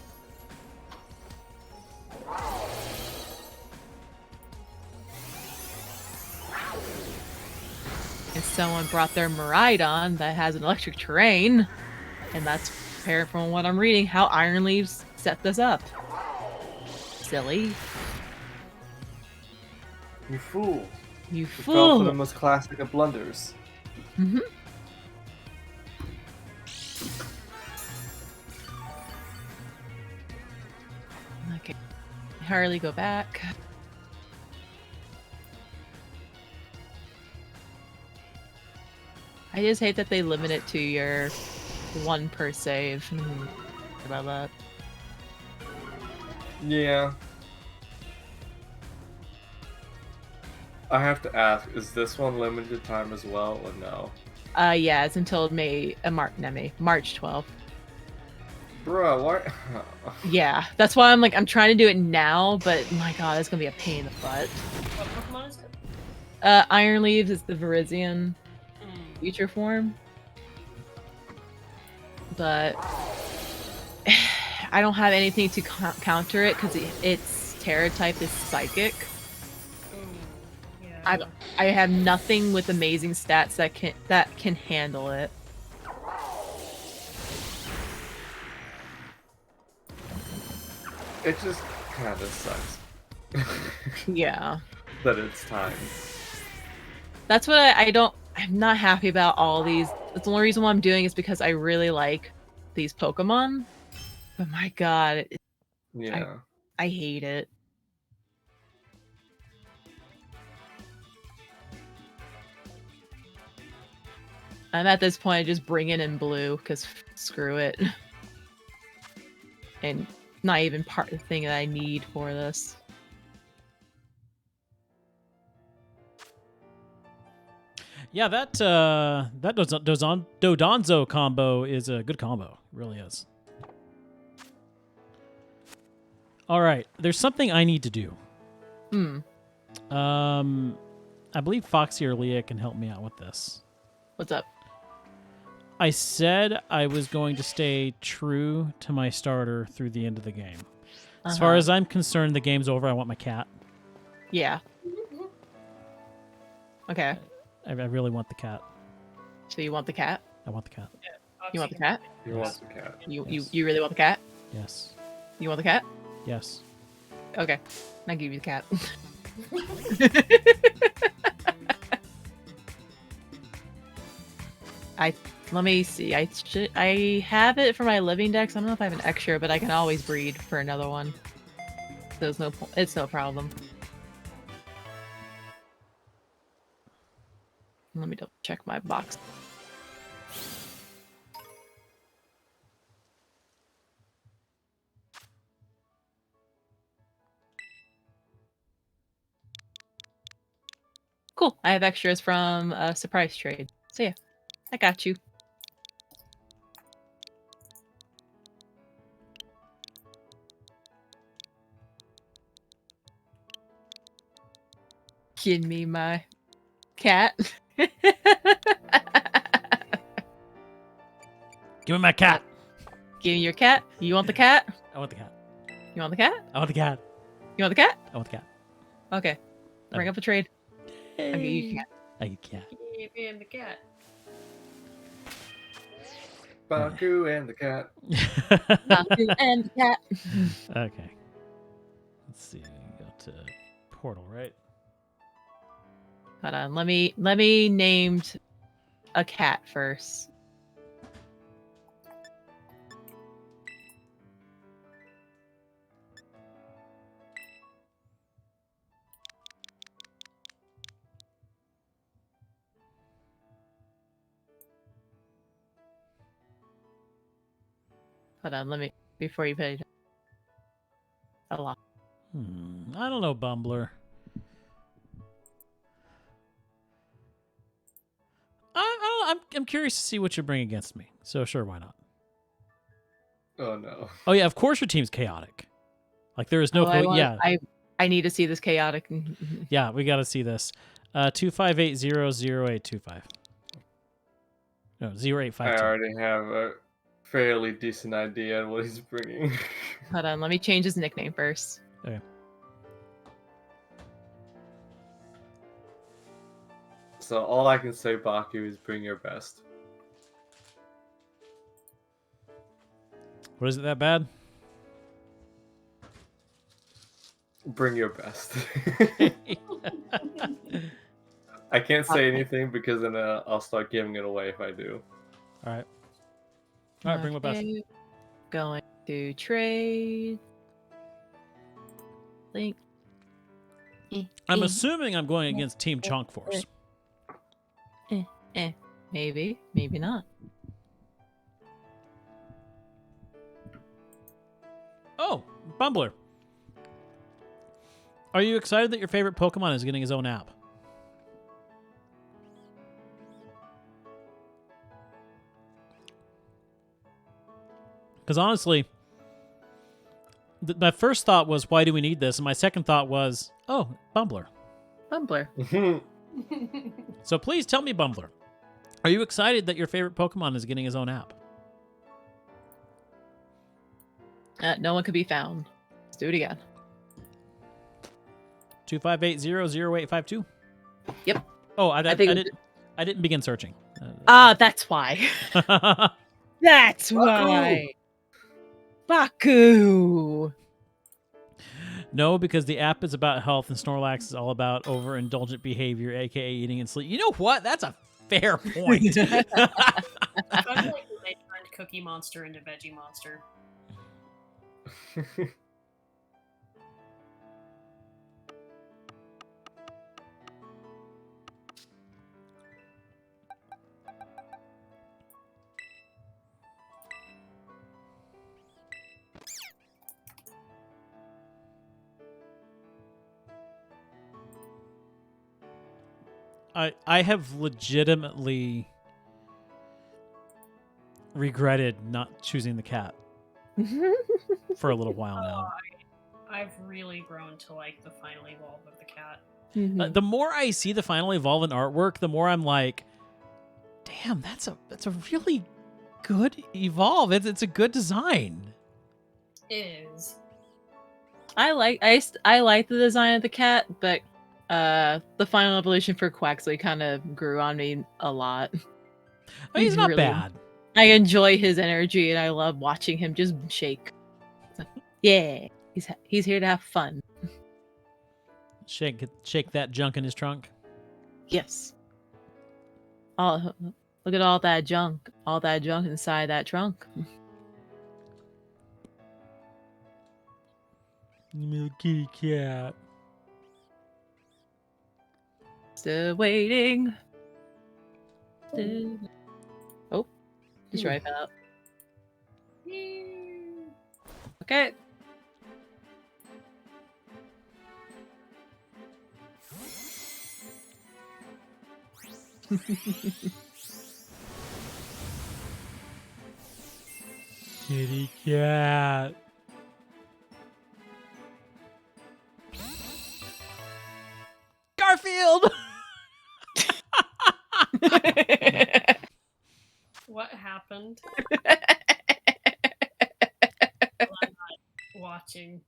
If someone brought their Miraidon that has an electric terrain, and that's apparent from what I'm reading, how Iron Leaves set this up. Silly. You fool! You You fell for the fool! most classic of blunders. Mm-hmm. Okay. Harley, go back. I just hate that they limit it to your one per save. About that. Yeah. I have to ask, is this one limited time as well or no? Yeah, it's until March 12th. Bruh, why? Yeah, that's why I'm trying to do it now, but my god, it's gonna be a pain in the butt. What Pokemon is it? Iron Leaves is the Virizion future form. But I don't have anything to counter it because its Terra type is Psychic. Yeah. I have nothing with amazing stats that can handle it. It just kind of sucks. Yeah. That it's time. That's what I'm not happy about all these. That's the only reason why I'm doing is because I really like these Pokemon. But my god, Yeah. I hate it. I'm at this point just bringing in blue because screw it. And not even part of the thing that I need for this. Yeah, that Dodonzo combo is a good combo. It really is. All right, there's something I need to do. I believe Foxy or Leah can help me out with this. What's up? I said I was going to stay true to my starter through the end of the game. As far as I'm concerned, the game's over. I want my cat. Yeah. Okay. I really want the cat. So you want the cat? I want the cat. You want the cat? He wants the cat. You really want the cat? Yes. You want the cat? Yes. Okay. I'll give you the cat. Let me see. I have it for my living dex. I don't know if I have an extra, but I can always breed for another one. So it's no problem. Let me double check my box. Cool. I have extras from a surprise trade. So yeah, I got you. Give me my cat. Give me my cat. Give me your cat. You want the cat? I want the cat. You want the cat? I want the cat. You want the cat? I want the cat. Okay. Bring up a trade. I'll give you a cat. I get cat. Give him the cat. Baku and the cat. Baku and the cat. Okay. Let's see. Go to portal, right? Hold on. Let me name a cat first. Hold on, let me before you pay. A lot. I don't know, Bumbler. I'm curious to see what you bring against me. So sure, why not? Oh no. Oh yeah, of course your team's chaotic. Like there is no I need to see this chaotic. Yeah, we got to see this. 258000825. No, 0852. I already have a fairly decent idea on what he's bringing. Hold on, let me change his nickname first. Okay. So all I can say, Baku, is bring your best. What is it that bad? Bring your best. I can't say anything because then I'll start giving it away if I do. All right. All right, bring my best. Okay, going to trade. Link. I'm assuming I'm going against Team Chunk Force. Maybe, maybe not. Oh, Bumbler. Are you excited that your favorite Pokemon is getting his own app? Because honestly, my first thought was, why do we need this? And my second thought was, oh, Bumbler. Bumbler. So please tell me, Bumbler, are you excited that your favorite Pokemon is getting his own app? No one could be found. Let's do it again. 258000852. Yep. Oh, I didn't begin searching. That's why. That's why. Baku. No, because the app is about health and Snorlax is all about overindulgent behavior, aka eating and sleep. You know what? That's a fair point. I feel like they turned Cookie Monster into Veggie Monster. I have legitimately regretted not choosing the cat for a little while now. I've really grown to like the final evolve of the cat. The more I see the final evolve in artwork, the more I'm like, damn, that's a really good evolve. It's a good design. Is I like the design of the cat, but the final evolution for Quaxley kind of grew on me a lot. I mean, he's not really- bad. I enjoy his energy, and I love watching him just shake. It's like, yeah, he's here to have fun. Shake that junk in his trunk. Yes. Oh, look at all that junk inside that trunk. Little kitty cat. Still waiting. Oh, destroy fell out. Okay. Kitty cat. Garfield. what happened? I'm not watching.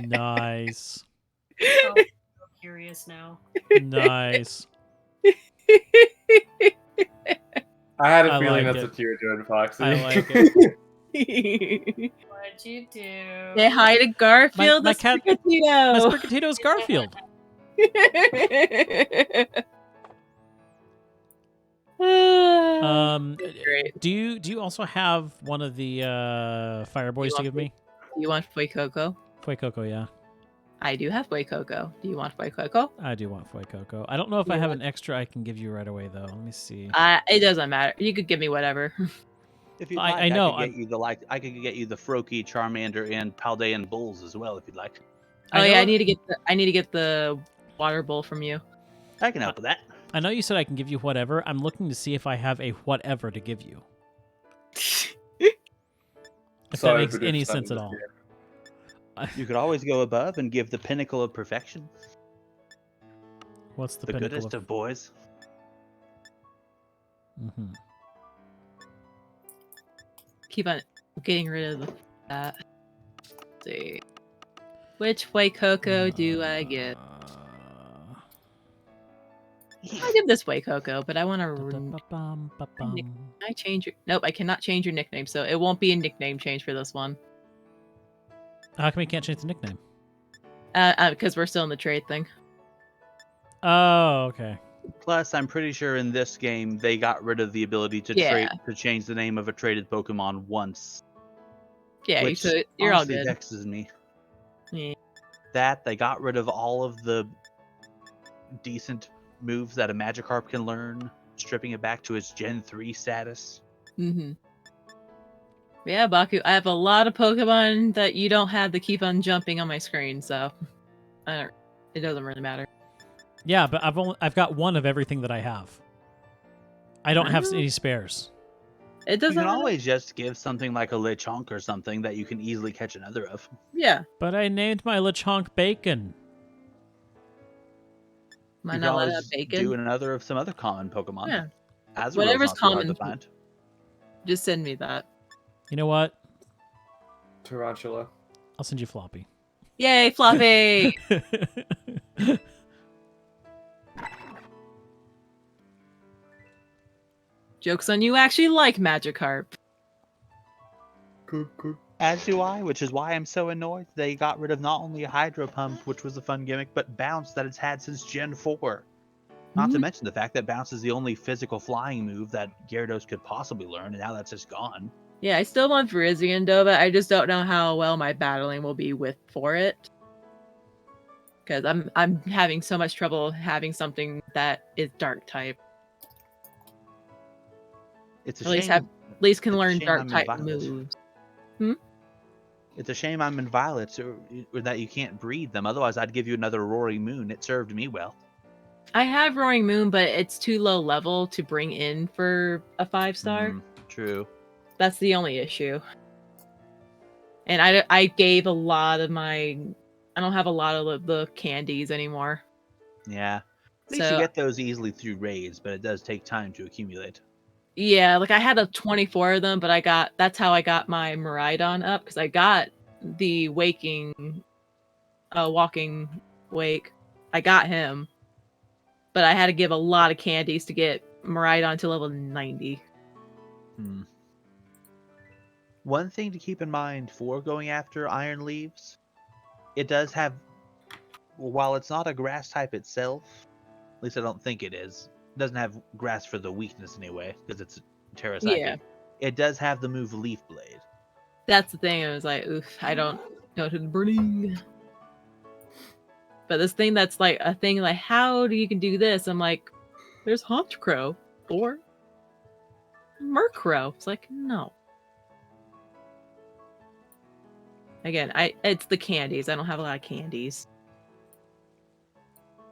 Nice. Oh, I'm so curious now. Nice. I had a I feeling like that's it. what you were doing, Foxy. I like it. What'd you do? Say hi to Garfield. My the cat- Sprigatito. Miss Sprigatito's Garfield. Great. Do you also have one of the Fire Boys to want give me? You want Foy Coco? Foy Coco, yeah. I do have Foy Coco. Do you want Foy Coco? I do want Foy Coco. I don't know if You I have want- an extra I can give you right away though. Let me see. It doesn't matter. You could give me whatever. If you'd I- like, I know, I could get you the I could get you the Froakie, Charmander, and Paldean bulls as well if you'd like. Oh I yeah, know- I need to get the water bowl from you. I can help with that. I know you said I can give you whatever. I'm looking to see if I have a whatever to give you. If Sorry that for makes any doing sense at something all. You could always go above and give the pinnacle of perfection, What's the the pinnacle goodest of boys. Mhm. Keep on getting rid of that. Let's see. Which Foy Coco do I get? I'll give this Foy Coco, but I want to. Ba-dum-ba-bum. Can I change your? Nope, I cannot change your nickname, so it won't be a nickname change for this one. How come you can't change the nickname? Because we're still in the trade thing. Oh, okay. Plus, I'm pretty sure in this game they got rid of the ability to Yeah. to change the name of a traded Pokemon once. Yeah, which so you're all honestly good. vexes me. Yeah. That they got rid of all of the decent moves that a Magikarp can learn, stripping it back to its Gen 3 status. Mm-hmm. Yeah, Baku, I have a lot of Pokemon that you don't have that keep on jumping on my screen, so it doesn't really matter. Yeah, but I've got one of everything that I have. I don't have Oh. any spares. It You doesn't can matter. always just give something like a Lechonk or something that you can easily catch another of. Yeah. But I named my Lechonk Bacon. Might You can not let always out bacon. do another of some other common Pokemon. Yeah. Azrael's Whatever's not too hard common. to find. Just send me that. You know what? Tarantula. I'll send you Floppy. Yay, Floppy! Joke's on you actually like Magikarp. As do I, which is why I'm so annoyed they got rid of not only a Hydro Pump, which was a fun gimmick, but Bounce that it's had since Gen 4. Not to Mhm. mention the fact that Bounce is the only physical flying move that Gyarados could possibly learn, and now that's just gone. Yeah, I still want Virizion, I just don't know how well my battling will be for it. Because I'm having so much trouble having something that is dark type. It's a At least shame. at least can It's a learn shame dark I'm in type Violet. moves. It's a shame I'm in Violet, or that you can't breed them. Otherwise, I'd give you another Roaring Moon. It served me well. I have Roaring Moon, but it's too low level to bring in for a 5-star. True. That's the only issue. And I gave a lot of my. I don't have a lot of the candies anymore. Yeah. At least So you get those easily through raids, but it does take time to accumulate. yeah, like I had 24 of them, but that's how I got my Miraidon up, because I got the walking wake. I got him, but I had to give a lot of candies to get Miraidon to level 90. One thing to keep in mind for going after Iron Leaves, it does have, while it's not a grass type itself, at least I don't think it is, it doesn't have grass for the weakness anyway, because it's Terra Psychic. Yeah. It does have the move Leaf Blade. That's the thing. I was like, oof, I don't know to burning. But this thing that's like a thing like, how do you can do this? I'm like, there's Haunt Crow or Murkrow. It's like, no. Again, it's the candies. I don't have a lot of candies.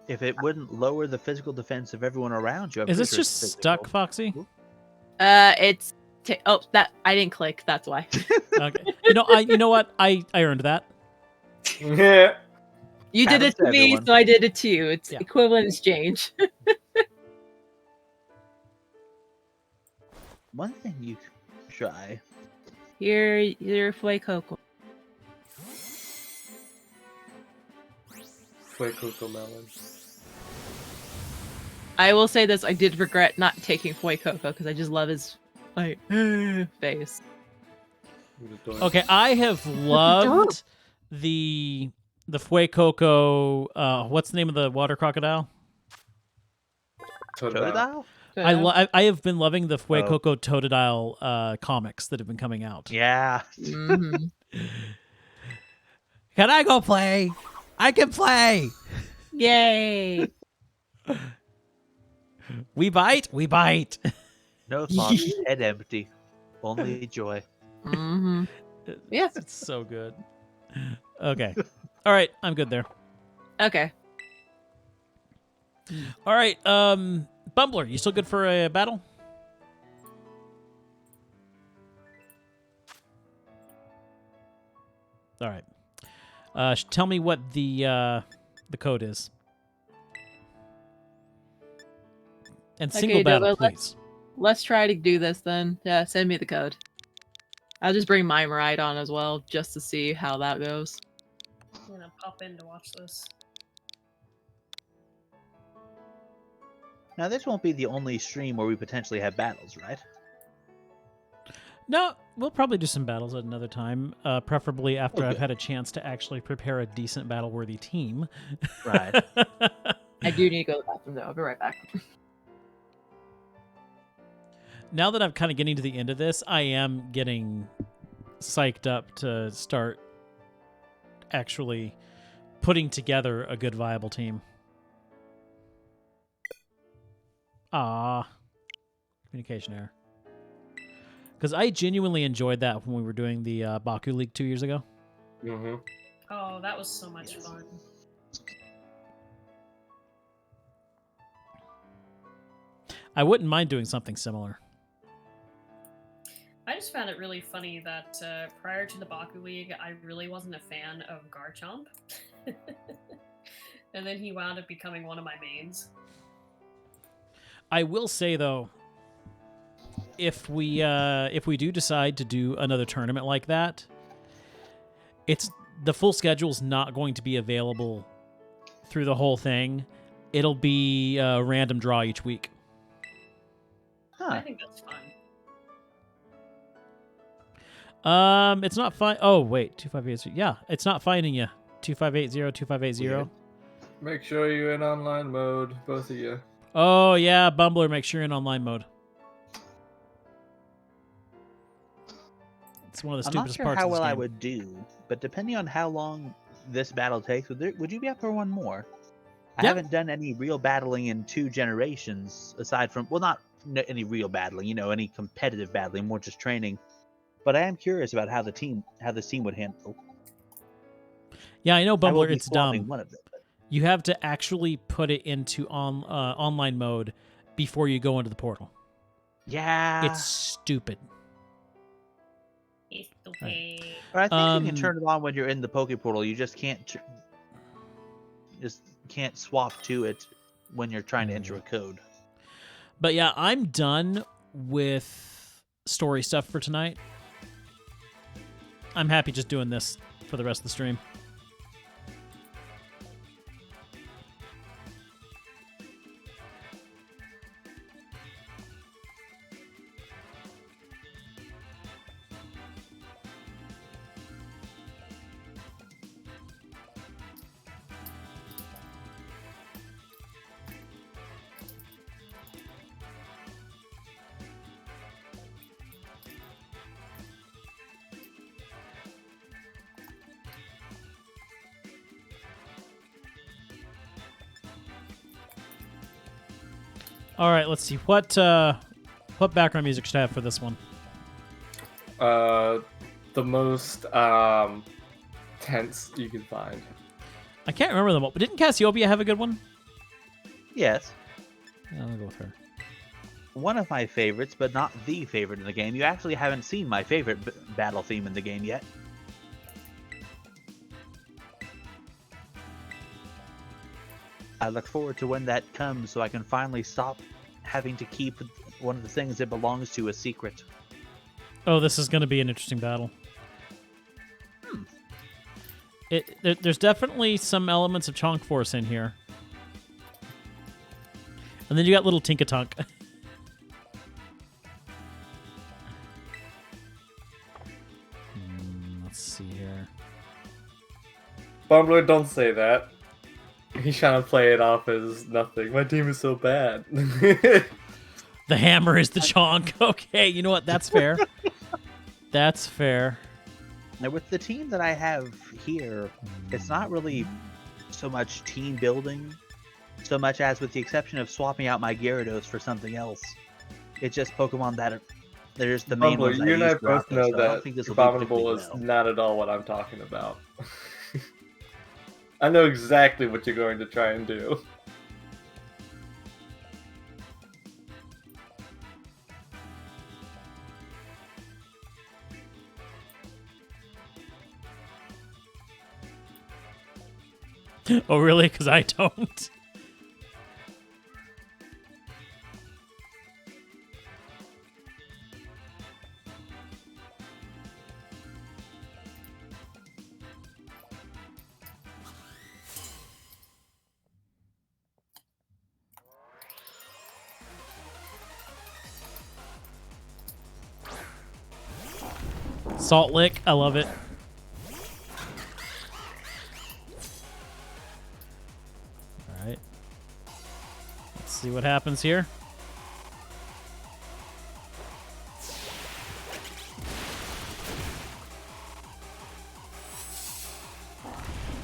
If it wouldn't lower the physical defense of everyone around you, I'm Is pretty this sure just it's stuck, physical. Foxy? It's that I didn't click. That's why. Okay. You know what? I earned that. Yeah. You did Happens it to to me, everyone. so I did it to you. It's Yeah. equivalent exchange. One thing you could try. Your Fuecoco. Fuecoco melon. I will say this: I did regret not taking Fuecoco because I just love his like face. Okay, I have loved the Fuecoco. What's the name of the water crocodile? Totodile? I have been loving the Fuecoco Totodile comics that have been coming out. Yeah. Mhm. Can I go play? I can play. Yay! We bite. We bite. No thoughts, head empty. Only joy. hmm Yeah. It's so good. Okay. All right, I'm good there. Okay. All right, Bumbler, you still good for a battle? All right. Tell me what the code is. And single Okay, battle, Dovo, please. Let's try to do this then. Yeah, send me the code. I'll just bring my Miraidon as well, just to see how that goes. I'm gonna pop in to watch this. Now, this won't be the only stream where we potentially have battles, right? No, we'll probably do some battles at another time, preferably after I've had a chance to actually prepare a decent battle-worthy team. Right. I do need to go to the bathroom though. I'll be right back. Now that I'm kind of getting to the end of this, I am getting psyched up to start actually putting together a good, viable team. Ah, communication error. Because I genuinely enjoyed that when we were doing the Baku League 2 years ago. Mm-hmm. Oh, that was so much fun. I wouldn't mind doing something similar. I just found it really funny that prior to the Baku League, I really wasn't a fan of Garchomp. And then he wound up becoming one of my mains. I will say though, if we do decide to do another tournament like that, the full schedule's not going to be available through the whole thing. It'll be a random draw each week. I think that's fun. It's not fine. Oh wait, 2580. Yeah, it's not finding you. 2580, 2580. Make sure you're in online mode, both of you. Oh yeah, Bumbler, make sure you're in online mode. It's one of the I'm not stupidest sure parts how of this well I game. would do, but depending on how long this battle takes, would you be up for one more? I Yeah. haven't done any real battling in 2 generations, aside from, well, not any real battling, any competitive battling, more just training. But I am curious about how this team would handle. Yeah, I know, I will Bumbler, be it's swapping dumb. one of them. You have to actually put it into online mode before you go into the portal. Yeah. It's stupid. It's okay. But I think you can Um, turn it on when you're in the Poke Portal. You just can't swap to it when you're trying to enter a code. But yeah, I'm done with story stuff for tonight. I'm happy just doing this for the rest of the stream. All right, let's see what background music should I have for this one. The most tense you can find. I can't remember them all, but didn't Cassiopeia have a good one? Yes. Yeah, I'll go with her. One of my favorites, but not the favorite in the game. You actually haven't seen my favorite battle theme in the game yet. I look forward to when that comes so I can finally stop having to keep one of the things it belongs to a secret. Oh, this is going to be an interesting battle. There's definitely some elements of Chonk Force in here. And then you got little Tinkatonk. Let's see here. Bumbler, don't say that. He's trying to play it off as nothing. My team is so bad. The hammer is the Chonk. Okay, you know what? That's fair. That's fair. Now, with the team that I have here, it's not really so much team building, so much as with the exception of swapping out my Gyarados for something else. It's just Pokemon that are there's the main Bumbler, ones you and I use throughout both know this, so I don't that think this will be Abominable particularly is well. not at all what I'm talking about. I know exactly what you're going to try and do. Oh, really? Because I don't. Salt Lick, I love it. All right. Let's see what happens here.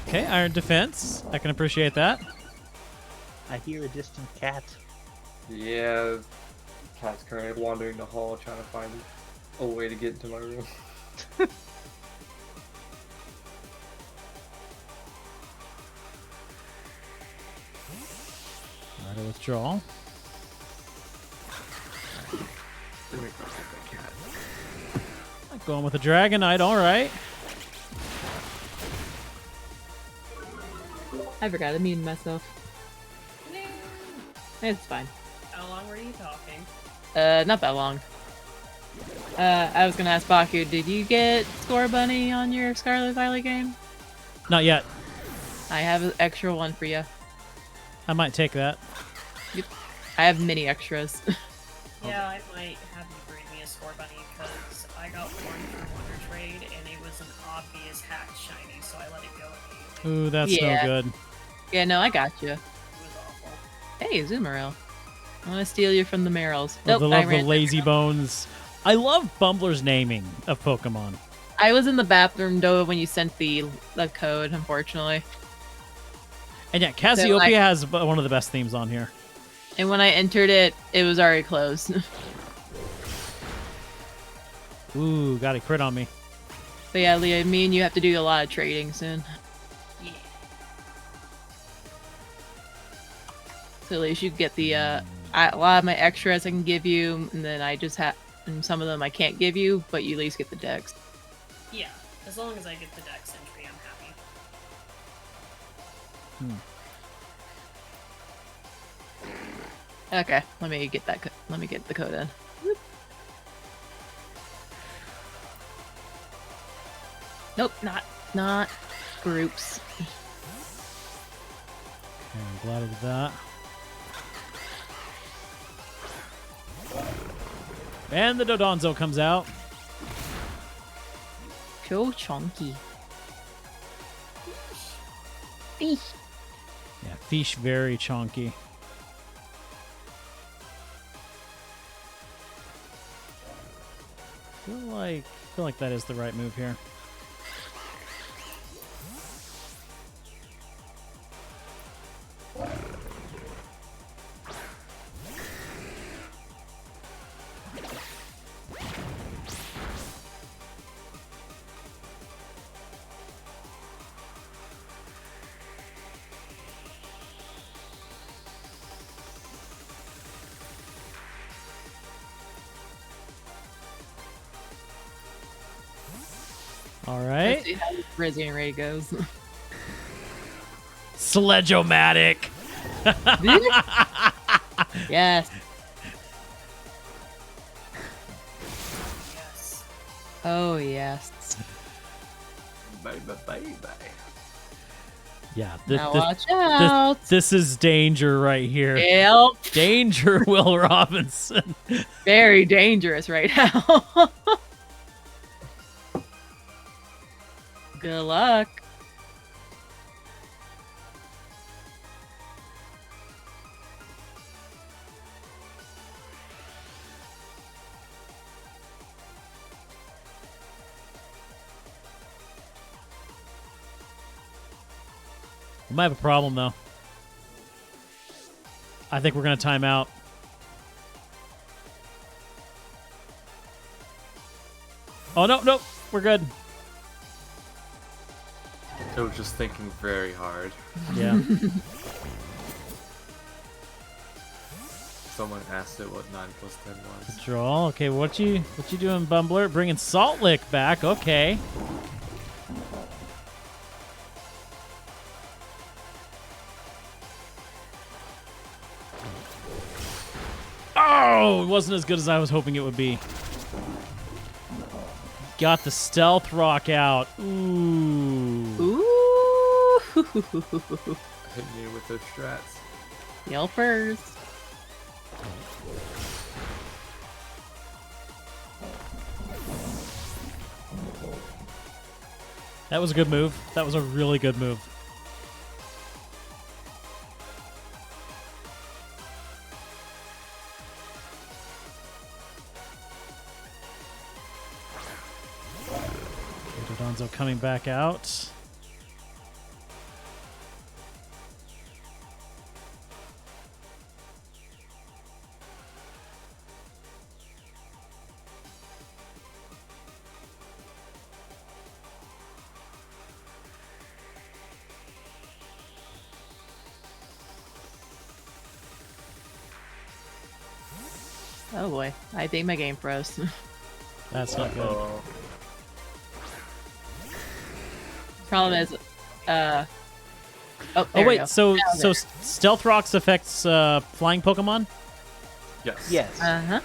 Okay, Iron Defense. I can appreciate that. I hear a distant cat. Yeah, cat's currently wandering the hall trying to find a way to get into my room. Alright, a withdrawal. Going with a Dragonite, alright. I forgot. I muted myself. It's fine. How long were you talking? Not that long. I was gonna ask Baku, did you get Score Bunny on your Scarlet Valley game? Not yet. I have an extra one for you. I might take that. I have mini extras. Yeah, I might have you bring me a Score Bunny because I got one for Wonder Trade and it was an obvious hack shiny, so I let it go immediately. Ooh, that's Yeah. no good. Yeah, no, I got you. It was awful. Hey, Azumarill. I want to steal you from the Merrills. Love Nope, the, I love the ran. lazy bones. I love Bumbler's naming of Pokemon. I was in the bathroom though when you sent the code, unfortunately. And yeah, Cassiopeia like- has one of the best themes on here. And when I entered it, it was already closed. Ooh, got a crit on me. But yeah, Leah, me and you have to do a lot of trading soon. Yeah. So at least you get the a lot of my extras I can give you, and then I just have, and some of them I can't give you, but you at least get the dex. Yeah, as long as I get the dex entry, I'm happy. Okay, let me get that. Let me get the code in. Whoop. Nope, not groups. Okay, I'm glad of that. And the Dodonzo comes out. So chunky. Fish. Yeah, fish very chonky. I feel like that is the right move here. All right. Let's see how this Resident Ray goes. Sledge-o-matic. Yes. Yes. Oh yes. Bye. Yeah, Now watch out. this is danger right here. Yep. Danger, Will Robinson. Very dangerous right now. Good luck. We might have a problem, though. I think we're going to time out. Oh, no. We're good. I was just thinking very hard. Yeah. Someone asked it what 9 plus 10 was. Draw. Okay, what you doing, Bumbler? Bringing Salt Lick back. Okay. Oh, it wasn't as good as I was hoping it would be. Got the Stealth Rock out. Ooh. Ooh. Hit me with those strats. Yelpers. That was a good move. That was a really good move. Okay, Dodonzo coming back out. Oh boy, I think my game froze. That's not good. Problem is, oh, Oh there we wait, go. so Found so it. Stealth Rocks affects flying Pokemon? Yes. Yes. Uh-huh.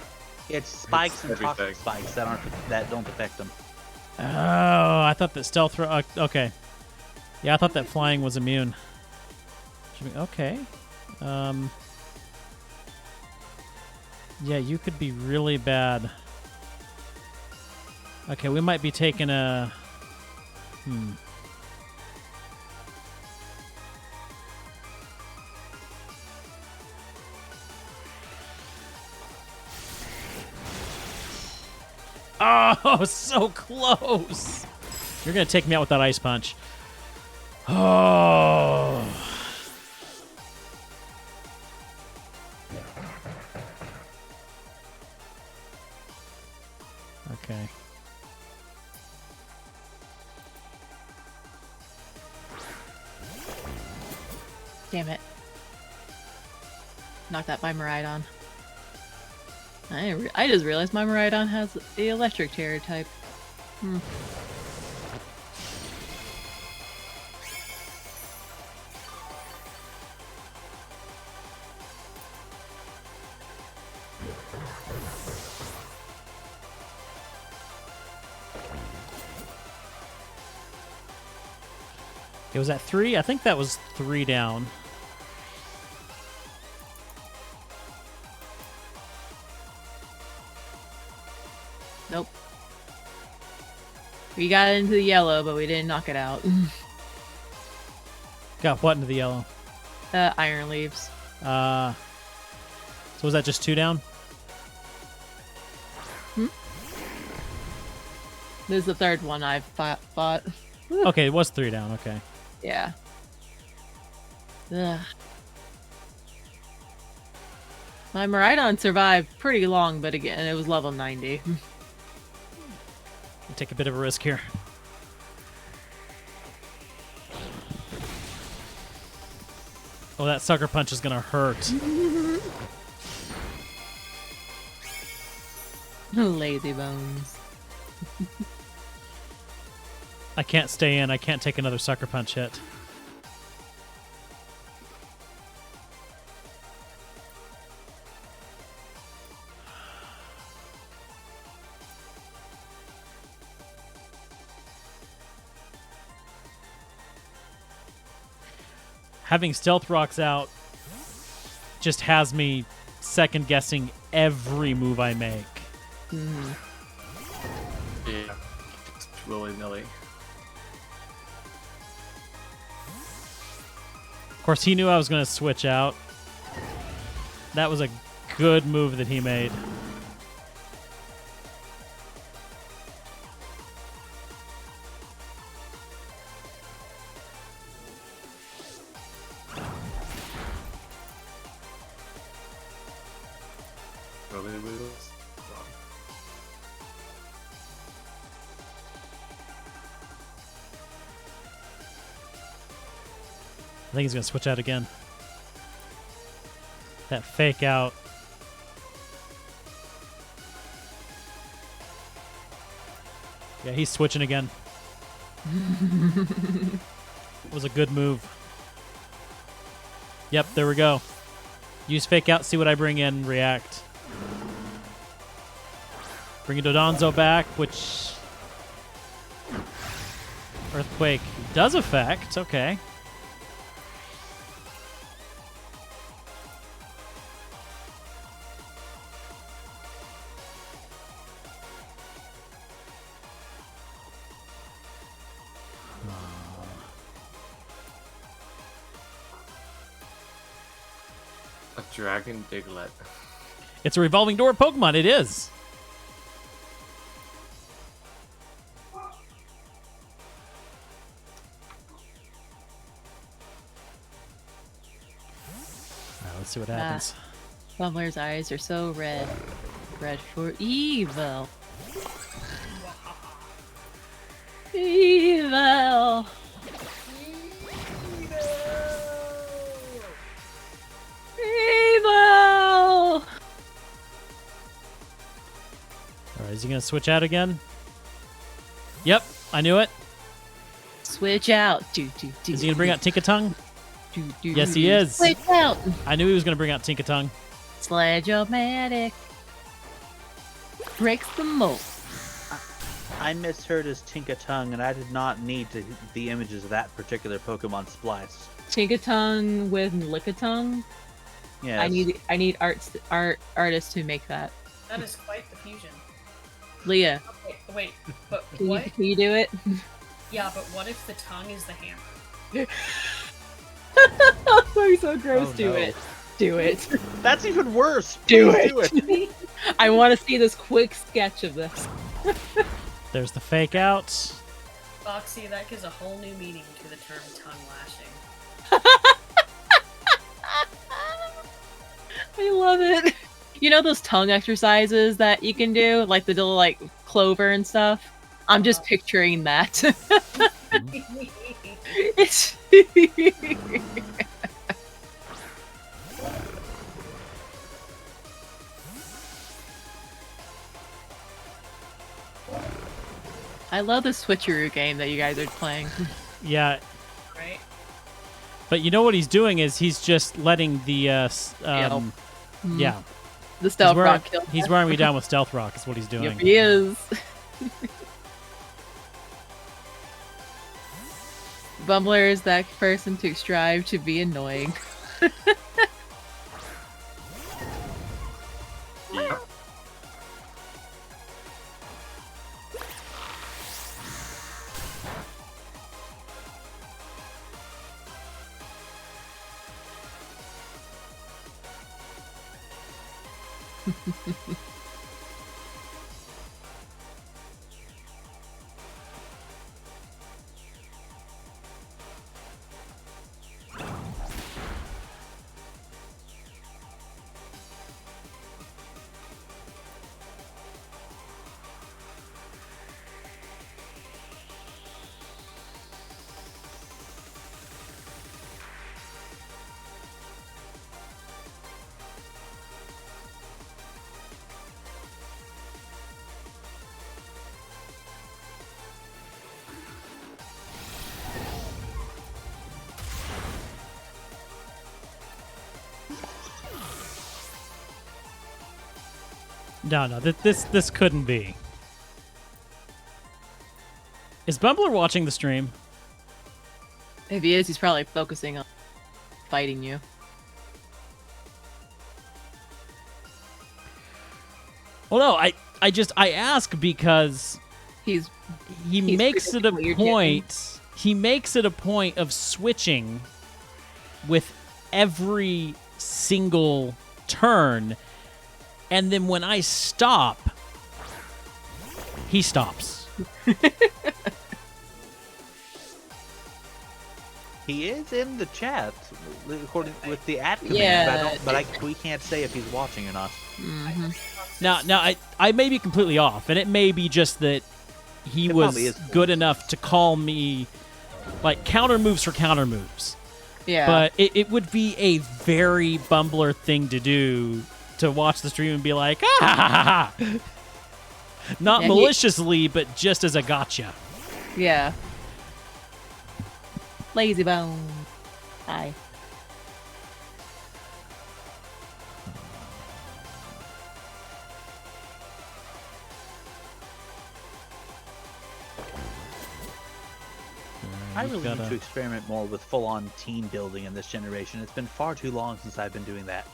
It's spikes It's and toxic everything. spikes that don't affect them. Oh, I thought that Stealth Rock. Okay, yeah, I thought that flying was immune. Okay. Yeah, you could be really bad. Okay, we might be taking a. Oh, so close! You're gonna take me out with that Ice Punch. Oh. Okay. Damn it. Knock that by Miraidon. I just realized my Miraidon has the electric terror type. It was at 3? I think that was 3 down. Nope. We got into the yellow, but we didn't knock it out. Got what into the yellow? Iron Leaves. So was that just 2 down? This is the third one I've fought. Okay, it was 3 down. Okay. Yeah. Ugh. My Miraidon survived pretty long, but again, it was level 90. I'll take a bit of a risk here. Oh, that sucker punch is gonna hurt. Lazy bones. I can't stay in. I can't take another sucker punch hit. Having stealth rocks out just has me second guessing every move I make. Mm. Yeah. Just willy-nilly. Of course, he knew I was going to switch out. That was a good move that he made. I think he's going to switch out again. That fake out. Yeah, he's switching again. It was a good move. Yep, there we go. Use fake out, see what I bring in, react. Bringing Dodonzo back, which... Earthquake does affect, okay. A Dragon Diglett. It's a revolving door Pokemon, it is. Alright, let's see what happens. Bumbler's eyes are so red. Red for evil. Evil. Evil. Alright, is he going to switch out again? Yep, I knew it. Switch out. Is he going to bring out Tinkatongue? Do, Yes, he is. Switch out. I knew he was going to bring out Tinkatongue. Sledge-o-matic. Breaks the mold. I misheard as Tinkatongue, and I did not need the images of that particular Pokemon spliced. Tinkatongue with Lickitung. Yes. I need artists to make that. That is quite the fusion. Leah, Okay, wait, but can what? you do it? Yeah, but what if the tongue is the hammer? I'm so gross. Oh, do no. it. Do it. That's even worse. Do Please it. I want to see this quick sketch of this. There's the fake out. Foxy, that gives a whole new meaning to the term tongue lashing. I love it. You know those tongue exercises that you can do, like the little like clover and stuff. I'm just picturing that. It's I love the switcheroo game that you guys are playing. Yeah, Right? but you know what he's doing is he's just letting the Mm, yeah. The stealth wearing, rock kill. he's wearing me down with stealth rock. Is what he's doing. Yep, he is. Bumbler is that person to strive to be annoying. Yep. No, this couldn't be. Is Bumbler watching the stream? If he is, he's probably focusing on fighting you. Well, no, I ask because He's he He's makes it a predicting what you're getting. point. He makes it a point of switching with every single turn, and then when I stop, he stops. He is in the chat, according with the @ command. Yeah. We can't say if he's watching or not. Mhm. Now, I may be completely off, and it may be just that he It was probably is. good enough to call me like counter moves for counter moves. Yeah. But it would be a very Bumbler thing to do to watch the stream and be like, ah, ha, ha, ha, ha. Not Yeah, maliciously, but just as a gotcha. Yeah. Lazy bone. Hi. I You've really need gotta- to experiment more with full-on team building in this generation. It's been far too long since I've been doing that.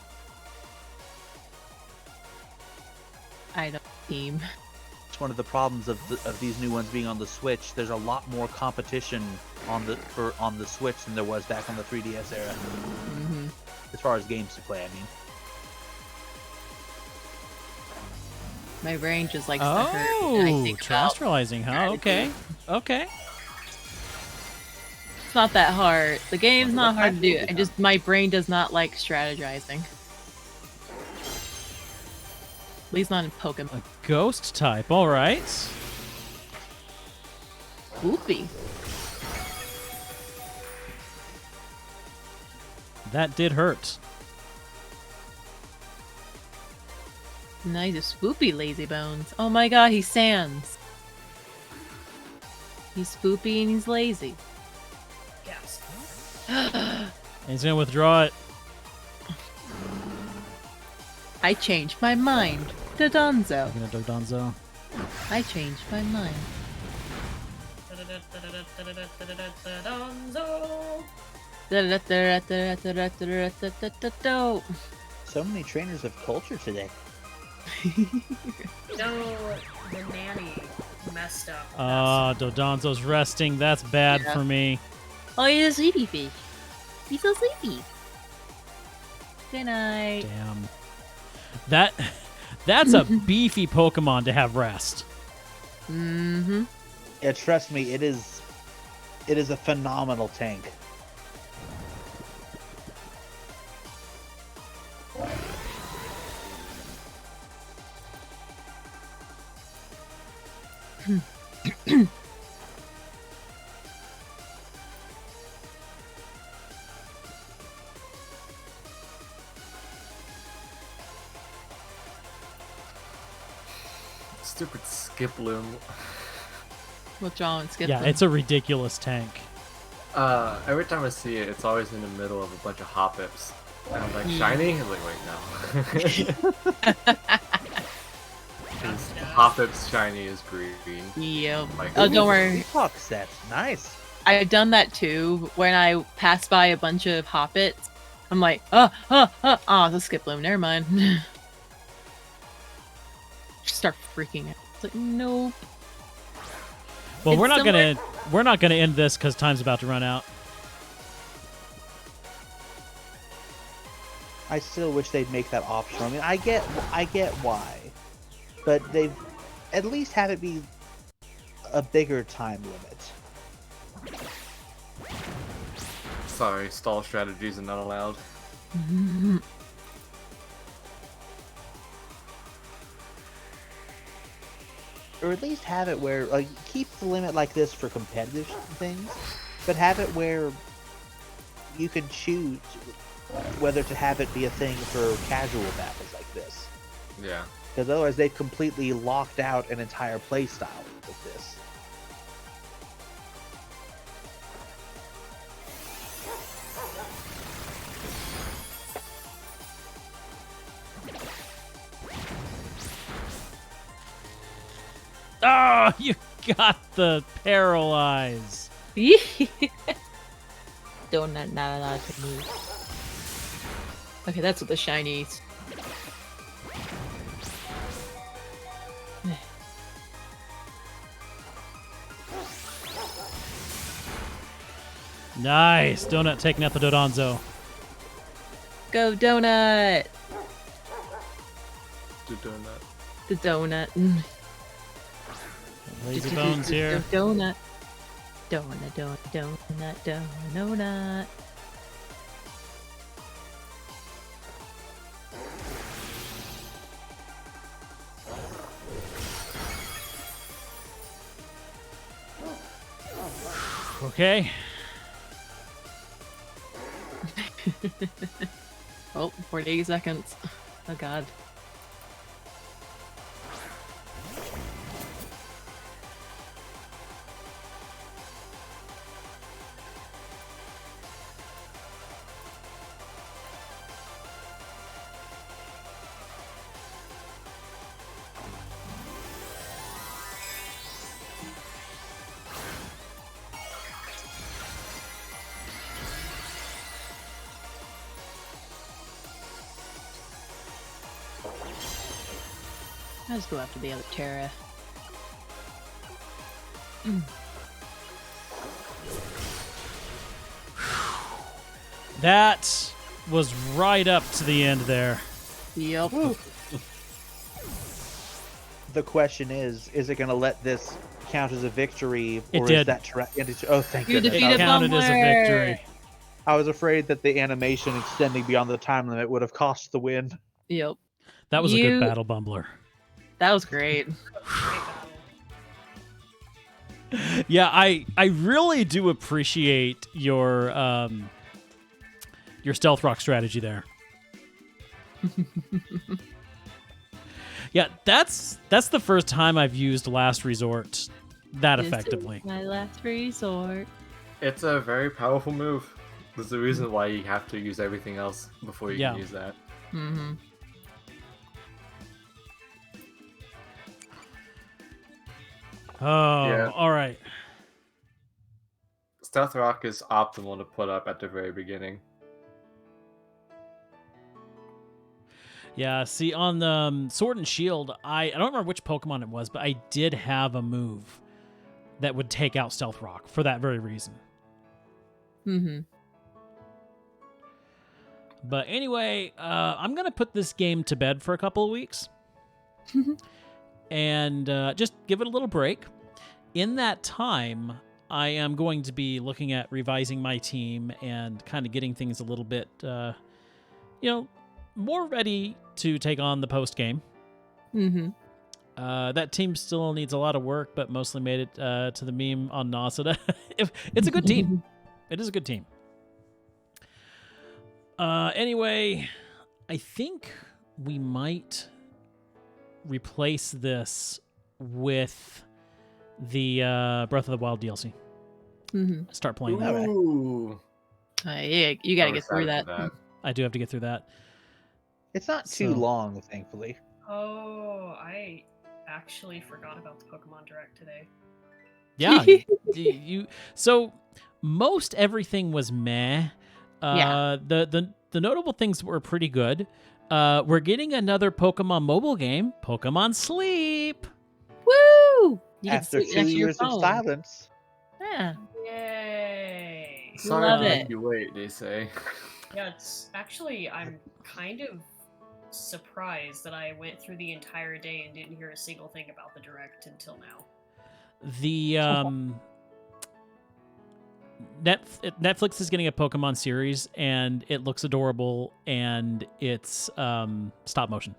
I don't team. It's one of the problems of these new ones being on the Switch. There's a lot more competition on the Switch than there was back on the 3DS era. Hmm. As far as games to play, I mean. My brain just likes to hurt. when I Oh, think about- terrestrializing, huh? Okay. Okay. It's not that hard. The game's What not hard to type do. is I it? just my brain does not like strategizing. At least not in Pokemon. Ghost type, all right. Oopie. That did hurt. Nice, a swoopy lazy bones. Oh my god, he's Sans. He's spoopy and he's lazy. Yes. And he's gonna withdraw it. I changed my mind. Dodonzo. Gonna Dodonzo. I changed my mind. Donzo. So many trainers of culture today. You know, the nanny messed up. Ah, Dodonzo's resting. That's bad Yeah. for me. Oh, he's a sleepy fish. He's so sleepy. Good night. Damn. That's a beefy Pokemon to have rest. Mm-hmm. Yeah, trust me, it is a phenomenal tank. Stupid Skiploom. What's wrong with Skip? Yeah, it's a ridiculous tank. Every time I see it, it's always in the middle of a bunch of Hoppips. And I'm like, shiny? I'm like, wait, no. Because Hoppip's shiny is green. Yep. Like, Oh, don't worry. Fuck set. Nice. I've done that too. When I pass by a bunch of Hoppits, I'm like, it's a Skiploom. Never mind. Just start freaking out. It's like, nope. Well, It's we're not similar- gonna end this because time's about to run out. I still wish they'd make that optional. I mean, I get why, but they've at least have it be a bigger time limit. sorry, stall strategies are not allowed. Or at least have it where, like, keep the limit like this for competitive things, but have it where you can choose whether to have it be a thing for casual battles like this. Yeah. Because otherwise they've completely locked out an entire playstyle with this. Oh, you got the paralyze. Donut not allowed to move. Okay, that's what the shinies. Nice. Donut taking out the Dodonzo. Go donut! Do donut. The donut. Lazy Bones here. Donut. Donut. Donut. Okay. Oh, 48 seconds. Oh god. I'll just go after the other Terra. That was right up to the end there. Yup. The question is it going to let this count as a victory, It or did. is that oh, thank You goodness. It defeated counted as a Bumbler. victory. I was afraid that the animation extending beyond the time limit would have cost the win. Yep. That was a good You- battle, Bumbler. That was great. Great battle. Yeah, I really do appreciate your stealth rock strategy there. Yeah, that's the first time I've used Last Resort that This is effectively. my last resort. It's a very powerful move. There's a reason why you have to use everything else before you Yeah. can use that. Mm-hmm. Oh, Yeah. all right. Stealth Rock is optimal to put up at the very beginning. Yeah, see, on the Sword and Shield, I don't remember which Pokemon it was, but I did have a move that would take out Stealth Rock for that very reason. Mm-hmm. But anyway, I'm going to put this game to bed for a couple of weeks and just give it a little break. In that time, I am going to be looking at revising my team and kind of getting things a little bit, more ready to take on the post game. Mm-hmm. That team still needs a lot of work, but mostly made it to the meme on Nasada. It's a good team. It is a good team. Anyway, I think we might replace this with The Breath of the Wild DLC. Mm-hmm. Start playing that. Alright. Ooh. Yeah, you gotta I'm get through excited that. for I do have to get through that. It's not too So- long, thankfully. Oh, I actually forgot about the Pokemon Direct today. Yeah, you. So most everything was meh. Yeah. The notable things were pretty good. We're getting another Pokemon mobile game, Pokemon Sleep. Woo! You can After sleep 2 next to your years of phone. silence, Yeah. Yay! Sorry Love to it. make you wait, they say. Yeah, it's actually I'm kind of surprised that I went through the entire day and didn't hear a single thing about the Direct until now. The Netflix is getting a Pokemon series, and it looks adorable, and it's stop motion.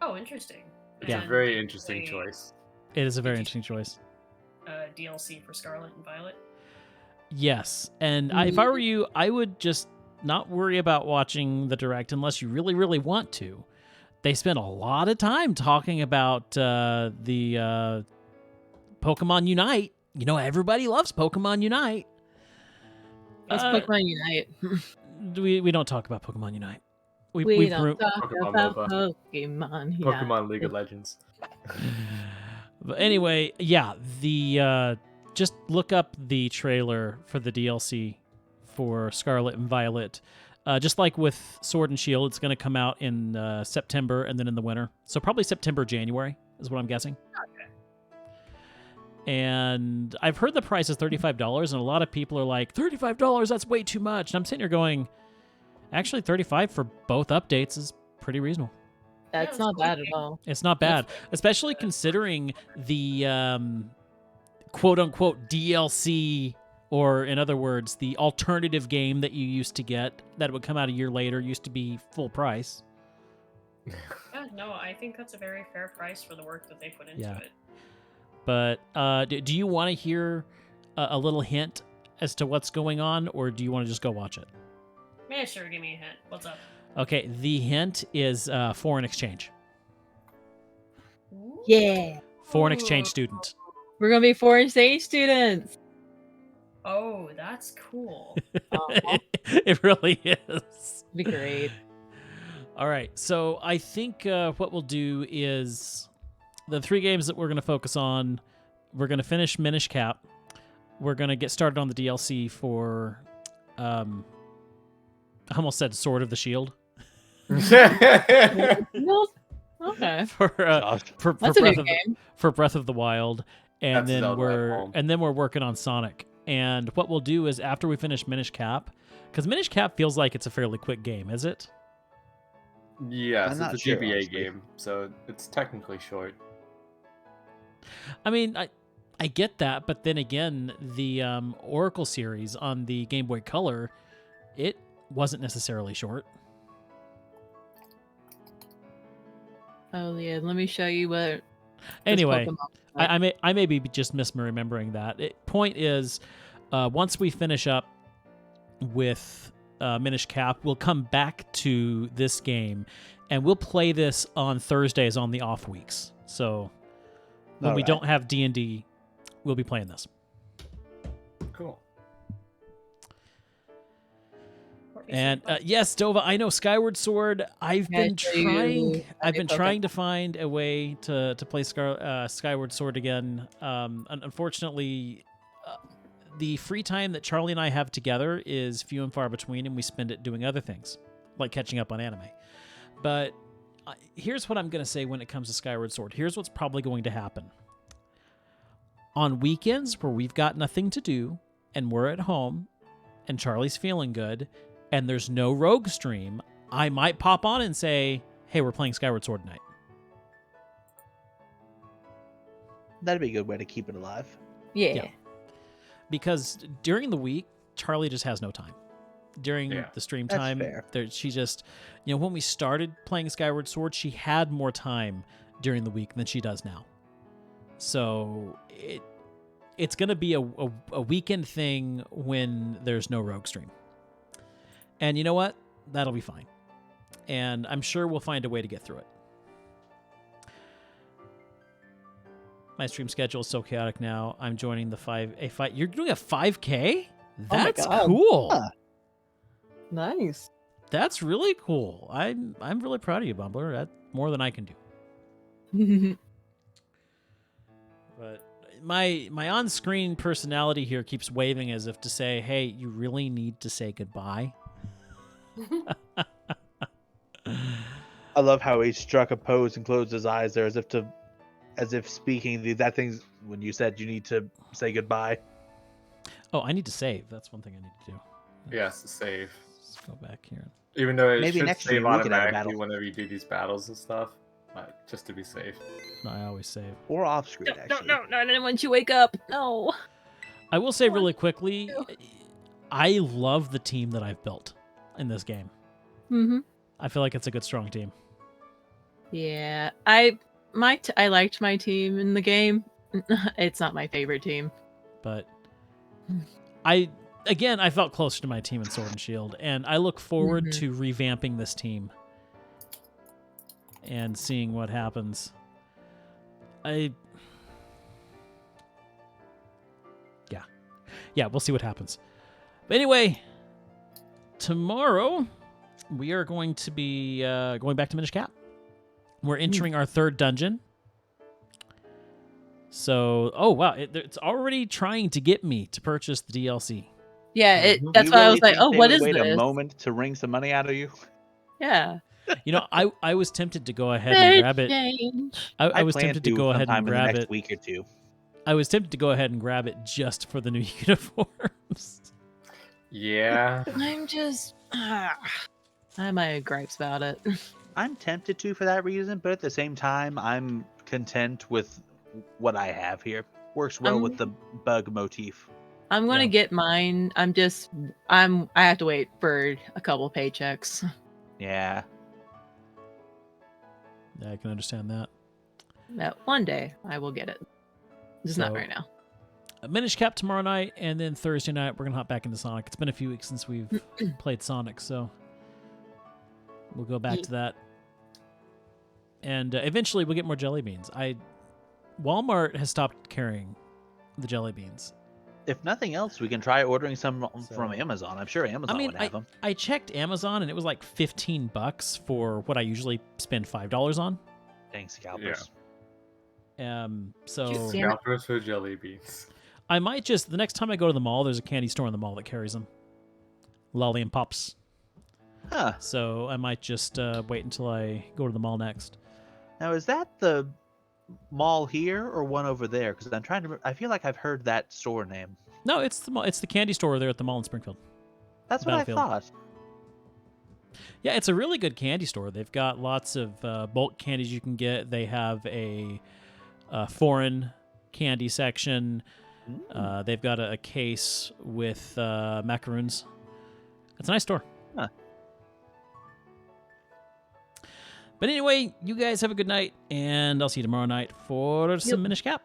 Oh, interesting. It's Yeah. a very interesting Wait. choice. It is a very Did you- interesting choice. DLC for Scarlet and Violet. Yes, and if I were you, I would just not worry about watching the Direct unless you really, really want to. They spent a lot of time talking about the Pokemon Unite. You know, everybody loves Pokemon Unite. Let's Uh, Pokemon Unite. We don't talk about Pokemon Unite. We we've don't talk Pokemon about MOBA. Pokemon Unite. Pokemon League of Legends. But anyway, yeah, the just look up the trailer for the DLC for Scarlet and Violet. Just like with Sword and Shield, it's going to come out in September and then in the winter. So probably September, January is what I'm guessing. Okay. And I've heard the price is $35, and a lot of people are like, $35, that's way too much. And I'm sitting here going, actually, $35 for both updates is pretty reasonable. That's Yeah, not that's bad at okay. all. It's not bad, especially considering the quote-unquote DLC, or in other words, the alternative game that you used to get that would come out a year later used to be full price. Yeah, no, I think that's a very fair price for the work that they put into Yeah. it. But do you want to hear a little hint as to what's going on, or do you want to just go watch it? Yeah, sure, give me a hint. What's up? Okay, the hint is foreign exchange. Yeah. Foreign exchange student. We're gonna be foreign exchange students. Oh, that's cool. Aw, It really is. be great. All right, so I think what we'll do is the 3 games that we're going to focus on. We're going to finish Minish Cap. We're going to get started on the DLC for, I almost said Sword of the Shield. No, okay. for Gosh. for That's a Breath new of game. for Breath of the Wild, and That's then Zelda at we're home. working on Sonic. And what we'll do is after we finish Minish Cap, because Minish Cap feels like it's a fairly quick game, is it? Yes, I'm not it's a sure, GBA honestly. game, so it's technically short. I mean, I get that, but then again, the Oracle series on the Game Boy Color, it wasn't necessarily short. Oh yeah, let me show you what. this Anyway, Pokemon looks I like. I may be just misremembering that. Point is, once we finish up with Minish Cap, we'll come back to this game, and we'll play this on Thursdays on the off weeks. So when we Alright. don't have D&D, we'll be playing this. Cool. And yes, Dova, I know Skyward Sword. I've Yeah, been so you- trying. I've been okay. trying to find a way to play Skyward Sword again. Unfortunately, the free time that Charlie and I have together is few and far between, and we spend it doing other things, like catching up on anime. But here's what I'm going to say when it comes to Skyward Sword. Here's what's probably going to happen. On weekends where we've got nothing to do and we're at home and Charlie's feeling good and there's no Rogue stream, I might pop on and say, hey, we're playing Skyward Sword tonight. That'd be a good way to keep it alive. Yeah. Because during the week, Charlie just has no time. During Yeah. the stream That's time, fair. she just, when we started playing Skyward Sword, she had more time during the week than she does now. So it's going to be a weekend thing when there's no Rogue stream. And you know what? That'll be fine. And I'm sure we'll find a way to get through it. My stream schedule is so chaotic now. I'm joining the 5. You're doing a 5K? my That's God. cool. Huh. Nice. That's really cool. I'm really proud of you, Bumbler. That's more than I can do. But my on-screen personality here keeps waving as if to say, "Hey, you really need to say goodbye." I love how he struck a pose and closed his eyes there, as if speaking that thing's when you said you need to say goodbye. Oh, I need to save. That's one thing I need to do. Yes, to save. Let's go back here. Even though it Maybe should next save year we could have a automatically battle. whenever you do these battles and stuff, but just to be safe. No, I always save. Or off screen, No, actually. no, no, once you wake up. No. I will say What? really quickly, I love the team that I've built in this game. Mm-hmm. I feel like it's a good, strong team. Yeah, I liked my team in the game. It's not my favorite team. But I felt closer to my team in Sword and Shield, and I look forward Mhm. to revamping this team and seeing what happens. Yeah, we'll see what happens. But anyway, tomorrow we are going to be going back to Minish Cap. We're entering our 3rd dungeon. So, oh wow, it's already trying to get me to purchase the DLC. Yeah, Mhm. that's You why I really was like, think oh, they what would is wait a this? moment to wring some money out of you? Yeah. You know, I was tempted to go ahead and grab it. Change. I was plan tempted to go ahead sometime and in the grab next it. week or two. I was tempted to go ahead and grab it just for the new uniforms. Yeah. I'm just. I have my gripes about it. I'm tempted to for that reason, but at the same time, I'm content with what I have here. Works well with the bug motif. I'm gonna Yeah. get mine. I have to wait for a couple paychecks. Yeah. Yeah, I can understand that. That one day I will get it. Just not So- right now. Minish Cap tomorrow night, and then Thursday night we're gonna hop back into Sonic. It's been a few weeks since we've played Sonic, so we'll go back to that. And eventually we'll get more jelly beans. Walmart has stopped carrying the jelly beans. If nothing else, we can try ordering some from So- Amazon. I'm sure Amazon would have them. I checked Amazon and it was like $15 for what I usually spend $5 on. Dang scalpers. So Damn it. Scalpers for jelly beans. I might just the next time I go to the mall, there's a candy store in the mall that carries them, Lolly and Pops. Huh. So I might just wait until I go to the mall next. Now, is that the mall here or one over there? Because I'm trying to. I feel like I've heard that store name. No, it's the mall. It's the candy store there at the mall in Springfield. That's what I Battlefield. thought. Yeah, it's a really good candy store. They've got lots of bulk candies you can get. They have a foreign candy section. They've got a case with macaroons. It's a nice store. Huh. But anyway, you guys have a good night, and I'll see you tomorrow night for some Minish Cap.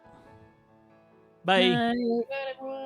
Bye. Bye. Good, everyone.